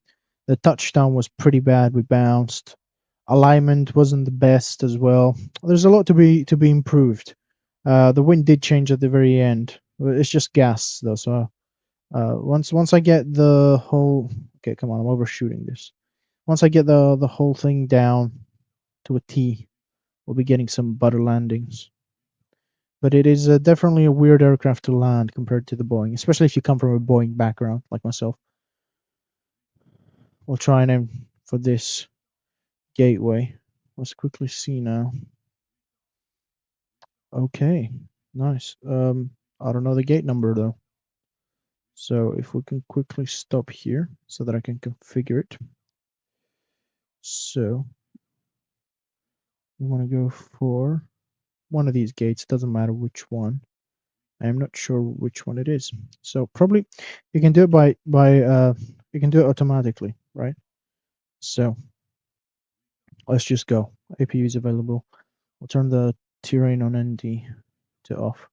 The touchdown was pretty bad. We bounced. Alignment wasn't the best as well. There's a lot to be improved. The wind did change at the very end. It's just gas though, so once I get the whole, okay, come on, I'm overshooting this. Once I get the whole thing down to a T, we'll be getting some butter landings. But it is definitely a weird aircraft to land compared to the Boeing, especially if you come from a Boeing background like myself. We'll try and aim for this gateway. Let's quickly see now. Okay, nice. I don't know the gate number though. So if we can quickly stop here so that I can configure it. So we want to go for one of these gates, doesn't matter which one. I am not sure which one it is. So probably you can do it you can do it automatically, right? So let's just go. APU is available. We'll turn the terrain on ND to off.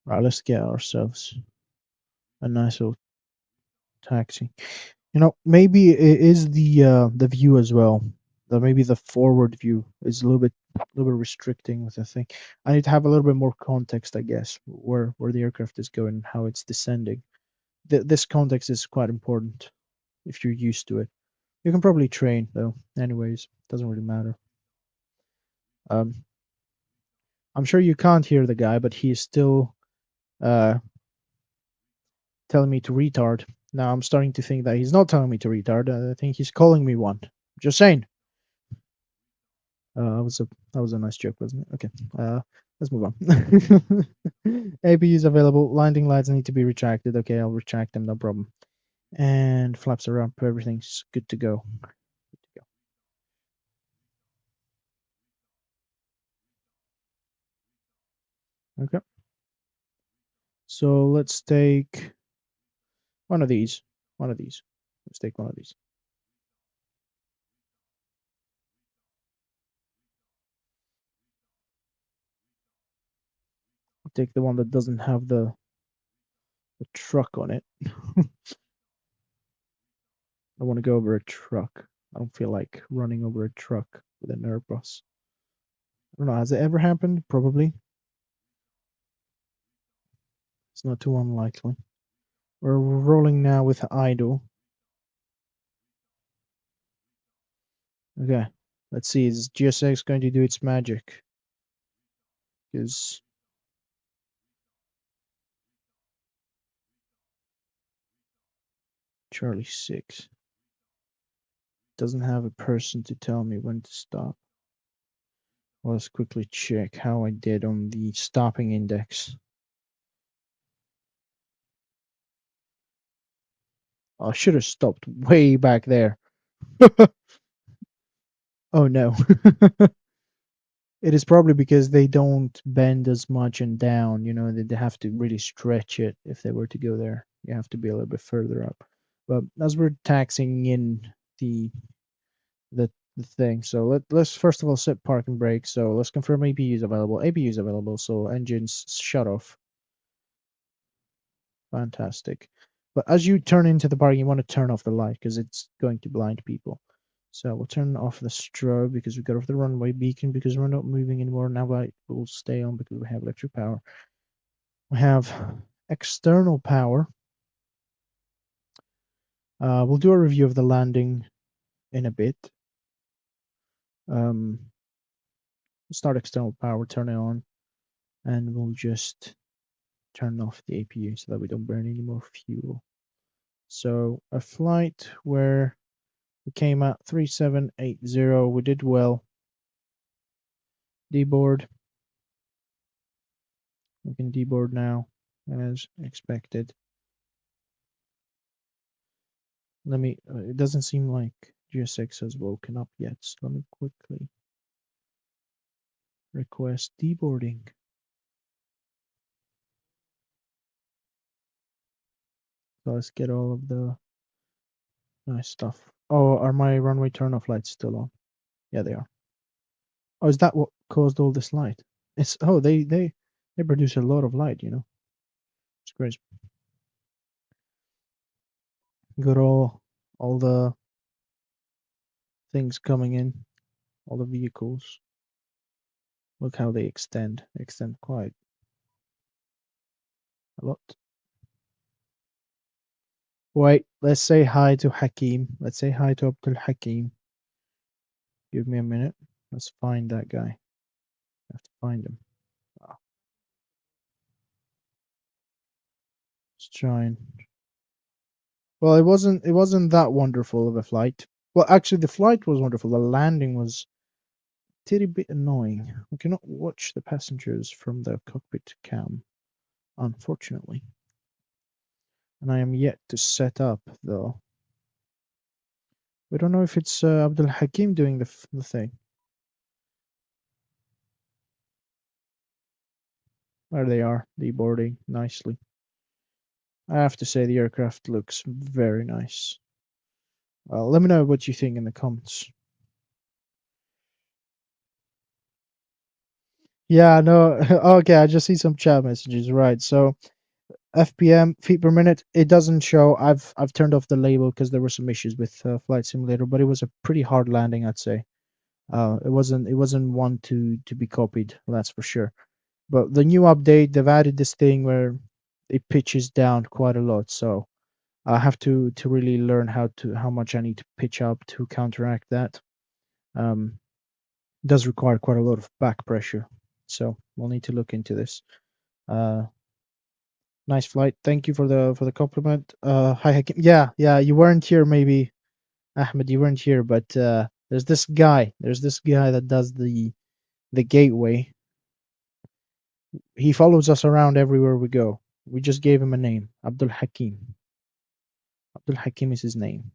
Right, let's get ourselves a nice little taxi. Maybe it is the view as well. Maybe the forward view is a little bit restricting with the thing. I need to have a little bit more context, I guess, where the aircraft is going and how it's descending. This context is quite important if you're used to it. You can probably train though. Anyways, doesn't really matter. I'm sure you can't hear the guy, but he is still uh telling me to retard. Now I'm starting to think that he's not telling me to retard. I think he's calling me one. Just saying. That was a nice joke, wasn't it? Okay. Let's move on. APU is available. Landing lights need to be retracted. Okay, I'll retract them, no problem. And flaps are up. Everything's good to go. Okay. So let's take one of these. One of these. Let's take one of these. I'll take the one that doesn't have the truck on it. I want to go over a truck. I don't feel like running over a truck with an Airbus. I don't know. Has it ever happened? Probably. It's not too unlikely. We're rolling now with idle. Okay. Let's see. Is GSX going to do its magic? Because Charlie 6 doesn't have a person to tell me when to stop. Well, let's quickly check how I did on the stopping index. I should have stopped way back there. Oh no. It is probably because they don't bend as much and down, they have to really stretch it if they were to go there. You have to be a little bit further up. But as we're taxing in the the thing, so let's first of all set park and brake. So let's confirm APU is available. APU is available, so engines shut off. Fantastic. But as you turn into the park, you want to turn off the light because it's going to blind people. So we'll turn off the strobe because we got off the runway beacon because we're not moving anymore. Now light will stay on because we have electric power. We have external power. We'll do a review of the landing in a bit. We'll start external power, turn it on, and we'll just turn off the APU so that we don't burn any more fuel. So a flight where we came at 3780, we did well. Deboard. We can deboard now as expected. It doesn't seem like GSX has woken up yet, so let me quickly request deboarding. So let's get all of the nice stuff. Oh, are my runway turn-off lights still on? Yeah, they are. Oh, is that what caused all this light? They produce a lot of light, It's great. Got all the things coming in, all the vehicles. Look how they extend. They extend quite a lot. Wait, let's say hi to Hakim. Let's say hi to Abdul Hakim. Give me a minute. Let's find that guy. I have to find him. Oh. Let's try and. Well, it wasn't that wonderful of a flight. Well, actually, the flight was wonderful. The landing was a titty bit annoying. We cannot watch the passengers from the cockpit cam, unfortunately. And I am yet to set up, though. We don't know if it's Abdul Hakim doing the thing. There they are, deboarding nicely. I have to say the aircraft looks very nice. Let me know what you think in the comments. Yeah, no, okay, I just see some chat messages, right? So FPM, feet per minute. It doesn't show. I've turned off the label because there were some issues with Flight Simulator, but it was a pretty hard landing, I'd say. It wasn't one to be copied, that's for sure. But the new update, they've added this thing where it pitches down quite a lot. So I have to really learn how much I need to pitch up to counteract that. It does require quite a lot of back pressure, so we'll need to look into this. Nice flight. Thank you for the compliment. Hi Hakim. Yeah, you weren't here, maybe Ahmed. You weren't here, but there's this guy. There's this guy that does the gateway. He follows us around everywhere we go. We just gave him a name, Abdul Hakim. Abdul Hakim is his name.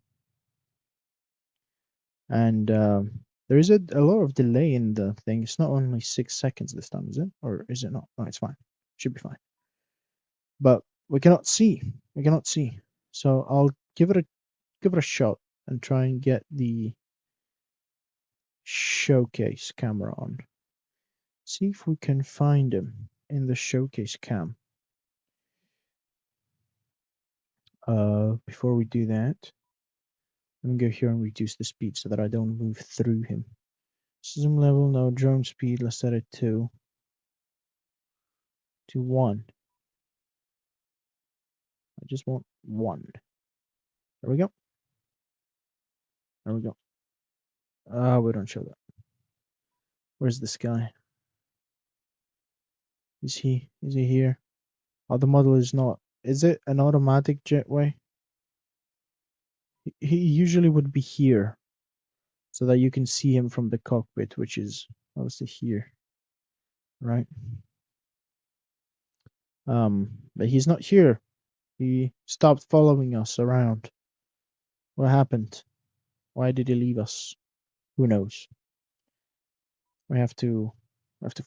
And there is a lot of delay in the thing. It's not only 6 seconds this time, is it? Or is it not? No, it's fine. Should be fine. But we cannot see. We cannot see. So I'll give it a shot and try and get the showcase camera on. See if we can find him in the showcase cam. Before we do that, let me go here and reduce the speed so that I don't move through him. Zoom level, no. Drone speed, let's set it to 1. I just want 1. There we go. There we go. We don't show that. Where's this guy? Is he here? Oh, the model is not. Is it an automatic jetway? He usually would be here, so that you can see him from the cockpit, which is obviously here, right? But he's not here. He stopped following us around. What happened? Why did he leave us? Who knows? We have to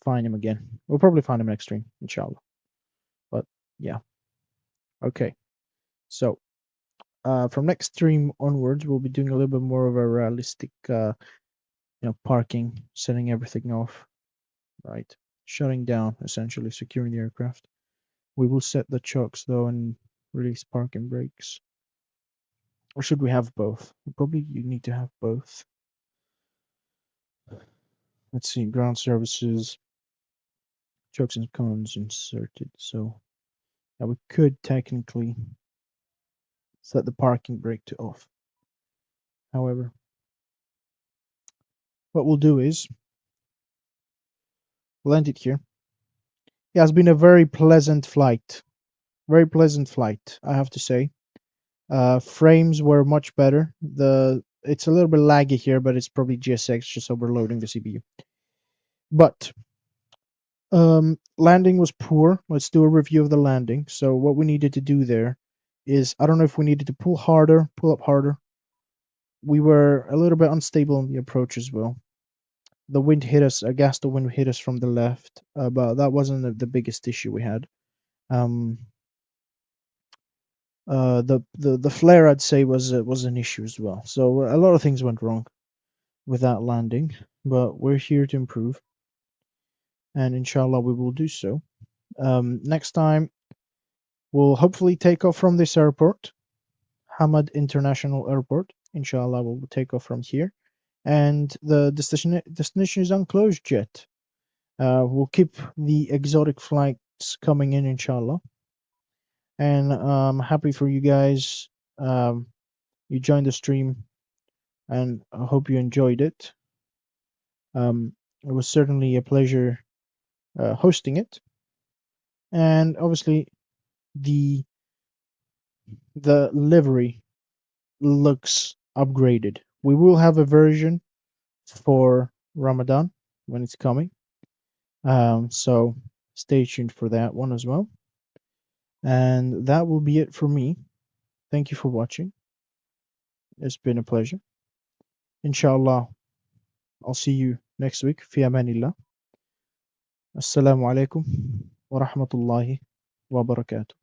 find him again. We'll probably find him next stream, inshallah. But yeah. Okay. So from next stream onwards, we'll be doing a little bit more of a realistic parking, setting everything off, right? Shutting down, essentially securing the aircraft. We will set the chocks though and release parking brakes. Or should we have both? Probably you need to have both. Let's see, ground services, chokes and cones inserted. So yeah, we could technically set the parking brake to off. However, what we'll do is we'll end it here. It has been a very pleasant flight. Very pleasant flight, I have to say. Frames were much better. It's a little bit laggy here, but it's probably GSX just overloading the CPU. But landing was poor. Let's do a review of the landing. So what we needed to do there is, I don't know if we needed to pull up harder. We were a little bit unstable in the approach as well. The wind hit us, I guess the wind hit us from the left, but that wasn't the biggest issue we had. The flare, I'd say, was an issue as well. So a lot of things went wrong with that landing, but we're here to improve, and inshallah we will do so. Next time we'll hopefully take off from this airport, Hamad International Airport. Inshallah we'll take off from here, and the destination is unclosed yet. We'll keep the exotic flights coming in, inshallah. And I'm happy for you guys. You joined the stream, and I hope you enjoyed it. It was certainly a pleasure hosting it, and obviously the livery looks upgraded. We will have a version for Ramadan when it's coming, so stay tuned for that one as well. And that will be it for me. Thank you for watching. It's been a pleasure. Inshallah, I'll see you next week. Fi amanillah. Assalamu alaikum wa rahmatullahi wa barakatuh.